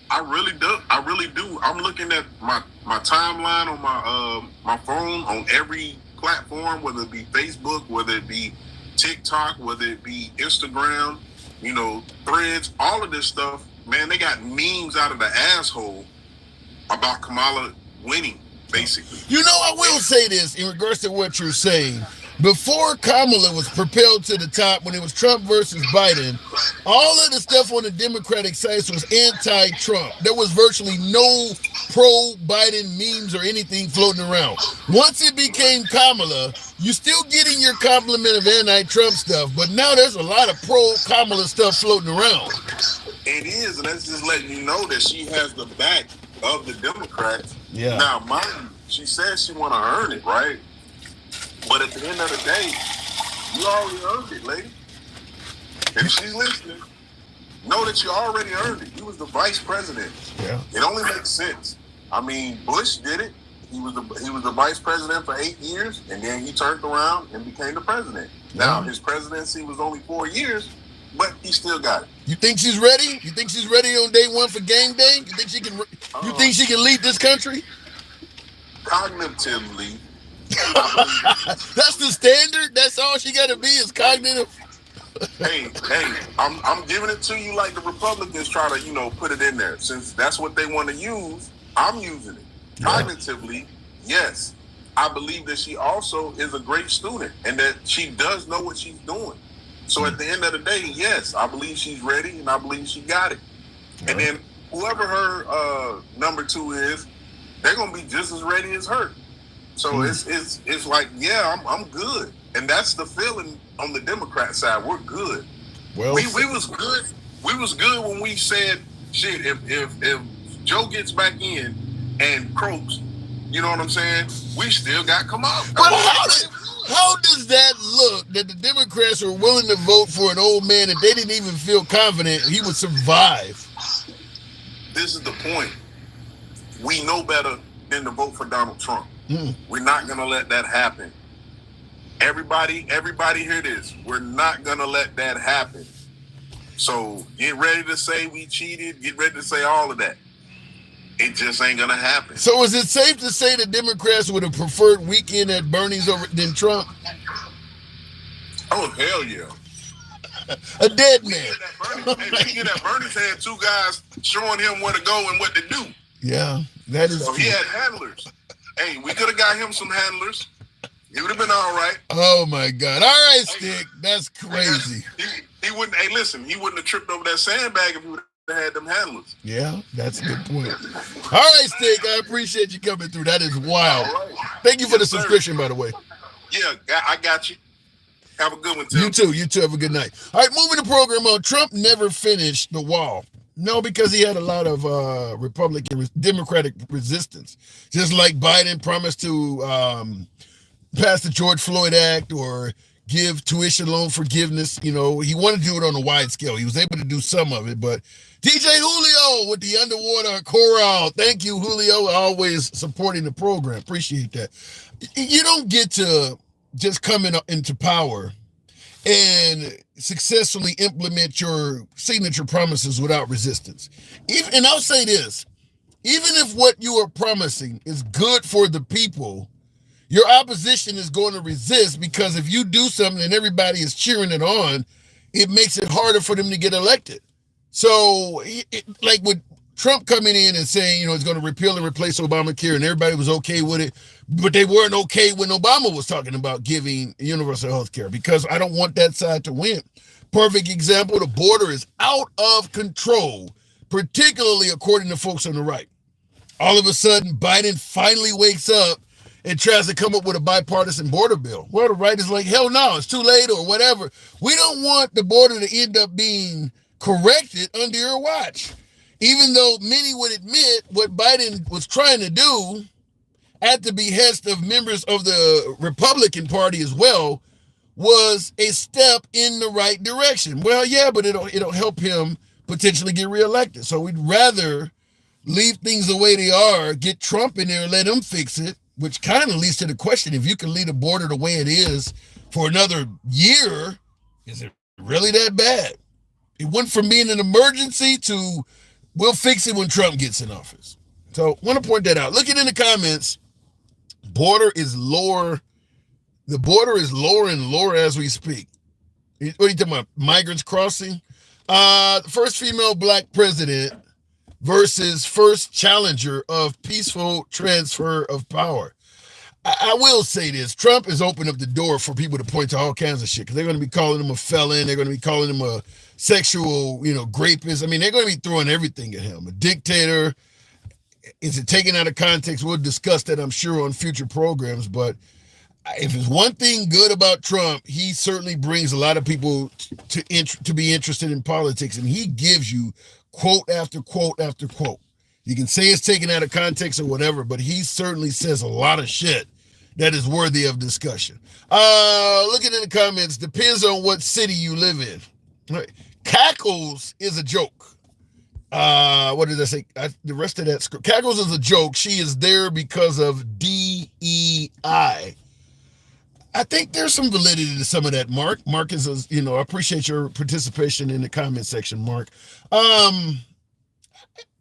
I really do. I'm looking at my timeline on my phone on every platform, whether it be Facebook, whether it be TikTok, whether it be Instagram, Threads, all of this stuff. Man, they got memes out of the asshole about Kamala winning, basically. I will say this in regards to what you're saying. Before Kamala was propelled to the top, when it was Trump versus Biden, all of the stuff on the Democratic side was anti-Trump. There was virtually no pro-Biden memes or anything floating around. Once it became Kamala, you're still getting your complement of anti-Trump stuff, but now there's a lot of pro-Kamala stuff floating around. It is, and that's just letting you know that she has the back of the Democrats. Yeah. Now, mind, she says she want to earn it, right? But at the end of the day, you already earned it, lady. If she's listening, know that you already earned it. You was the vice president. Yeah. It only makes sense. I mean, Bush did it. He was the vice president for 8 years, and then he turned around and became the president. Yeah. Now, his presidency was only 4 years, but he still got it. You think she's ready? You think she's ready on day one for game day? You think she can? You think she can lead this country? Cognitively. That's the standard. That's all she got to be is cognitive. Hey, I'm giving it to you like the Republicans try to, put it in there. Since that's what they want to use, I'm using it. Yeah. Cognitively, yes. I believe that she also is a great student and that she does know what she's doing. So at the end of the day, yes, I believe she's ready and I believe she got it. Yeah. And then whoever her number two is, they're gonna be just as ready as her. So it's like, yeah, I'm good. And that's the feeling on the Democrat side. We're good. Well, we was good. We was good when we said, shit, if Joe gets back in and croaks, you know what I'm saying? We still got Kamala. But how does that look that the Democrats are willing to vote for an old man that they didn't even feel confident he would survive? This is the point. We know better than to vote for Donald Trump. We're not going to let that happen. Everybody hear this. We're not going to let that happen. So get ready to say we cheated. Get ready to say all of that. It just ain't going to happen. So is it safe to say the Democrats would have preferred weekend at Bernie's than Trump? Oh, hell yeah. A dead man. Weekend at Bernie's had two guys showing him where to go and what to do. Yeah, that is so true. He had handlers. Hey, we could have got him some handlers. It would have been all right. Oh, my God. All right, Stick. That's crazy. He wouldn't, he wouldn't have tripped over that sandbag if he would have had them handlers. Yeah, that's a good point. All right, Stick. I appreciate you coming through. That is wild. Right. Thank you for the subscription, by the way. Yeah, I got you. Have a good one, too. You too. Have a good night. All right, moving the program on. Trump never finished the wall. No, because he had a lot of Democratic resistance. Just like Biden promised to pass the George Floyd Act or give tuition loan forgiveness. He wanted to do it on a wide scale. He was able to do some of it, but DJ Julio with the underwater chorale. Thank you, Julio, always supporting the program. Appreciate that. You don't get to just come into power and successfully implement your signature promises without resistance. And I'll say this, even if what you are promising is good for the people, your opposition is going to resist, because if you do something and everybody is cheering it on, it makes it harder for them to get elected. So, like with Trump coming in and saying, it's going to repeal and replace Obamacare, and everybody was okay with it, but they weren't okay when Obama was talking about giving universal health care, because I don't want that side to win. Perfect example, the border is out of control, particularly according to folks on the right. All of a sudden, Biden finally wakes up and tries to come up with a bipartisan border bill. Well, the right is like, hell no, it's too late or whatever. We don't want the border to end up being corrected under your watch. Even though many would admit what Biden was trying to do at the behest of members of the Republican Party as well was a step in the right direction. Well, yeah, but it'll help him potentially get reelected. So we'd rather leave things the way they are, get Trump in there and let him fix it, which kind of leads to the question, if you can leave the border the way it is for another year, is it really that bad? It went from being an emergency to we'll fix it when Trump gets in office. So I want to point that out. Looking in the comments, border is lower. The border is lower and lower as we speak. What are you talking about? Migrants crossing? The first female black president versus first challenger of peaceful transfer of power. I will say this. Trump has opened up the door for people to point to all kinds of shit, because they're going to be calling him a felon. They're going to be calling him a sexual, rapist. I mean, they're going to be throwing everything at him. A dictator. Is it taken out of context? We'll discuss that, I'm sure, on future programs. But if there's one thing good about Trump, he certainly brings a lot of people to be interested in politics, and he gives you quote after quote after quote. You can say it's taken out of context or whatever, but he certainly says a lot of shit that is worthy of discussion. Looking in the comments, depends on what city you live in. Right. Cackles is a joke. What did I say? The rest of that script. Cackles is a joke. She is there because of DEI. I think there's some validity to some of that, Mark. Mark is, I appreciate your participation in the comment section, Mark.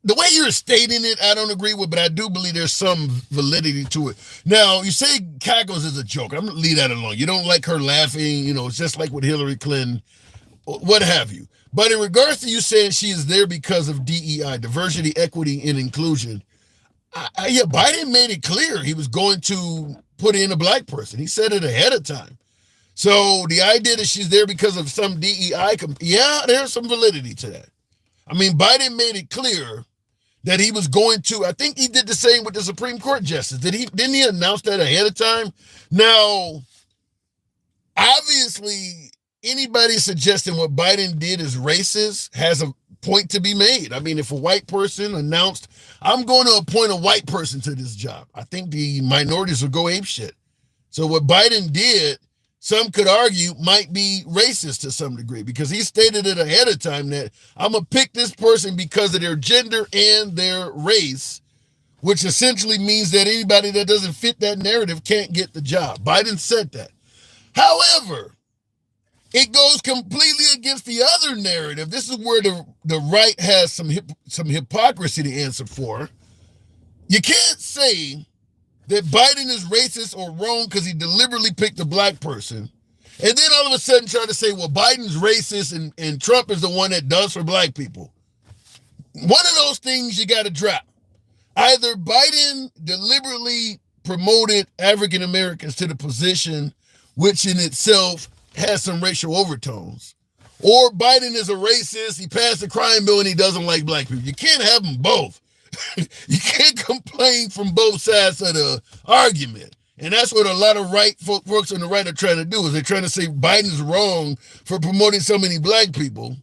The way you're stating it, I don't agree with, but I do believe there's some validity to it. Now, you say Cackles is a joke. I'm going to leave that alone. You don't like her laughing, it's just like with Hillary Clinton, what have you. But in regards to you saying she is there because of DEI, diversity, equity, and inclusion, Biden made it clear he was going to put in a black person. He said it ahead of time. So the idea that she's there because of some DEI, there's some validity to that. I mean, Biden made it clear that he was going to, I think he did the same with the Supreme Court justice. Didn't he announce that ahead of time? Now, obviously, anybody suggesting what Biden did is racist has a point to be made. I mean, if a white person announced, I'm going to appoint a white person to this job, I think the minorities will go apeshit. So what Biden did, some could argue, might be racist to some degree, because he stated it ahead of time that I'm going to pick this person because of their gender and their race, which essentially means that anybody that doesn't fit that narrative can't get the job. Biden said that. However, it goes completely against the other narrative. This is where the right has some hypocrisy to answer for. You can't say that Biden is racist or wrong because he deliberately picked a black person, and then all of a sudden try to say, well, Biden's racist and Trump is the one that does for black people. One of those things you got to drop. Either Biden deliberately promoted African Americans to the position, which in itself has some racial overtones, or Biden is a racist, he passed a crime bill, and he doesn't like black people. You can't have them both. You can't complain from both sides of the argument. And that's what a lot of folks on the right are trying to do, is they're trying to say Biden's wrong for promoting so many black people,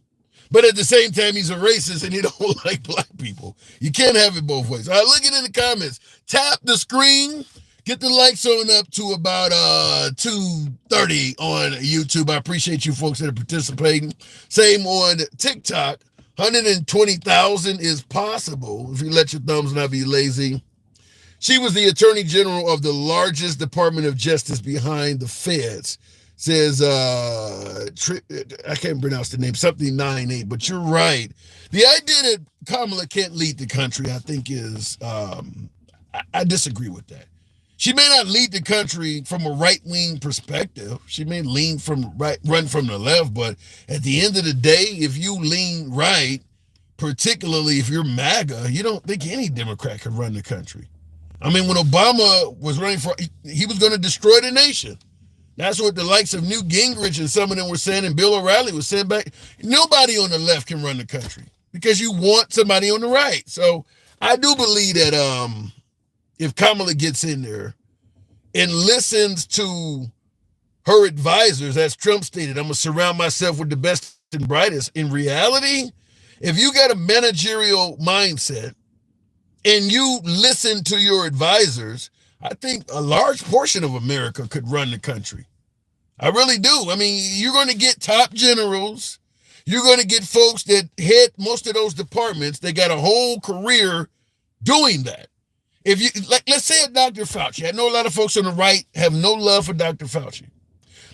but at the same time, he's a racist and he don't like black people. You can't have it both ways. All right, look it in the comments. Tap the screen. Get the likes on up to about 230 on YouTube. I appreciate you folks that are participating. Same on TikTok. 120,000 is possible if you let your thumbs not be lazy. She was the attorney general of the largest Department of Justice behind the feds. Says, I can't pronounce the name, something 98, but you're right. The idea that Kamala can't lead the country, I think is, I disagree with that. She may not lead the country from a right-wing perspective. She may run from the left, but at the end of the day, if you lean right, particularly if you're MAGA, you don't think any Democrat can run the country. I mean, when Obama was running he was going to destroy the nation. That's what the likes of Newt Gingrich and some of them were saying, and Bill O'Reilly was saying back. Nobody on the left can run the country because you want somebody on the right. So I do believe that if Kamala gets in there and listens to her advisors, as Trump stated, I'm going to surround myself with the best and brightest. In reality, if you got a managerial mindset and you listen to your advisors, I think a large portion of America could run the country. I really do. I mean, you're going to get top generals. You're going to get folks that head most of those departments. They got a whole career doing that. If you let's say a Dr. Fauci. I know a lot of folks on the right have no love for Dr. Fauci.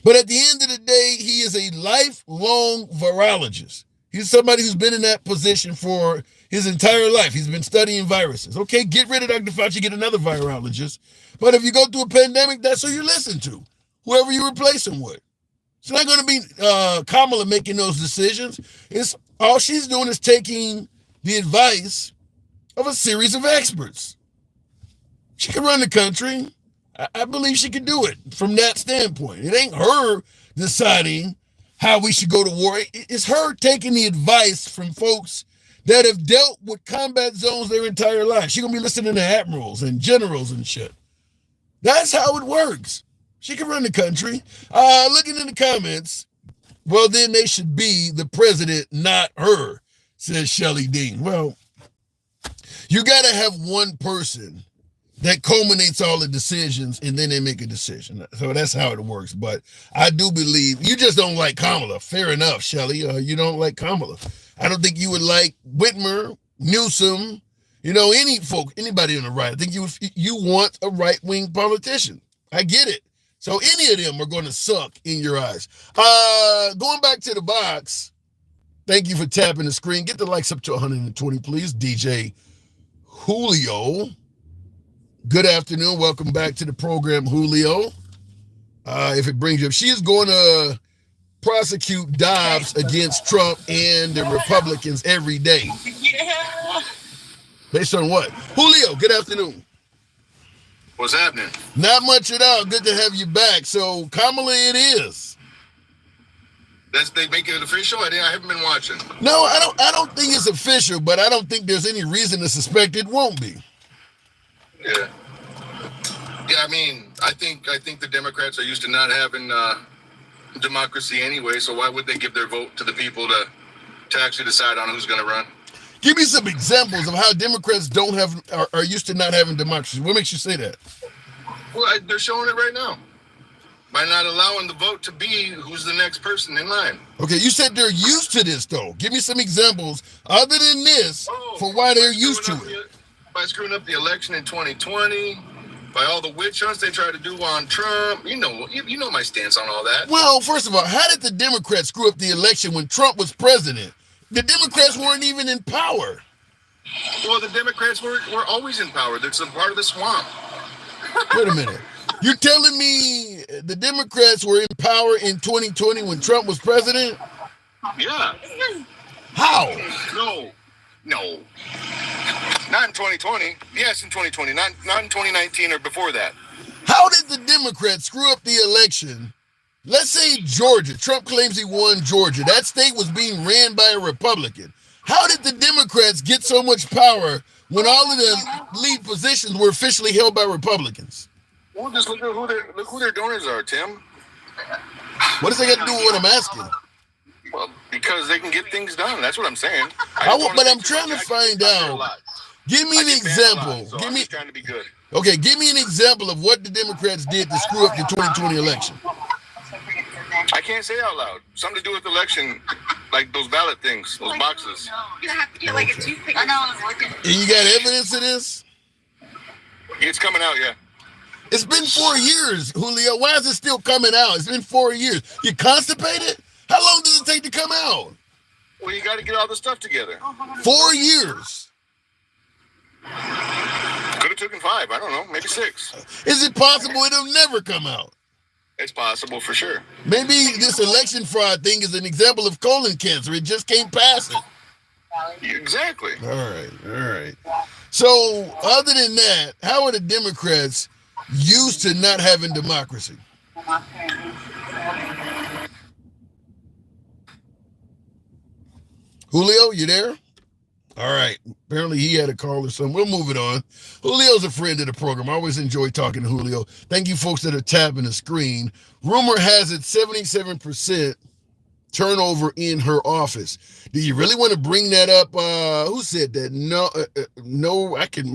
But at the end of the day, he is a lifelong virologist. He's somebody who's been in that position for his entire life. He's been studying viruses. Okay, get rid of Dr. Fauci, get another virologist. But if you go through a pandemic, that's who you listen to, whoever you replace him with. It's not going to be Kamala making those decisions. It's all she's doing is taking the advice of a series of experts. She can run the country. I believe she can do it from that standpoint. It ain't her deciding how we should go to war. It's her taking the advice from folks that have dealt with combat zones their entire life. She's going to be listening to admirals and generals and shit. That's how it works. She can run the country. Looking in the comments, well, then they should be the president, not her, says Shelley Dean. Well, you got to have one person that culminates all the decisions, and then they make a decision. So that's how it works. But I do believe you just don't like Kamala. Fair enough, Shelley. You don't like Kamala. I don't think you would like Whitmer, Newsom, anybody on the right. I think you want a right-wing politician. I get it. So any of them are going to suck in your eyes. Going back to the box, thank you for tapping the screen. Get the likes up to 120, please. DJ Julio. Good afternoon. Welcome back to the program, Julio. If it brings you up, she is going to prosecute Dobbs against Trump and the Republicans every day. Yeah. Based on what? Julio, good afternoon. What's happening? Not much at all. Good to have you back. So, Kamala, it is. They make it official? I haven't been watching. No, I don't think it's official, but I don't think there's any reason to suspect it won't be. Yeah. Yeah, I mean, I think the Democrats are used to not having democracy anyway, so why would they give their vote to the people to actually decide on who's going to run? Give me some examples of how Democrats are used to not having democracy. What makes you say that? Well, they're showing it right now by not allowing the vote to be who's the next person in line. Okay, you said they're used to this, though. Give me some examples other than this for why they're used to it. By screwing up the election in 2020, by all the witch hunts they tried to do on Trump. You know my stance on all that. Well, first of all, how did the Democrats screw up the election when Trump was president? The Democrats weren't even in power. Well, the Democrats were always in power. They're some part of the swamp. Wait a minute. You're telling me the Democrats were in power in 2020 when Trump was president? Yeah. How? No. Not in 2020. Yes, in 2020. Not in 2019 or before that. How did the Democrats screw up the election? Let's say Georgia. Trump claims he won Georgia. That state was being ran by a Republican. How did the Democrats get so much power when all of the lead positions were officially held by Republicans? Well, just look who their donors are, Tim. What does that got to do with what I'm asking? Well, because they can get things done. That's what I'm saying. But I'm trying to find out. Give me an example. Trying to be good. Okay, give me an example of what the Democrats did to screw up the 2020 election. I can't say out loud. Something to do with the election, like those ballot things, those boxes. You have to get like a toothpick. I know, I was looking. And you got evidence of this? It's coming out, yeah. It's been 4 years, Julio. Why is it still coming out? It's been 4 years. You constipated? How long does it take to come out? Well, you got to get all the stuff together. 4 years. Could have taken 5. I don't know, maybe 6. Is it possible it'll never come out? It's possible for sure. Maybe this election fraud thing is an example of colon cancer. It just can't pass it. Exactly. All right. So, other than that, how are the Democrats used to not having democracy? Julio, you there? All right. Apparently he had a call or something. We'll move it on. Julio's a friend of the program. I always enjoy talking to Julio. Thank you folks that are tapping the screen. Rumor has it 77% turnover in her office. Do you really want to bring that up? Who said that? No, I can,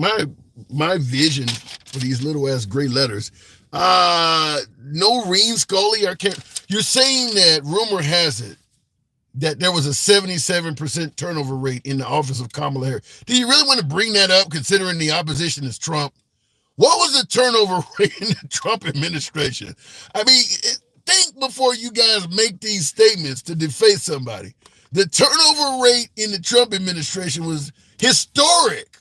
my vision for these little ass gray letters. Noreen Scully, you're saying that rumor has it that there was a 77% turnover rate in the office of Kamala Harris. Do you really want to bring that up considering the opposition is Trump? What was the turnover rate in the Trump administration? I mean, think before you guys make these statements to deface somebody. The turnover rate in the Trump administration was historic.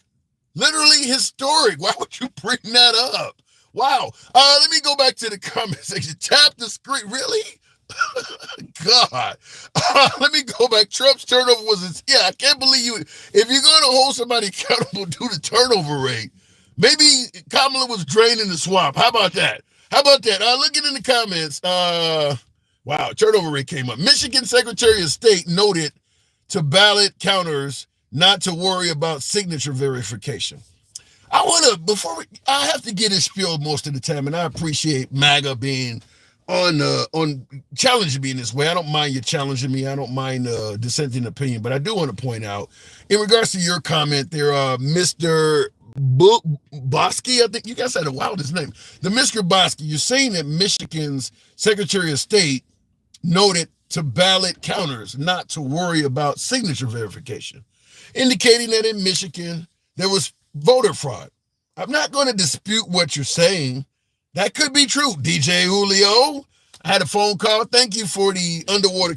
Literally historic. Why would you bring that up? Wow. Let me go back to the comment section. Tap the screen. Really? God. Let me go back. Trump's turnover was, I can't believe you. If you're going to hold somebody accountable to the turnover rate, maybe Kamala was draining the swamp. How about that? Looking in the comments, wow, turnover rate came up. Michigan Secretary of State noted to ballot counters not to worry about signature verification. I have to get it spilled most of the time, and I appreciate MAGA being on challenging me in this way. I don't mind you challenging me. I don't mind dissenting opinion, but I do want to point out, in regards to your comment there, Mr. Bosky, I think you guys had the wildest name. The Mr. Bosky, you're saying that Michigan's Secretary of State noted to ballot counters not to worry about signature verification, indicating that in Michigan there was voter fraud. I'm not going to dispute what you're saying. That could be true. DJ Julio, I had a phone call. Thank you for the underwater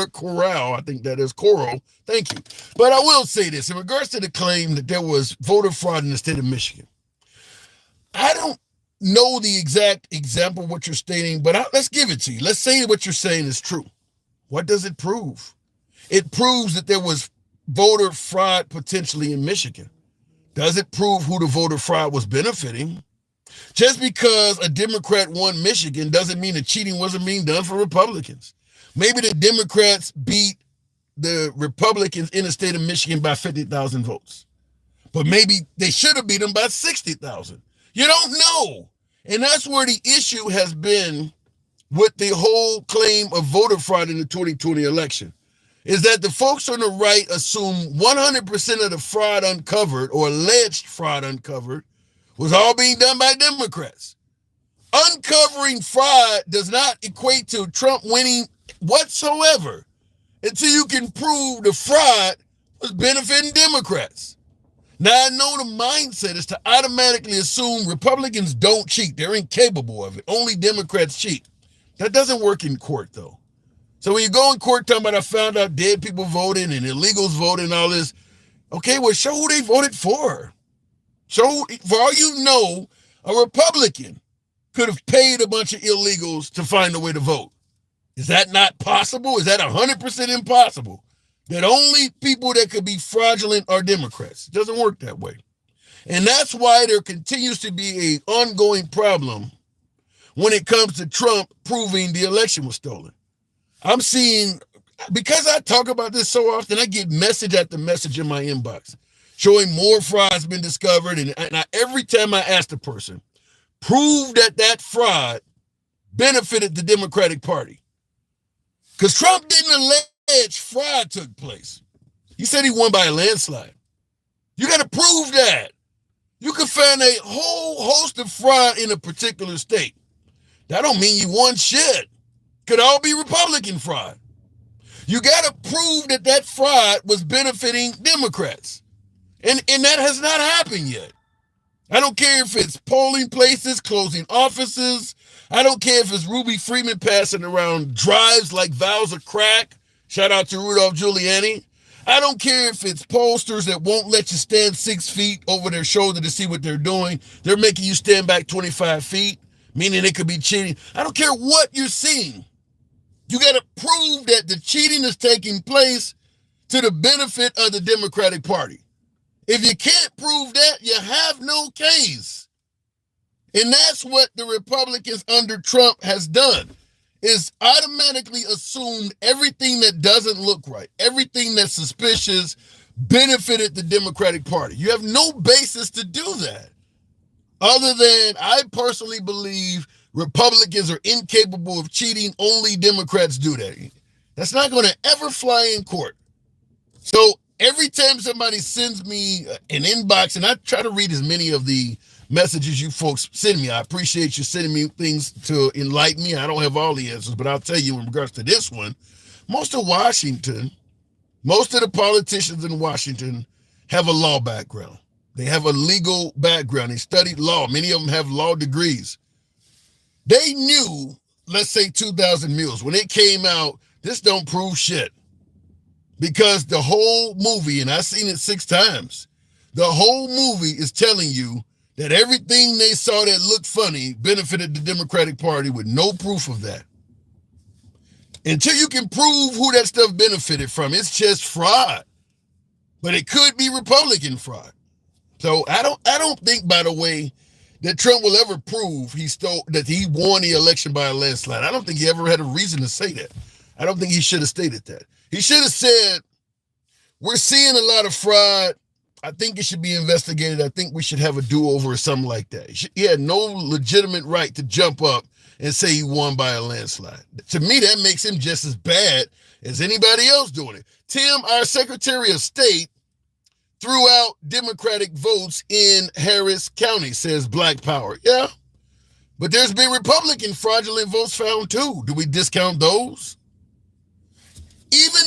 corral. I think that is coral. Thank you. But I will say this in regards to the claim that there was voter fraud in the state of Michigan. I don't know the exact example of what you're stating, but let's give it to you. Let's say what you're saying is true. What does it prove? It proves that there was voter fraud potentially in Michigan. Does it prove who the voter fraud was benefiting? Just because a Democrat won Michigan doesn't mean the cheating wasn't being done for Republicans. Maybe the Democrats beat the Republicans in the state of Michigan by 50,000 votes. But maybe they should have beat them by 60,000. You don't know. And that's where the issue has been with the whole claim of voter fraud in the 2020 election, is that the folks on the right assume 100% of the fraud uncovered or alleged fraud uncovered was all being done by Democrats. Uncovering fraud does not equate to Trump winning whatsoever until you can prove the fraud was benefiting Democrats. Now, I know the mindset is to automatically assume Republicans don't cheat. They're incapable of it. Only Democrats cheat. That doesn't work in court, though. So when you go in court talking about I found out dead people voting and illegals voting and all this, okay, well, show who they voted for. So for all you know, a Republican could have paid a bunch of illegals to find a way to vote. Is that not possible? Is that 100% impossible? That only people that could be fraudulent are Democrats. It doesn't work that way. And that's why there continues to be an ongoing problem when it comes to Trump proving the election was stolen. I'm seeing, because I talk about this so often, I get message after message in my inbox showing more fraud has been discovered. And every time I ask the person, prove that fraud benefited the Democratic Party. Because Trump didn't allege fraud took place. He said he won by a landslide. You got to prove that. You can find a whole host of fraud in a particular state. That don't mean you won shit. Could all be Republican fraud. You got to prove that fraud was benefiting Democrats. And that has not happened yet. I don't care if it's polling places, closing offices. I don't care if it's Ruby Freeman passing around drives like vials of crack. Shout out to Rudolph Giuliani. I don't care if it's pollsters that won't let you stand 6 feet over their shoulder to see what they're doing. They're making you stand back 25 feet, meaning it could be cheating. I don't care what you're seeing. You got to prove that the cheating is taking place to the benefit of the Democratic Party. If you can't prove that, you have no case. And that's what the Republicans under Trump has done, is automatically assumed everything that doesn't look right, everything that's suspicious benefited the Democratic Party. You have no basis to do that. Other than I personally believe Republicans are incapable of cheating. Only Democrats do that. That's not going to ever fly in court. So every time somebody sends me an inbox, and I try to read as many of the messages you folks send me. I appreciate you sending me things to enlighten me. I don't have all the answers, but I'll tell you in regards to this one, most of the politicians in Washington have a law background. They have a legal background. They studied law. Many of them have law degrees. They knew, let's say 2,000 Mules, when it came out, this don't prove shit. Because the whole movie, and I've seen it 6 times, the whole movie is telling you that everything they saw that looked funny benefited the Democratic Party with no proof of that. Until you can prove who that stuff benefited from, it's just fraud. But it could be Republican fraud. So I don't think, by the way, that Trump will ever prove that he won the election by a landslide. I don't think he ever had a reason to say that. I don't think he should have stated that. He should have said, we're seeing a lot of fraud. I think it should be investigated. I think we should have a do-over or something like that. He had no legitimate right to jump up and say he won by a landslide. To me, that makes him just as bad as anybody else doing it. Tim, our Secretary of State, threw out Democratic votes in Harris County, says Black Power. Yeah, but there's been Republican fraudulent votes found too. Do we discount those? Even,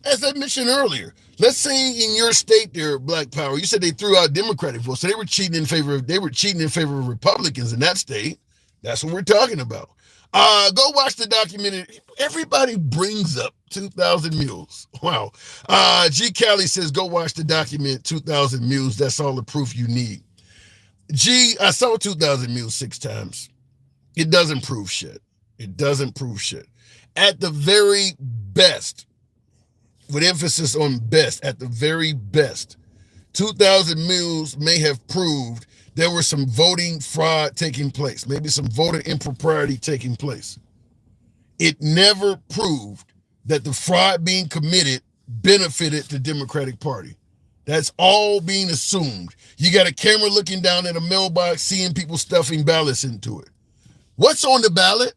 as I mentioned earlier, let's say in your state there, Black Power, you said they threw out Democratic votes, so they were cheating in favor of Republicans in that state. That's what we're talking about. Go watch the documentary. Everybody brings up 2,000 Mules. Wow. G. Callie says, go watch the document 2,000 Mules. That's all the proof you need. G, I saw 2,000 Mules 6 times. It doesn't prove shit. It doesn't prove shit. At the very best, with emphasis on best, at the very best, 2,000 Mules may have proved there was some voting fraud taking place, maybe some voter impropriety taking place. It never proved that the fraud being committed benefited the Democratic Party. That's all being assumed. You got a camera looking down at a mailbox, seeing people stuffing ballots into it. What's on the ballot?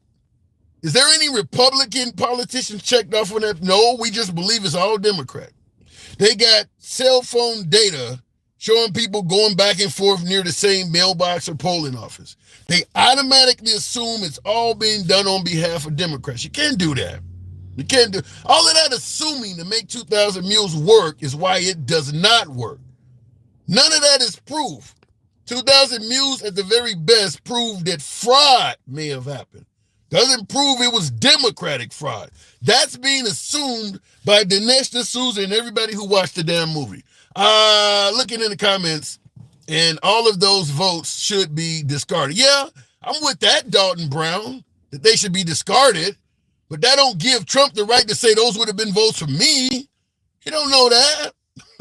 Is there any Republican politicians checked off on that? No, we just believe it's all Democrat. They got cell phone data showing people going back and forth near the same mailbox or polling office. They automatically assume it's all being done on behalf of Democrats. You can't do that. You can't do all of that. Assuming to make 2,000 Mules work is why it does not work. None of that is proof. 2,000 Mules at the very best proved that fraud may have happened. Doesn't prove it was Democratic fraud. That's being assumed by Dinesh D'Souza and everybody who watched the damn movie. Looking in the comments, and all of those votes should be discarded. Yeah, I'm with that, Dalton Brown, that they should be discarded, but that don't give Trump the right to say those would have been votes for me. He don't know that.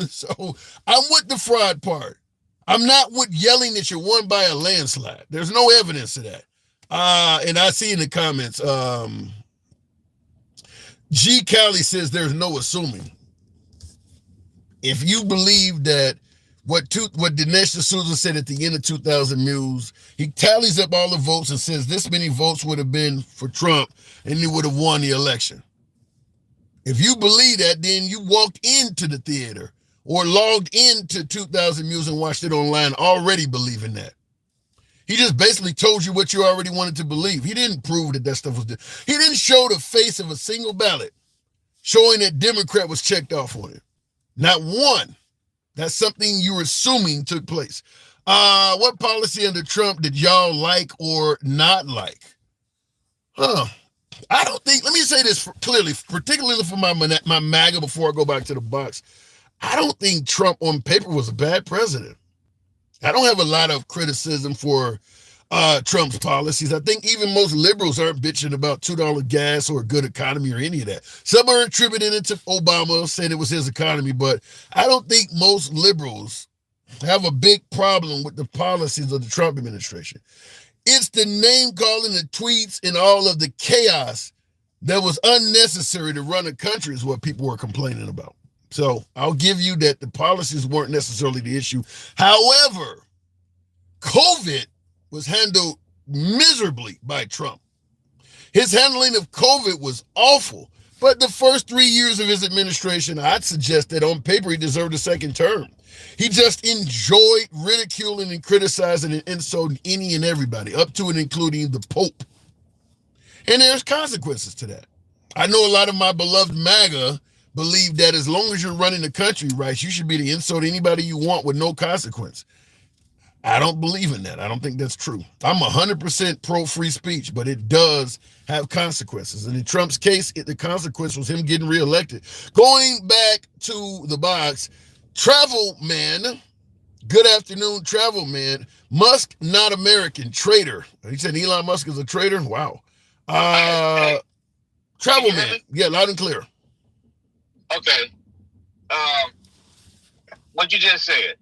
So I'm with the fraud part. I'm not with yelling that you won by a landslide. There's no evidence of that. And I see in the comments, G. Callie says there's no assuming. If you believe that what Dinesh D'Souza said at the end of 2,000 Mules, he tallies up all the votes and says this many votes would have been for Trump and he would have won the election. If you believe that, then you walked into the theater or logged into 2,000 Mules and watched it online already believing that. He just basically told you what you already wanted to believe. He didn't prove that stuff was he didn't show the face of a single ballot showing that Democrat was checked off on it. Not one. That's something you're assuming took place. What policy under Trump did y'all like or not like? I don't think, let me say this clearly, particularly for my MAGA before I go back to the box. I don't think Trump on paper was a bad president. I don't have a lot of criticism for Trump's policies. I think even most liberals aren't bitching about $2 gas or a good economy or any of that. Some are attributing it to Obama, saying it was his economy, but I don't think most liberals have a big problem with the policies of the Trump administration. It's the name calling, the tweets, and all of the chaos that was unnecessary to run a country is what people were complaining about. So I'll give you that the policies weren't necessarily the issue. However, COVID was handled miserably by Trump. His handling of COVID was awful. But the first 3 years of his administration, I'd suggest that on paper he deserved a second term. He just enjoyed ridiculing and criticizing and insulting any and everybody, up to and including the Pope. And there's consequences to that. I know a lot of my beloved MAGA believe that as long as you're running the country right, you should be able to insult anybody you want with no consequence. I don't believe in that. I don't think that's true. I'm 100% pro free speech, but it does have consequences. And in Trump's case, the consequence was him getting reelected. Going back to the box, Travel Man, good afternoon, Travel Man. Musk, not American, traitor. He said Elon Musk is a traitor? Wow. Travel Man, yeah, loud and clear. Okay. What you just said,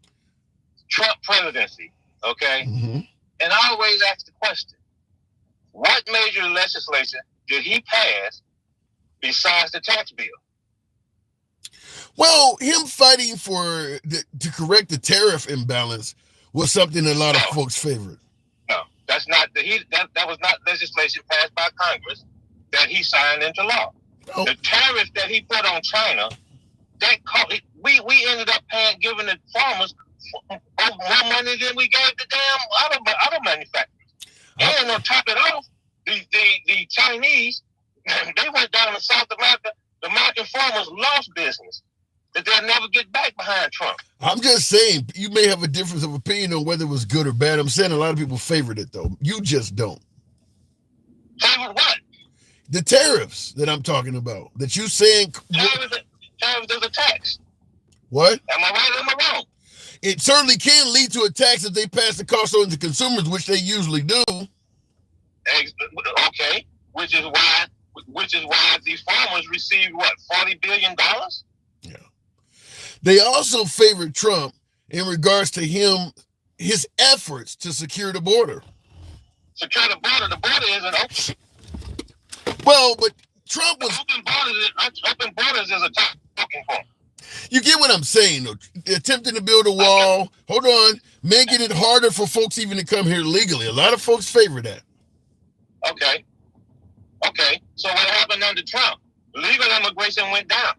Trump presidency, okay? Mm-hmm. And I always ask the question, what major legislation did he pass besides the tax bill? Well, him fighting to correct the tariff imbalance was something a lot of folks favored. No, that's not that was not legislation passed by Congress that he signed into law. Oh. The tariff that he put on China, we ended up giving the farmers more money than we gave the damn auto manufacturers. And on top of it all, the Chinese, they went down to South America. The American farmers lost business that they'll never get back behind Trump. I'm just saying, you may have a difference of opinion on whether it was good or bad. I'm saying a lot of people favored it, though. You just don't. Favored what? The tariffs that I'm talking about, that you saying... Tariffs is a tax. What? Am I right or am I wrong? It certainly can lead to a tax if they pass the cost on to consumers, which they usually do. Okay, which is why these farmers received what, $40 billion? Yeah. They also favored Trump in regards to his efforts to secure the border. Secure the border. The border isn't open. Well, but Trump was... Open borders is a talking point. You get what I'm saying, though. Attempting to build a wall. Hold on. Making it harder for folks even to come here legally. A lot of folks favor that. Okay. So what happened under Trump? Legal immigration went down.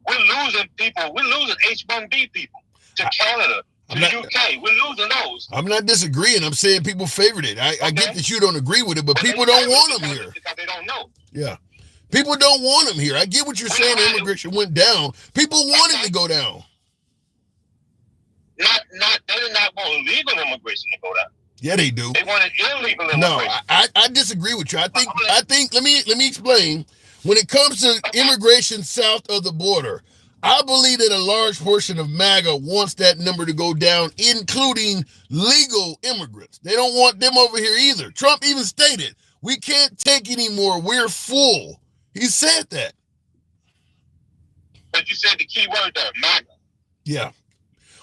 We're losing people. We're losing H-1B people to Canada, to the UK. We're losing those. I'm not disagreeing. I'm saying people favored it. I get that you don't agree with it, but people don't want them here. Because they don't know. Yeah. People don't want them here. I get what you're saying. Immigration went down. People wanted to go down. They did not want legal immigration to go down. Yeah, they do. They wanted illegal immigration. No, I disagree with you. I think let me explain. When it comes to immigration south of the border, I believe that a large portion of MAGA wants that number to go down, including legal immigrants. They don't want them over here either. Trump even stated, we can't take anymore. We're full. He said that. But you said the key word there, MAGA. Yeah.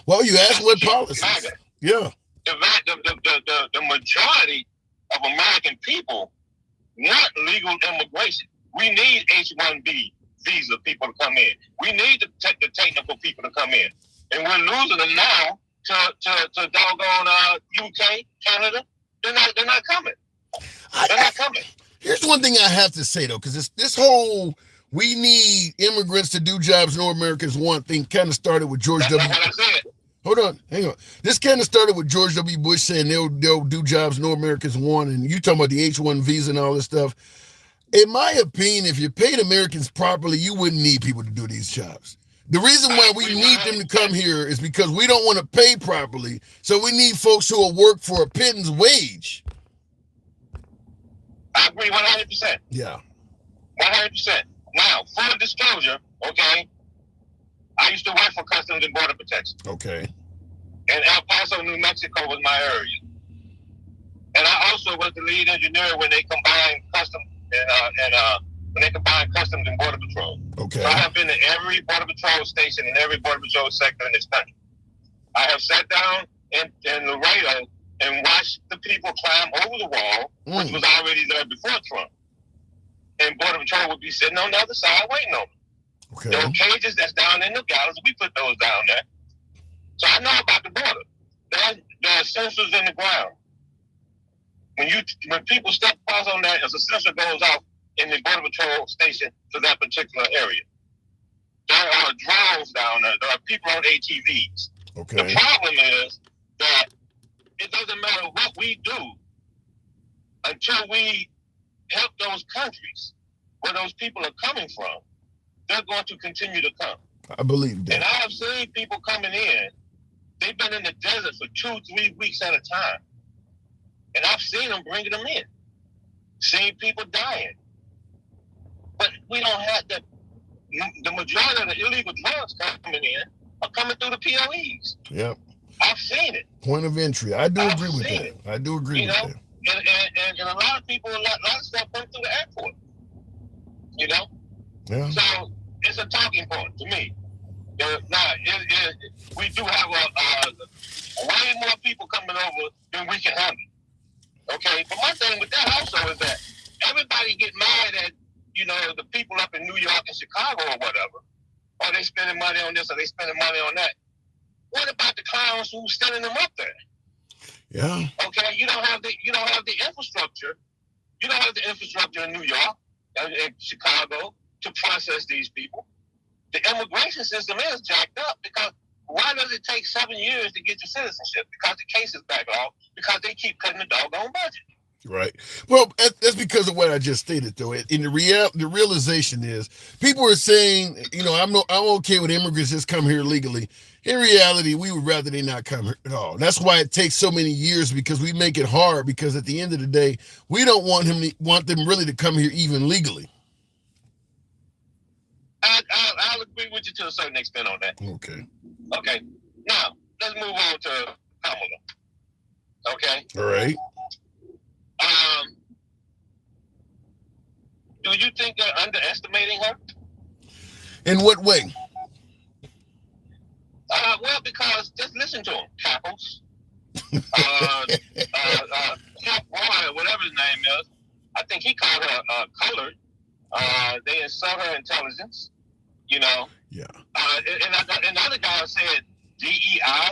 Well, you asked what policies. MAGA. Yeah. The majority of American people want legal immigration. We need H-1B visa people to come in. We need the technical people to come in. And we're losing them now to doggone UK, Canada. They're not coming. They're not coming. Here's one thing I have to say, though, because this whole we need immigrants to do jobs no Americans want thing kind of started with George W. That's what I said. Hold on, hang on. This kind of started with George W. Bush saying they'll do jobs no Americans want, and you talking about the H-1 visa and all this stuff. In my opinion, if you paid Americans properly, you wouldn't need people to do these jobs. The reason why we need them to come here is because we don't want to pay properly, so we need folks who will work for a pittance wage. I agree 100%. Yeah. 100%. Now, full disclosure, okay, I used to work for Customs and Border Protection. Okay. And El Paso, New Mexico was my area. And I also was the lead engineer when they combined Customs and Border Patrol. Okay. So I have been to every Border Patrol station in every Border Patrol sector in this country. I have sat down in Laredo and watched the people climb over the wall, which was already there before Trump. And Border Patrol would be sitting on the other side waiting on them. Okay. Those cages that's down in the gallows, we put those down there. So I know about the border. There are sensors in the ground. When people step across on that, as a sensor goes off in the Border Patrol station to that particular area. There are drones down there. There are people on ATVs. Okay. The problem is that it doesn't matter what we do until we help those countries where those people are coming from. They're going to continue to come. I believe that. And I have seen people coming in. They've been in the desert for 2-3 weeks at a time. And I've seen them bringing them in. Seen people dying. But we don't have the majority of the illegal drugs coming in are coming through the POEs. Yep. I've seen it. Point of entry. I do agree with that. I do agree with that. And a lot of people, a lot of stuff comes through the airport. You know? Yeah. So it's a talking point to me. We do have way more people coming over than we can handle. Okay? But my thing with that also is that everybody get mad at, the people up in New York and Chicago or whatever. Or they spending money on this or they spending money on that. What about the clowns who's sending them up there? Yeah. Okay, you don't have the infrastructure. You don't have the infrastructure in New York and Chicago to process these people. The immigration system is jacked up because why does it take 7 years to get your citizenship? Because the case is back off because they keep cutting the doggone budget. Right. Well, that's because of what I just stated, though. And the realization is people are saying, I'm okay with immigrants just come here legally. In reality, we would rather they not come here at all. That's why it takes so many years because we make it hard because at the end of the day, we don't want them really to come here even legally. I'll agree with you to a certain extent on that. Okay. Okay. Now, let's move on to Kamala. Okay? All right. Do you think they're underestimating her? In what way? Well, because just listen to them, Capples. Cap Boy, whatever his name is. I think he called her colored. They insult her intelligence, Yeah. And another guy said DEI.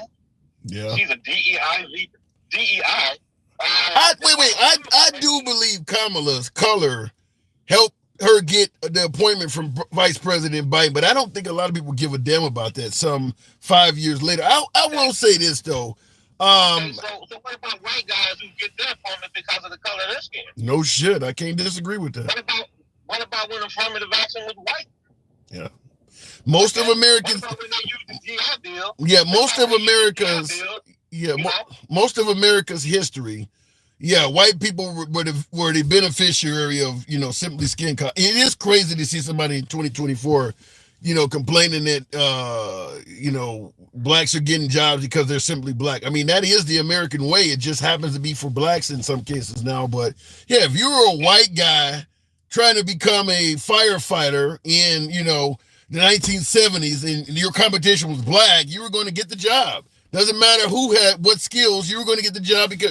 Yeah. She's a DEI. I do believe Kamala's color helped her get the appointment from Vice President Biden, but I don't think a lot of people give a damn about that some 5 years later. I will say this, though. So what about white guys who get their appointment because of the color of their skin? No shit. I can't disagree with that. What about when affirmative action was white? Yeah. Most of Americans. What about when they used the GI Bill? Yeah, most of America's. Yeah, most of America's history. Yeah, white people were the beneficiary of, simply skin color. It is crazy to see somebody in 2024, complaining that, blacks are getting jobs because they're simply black. I mean, that is the American way. It just happens to be for blacks in some cases now. But yeah, if you were a white guy trying to become a firefighter in, the 1970s and your competition was black, you were going to get the job. Doesn't matter who had what skills, you were going to get the job and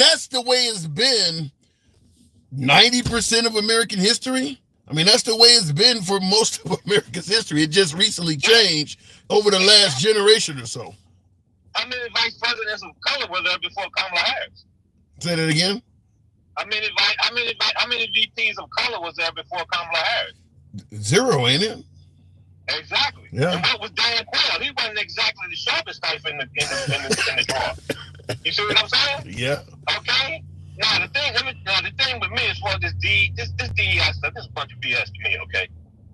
that's the way it's been 90% of American history. I mean, that's the way it's been for most of America's history. It just recently changed over the last generation or so. How many vice presidents of color were there before Kamala Harris? Say that again? How many VPs of color was there before Kamala Harris? 0, ain't it? Exactly. Yeah. And what was Dan Quayle? He wasn't exactly the sharpest knife in the drawer. You see what I'm saying? Yeah. Okay. Now the thing with me is for this DEI stuff. This is a bunch of BS to me. Okay.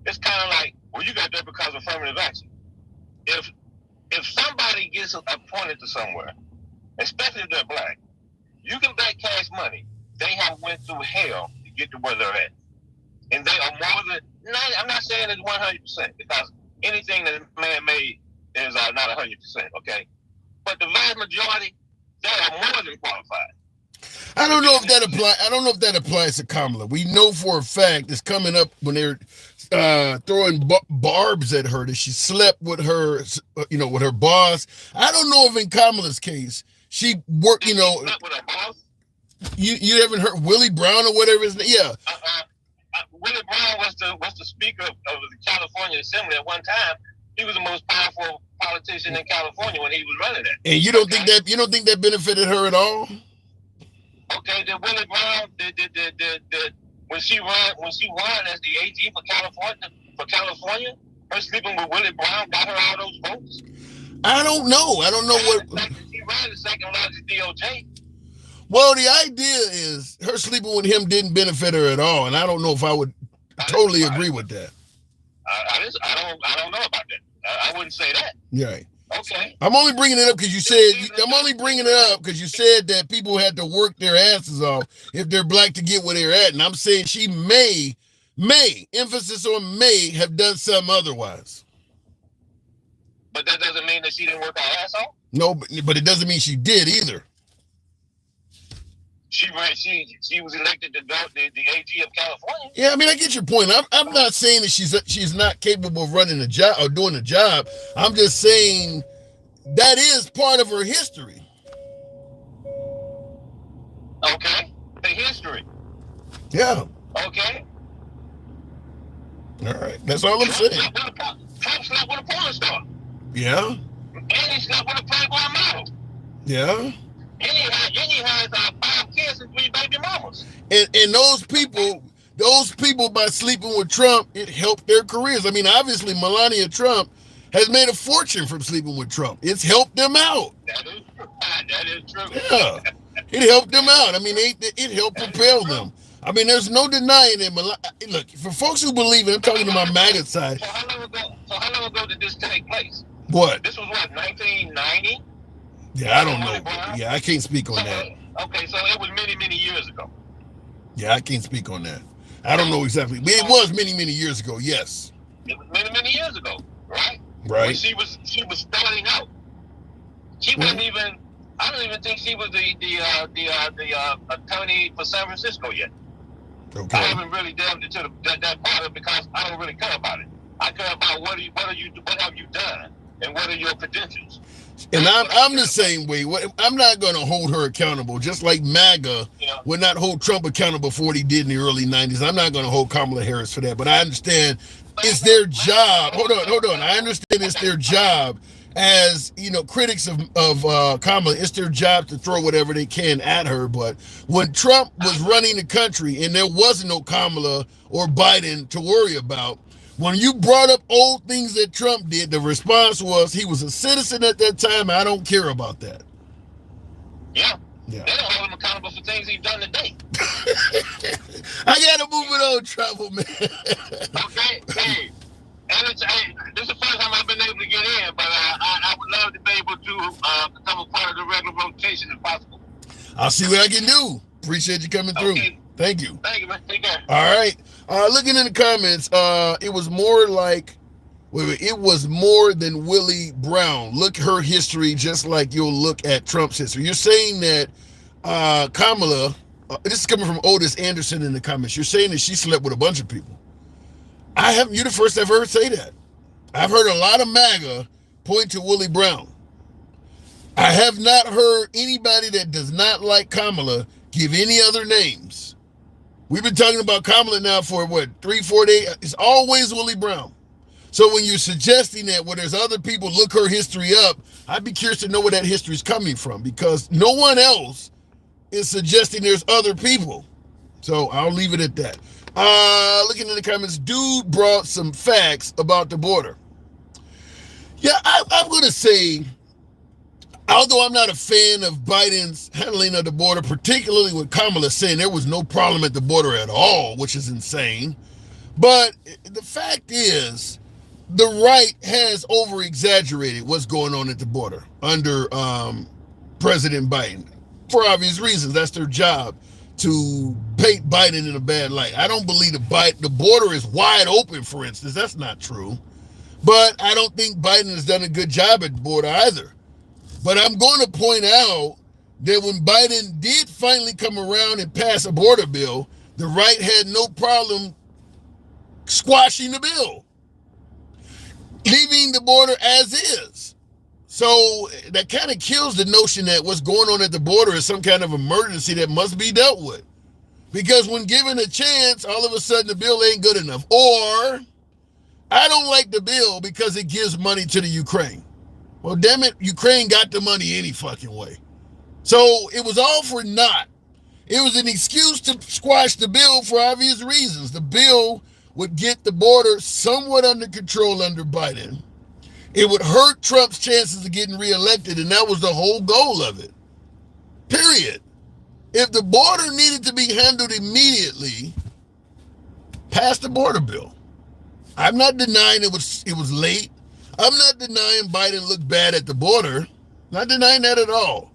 It's kind of like, well, you got that because of affirmative action. If somebody gets appointed to somewhere, especially if they're black, you can bet cash money they have went through hell to get to where they're at. And they are more than 90, I'm not saying it's 100% because anything that is man-made is not 100%, okay? But the vast majority, they are more than qualified. I don't know if that applies. I don't know if that applies to Kamala. We know for a fact it's coming up when they're throwing barbs at her that she slept with her, with her boss. I don't know if in Kamala's case she worked. Slept with her boss. You haven't heard Willie Brown or whatever his name? Yeah. Willie Brown was the speaker of the California Assembly at one time. He was the most powerful politician in California when he was running it. And you don't think that benefited her at all? Okay, did Willie Brown when she won as the AG for California, her sleeping with Willie Brown got her all those votes? I don't know. I don't know what she ran the second largest DOJ. Well, the idea is her sleeping with him didn't benefit her at all, and I don't know if I would totally agree with that. I don't know about that. I wouldn't say that. Yeah. Okay. I'm only bringing it up because you said that people had to work their asses off if they're black to get where they're at, and I'm saying she may, emphasis on may, have done something otherwise. But that doesn't mean that she didn't work her ass off? No, but it doesn't mean she did either. She was elected the AG of California. Yeah, I mean, I get your point. I'm not saying that she's not capable of running a job or doing a job. I'm just saying that is part of her history. Okay, the history. Yeah. Okay. All right, that's all I'm saying. Trump slept with a porn star. Yeah. And he slept with a Playboy model. Yeah. And he has 5 kids and 3 baby mamas. And those people by sleeping with Trump, it helped their careers. I mean, obviously Melania Trump has made a fortune from sleeping with Trump. It's helped them out. That is true. Yeah, it helped them out. I mean, it helped propel them. I mean, there's no denying it. Look, for folks who believe it, I'm talking to my MAGA side. So how long ago did this take place? What? This was 1990? Yeah, I don't know. Yeah, I can't speak on that. Okay, so it was many, many years ago. Yeah, I can't speak on that. I don't know exactly. But it was many, many years ago, yes. It was many, many years ago, right? Right. When she was starting out. She wasn't even, I don't even think she was the attorney for San Francisco yet. Okay. I haven't really delved into that part of it because I don't really care about it. I care about what have you done and what are your credentials. And I'm the same way. I'm not going to hold her accountable, just like MAGA would not hold Trump accountable for what he did in the early 90s. I'm not going to hold Kamala Harris for that, but I understand it's their job. Hold on. I understand it's their job as, critics of Kamala. It's their job to throw whatever they can at her. But when Trump was running the country and there was no Kamala or Biden to worry about, when you brought up old things that Trump did, the response was he was a citizen at that time. I don't care about that. Yeah. They don't hold him accountable for things he's done today. I got to move it on, Trouble, man. Okay. Hey, this is the first time I've been able to get in, but I would love to be able to become a part of the regular rotation if possible. I'll see what I can do. Appreciate you coming through. Thank you. Thank you, man. Take care. All right. Looking in the comments, it was more like, it was more than Willie Brown. Look her history just like you'll look at Trump's history. You're saying that Kamala, this is coming from Otis Anderson in the comments, you're saying that she slept with a bunch of people. You're the first I've heard say that. I've heard a lot of MAGA point to Willie Brown. I have not heard anybody that does not like Kamala give any other names. We've been talking about Kamala now for 3-4 days. It's always Willie Brown. So when you're suggesting that, there's other people, look her history up, I'd be curious to know where that history is coming from because no one else is suggesting there's other people. So I'll leave it at that. Looking in the comments, dude brought some facts about the border. Yeah, I'm going to say, although I'm not a fan of Biden's handling of the border, particularly with Kamala saying there was no problem at the border at all, which is insane. But the fact is, the right has over-exaggerated what's going on at the border under President Biden. For obvious reasons, that's their job, to paint Biden in a bad light. I don't believe the border is wide open, for instance. That's not true. But I don't think Biden has done a good job at the border either. But I'm going to point out that when Biden did finally come around and pass a border bill, the right had no problem squashing the bill, leaving the border as is. So that kind of kills the notion that what's going on at the border is some kind of emergency that must be dealt with. Because when given a chance, all of a sudden the bill ain't good enough. Or, I don't like the bill because it gives money to the Ukraine. Well, damn it, Ukraine got the money any fucking way. So it was all for naught. It was an excuse to squash the bill for obvious reasons. The bill would get the border somewhat under control under Biden. It would hurt Trump's chances of getting reelected, and that was the whole goal of it. Period. If the border needed to be handled immediately, pass the border bill. I'm not denying it was late. I'm not denying Biden looked bad at the border. Not denying that at all.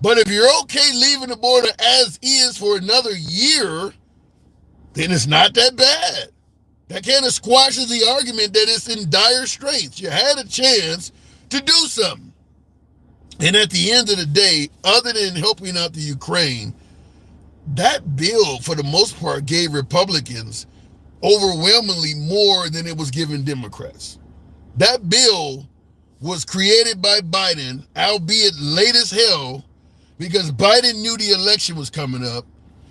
But if you're okay leaving the border as is for another year, then it's not that bad. That kind of squashes the argument that it's in dire straits. You had a chance to do something. And at the end of the day, other than helping out the Ukraine, that bill, for the most part, gave Republicans overwhelmingly more than it was giving Democrats. That bill was created by Biden, albeit late as hell, because Biden knew the election was coming up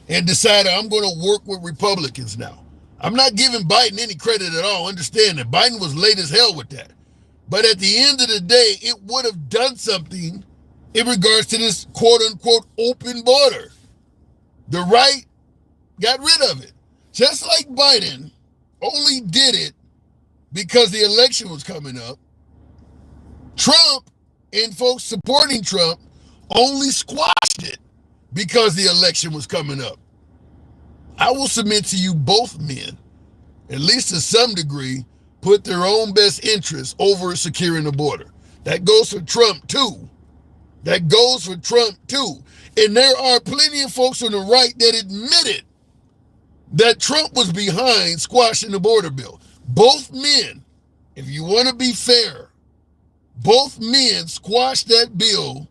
and decided, I'm going to work with Republicans now. I'm not giving Biden any credit at all. Understand that Biden was late as hell with that. But at the end of the day, it would have done something in regards to this quote-unquote open border. The right got rid of it. Just like Biden only did it because the election was coming up, Trump and folks supporting Trump only squashed it because the election was coming up. I will submit to you, both men, at least to some degree, put their own best interests over securing the border. That goes for Trump too. That goes for Trump too. And there are plenty of folks on the right that admitted that Trump was behind squashing the border bill. Both men, if you want to be fair, both men squashed that bill,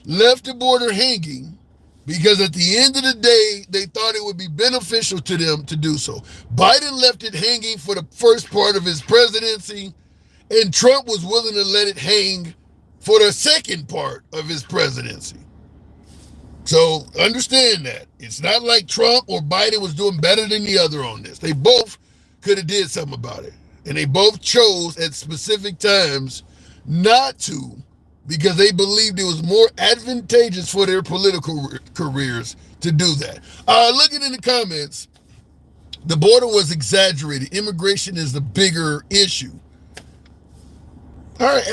left the border hanging, because at the end of the day, they thought it would be beneficial to them to do so. Biden left it hanging for the first part of his presidency, and Trump was willing to let it hang for the second part of his presidency. So understand that. It's not like Trump or Biden was doing better than the other on this. They both could have did something about it. And they both chose at specific times not to, because they believed it was more advantageous for their political careers to do that. Looking in the comments, the border was exaggerated. Immigration is the bigger issue. All right,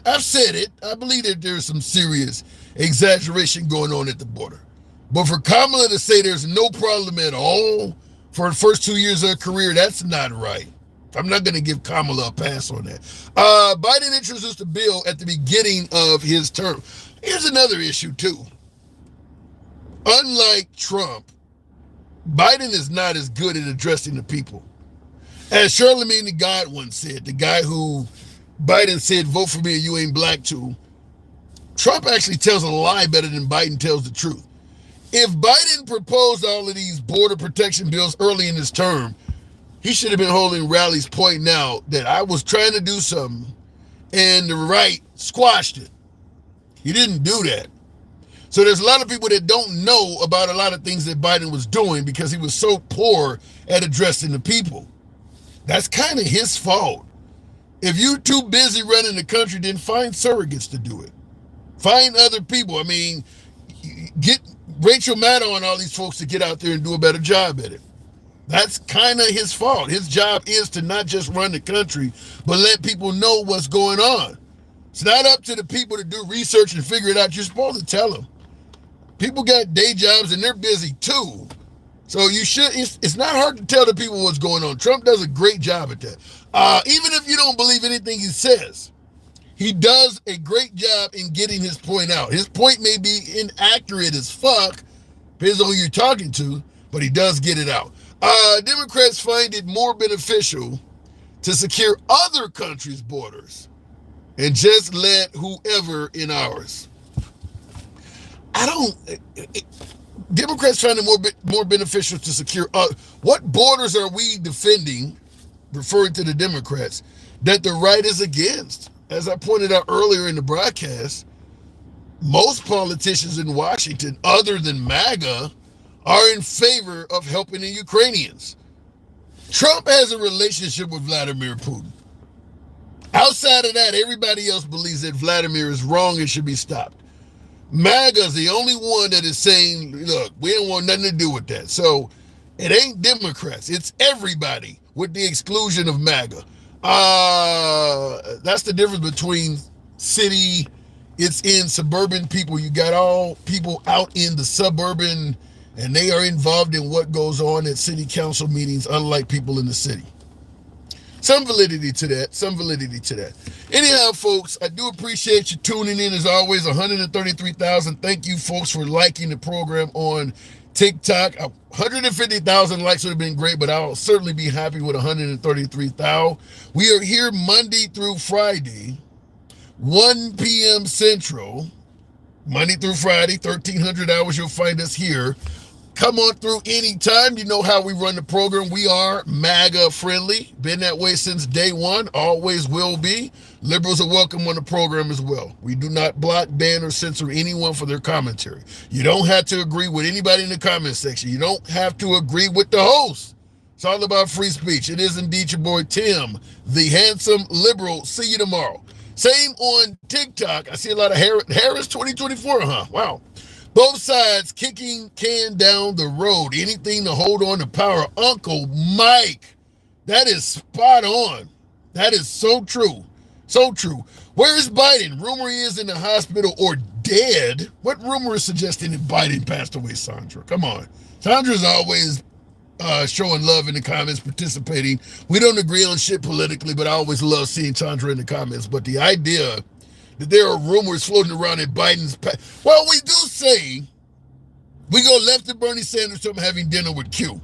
I've said it. I believe that there's some serious exaggeration going on at the border. But for Kamala to say there's no problem at all for the first 2 years of her career, that's not right. I'm not going to give Kamala a pass on that. Biden introduced a bill at the beginning of his term. Here's another issue, too. Unlike Trump, Biden is not as good at addressing the people. As Charlemagne the God once said, the guy who Biden said, vote for me or you ain't black to, Trump actually tells a lie better than Biden tells the truth. If Biden proposed all of these border protection bills early in his term, he should have been holding rallies pointing out that I was trying to do something and the right squashed it. He didn't do that. So there's a lot of people that don't know about a lot of things that Biden was doing because he was so poor at addressing the people. That's kind of his fault. If you're too busy running the country, then find surrogates to do it. Find other people. I mean, get Rachel Maddow and all these folks to get out there and do a better job at it. That's kind of his fault. His job is to not just run the country, but let people know what's going on. It's not up to the people to do research and figure it out. You're supposed to tell them. People got day jobs and they're busy too. So you should, it's not hard to tell the people what's going on. Trump does a great job at that. Even if you don't believe anything he says, he does a great job in getting his point out. His point may be inaccurate as fuck, depends on who you're talking to, but he does get it out. Democrats find it more beneficial to secure other countries' borders and just let whoever in ours. Democrats find it more beneficial to secure. What borders are we defending, referring to the Democrats, that the right is against? As I pointed out earlier in the broadcast, most politicians in Washington, other than MAGA, are in favor of helping the Ukrainians. Trump has a relationship with Vladimir Putin. Outside of that, everybody else believes that Vladimir is wrong and should be stopped. MAGA is the only one that is saying, look, we don't want nothing to do with that. So it ain't Democrats. It's everybody with the exclusion of MAGA. That's the difference between city, it's in suburban people. You got all people out in the suburban, and they are involved in what goes on at city council meetings, unlike people in the city. Some validity to that. Anyhow, folks, I do appreciate you tuning in as always. 133,000. Thank you, folks, for liking the program on TikTok. 150,000 likes would have been great, but I'll certainly be happy with 133,000. We are here Monday through Friday, 1 p.m. Central. Monday through Friday, 1,300 hours, you'll find us here. Come on through anytime. You know how we run the program. We are MAGA friendly. Been that way since day one. Always will be. Liberals are welcome on the program as well. We do not block, ban, or censor anyone for their commentary. You don't have to agree with anybody in the comment section. You don't have to agree with the host. It's all about free speech. It is indeed your boy Tim, the handsome liberal. See you tomorrow. Same on TikTok. I see a lot of Harris 2024, huh? Wow. Both sides kicking can down the road. Anything to hold on to power. Uncle Mike. That is spot on. That is so true. So true. Where is Biden? Rumor he is in the hospital or dead. What rumor is suggesting that Biden passed away, Sandra? Come on. Sandra's always showing love in the comments, participating. We don't agree on shit politically, but I always love seeing Chandra in the comments. But the idea that there are rumors floating around that Biden's... Well, we do say we go left to Bernie Sanders from having dinner with Q.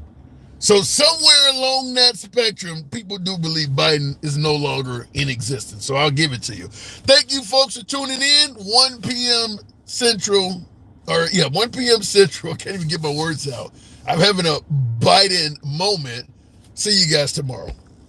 So somewhere along that spectrum, people do believe Biden is no longer in existence. So I'll give it to you. Thank you, folks, for tuning in. 1 p.m. Central. 1 p.m. Central. I can't even get my words out. I'm having a Biden moment. See you guys tomorrow.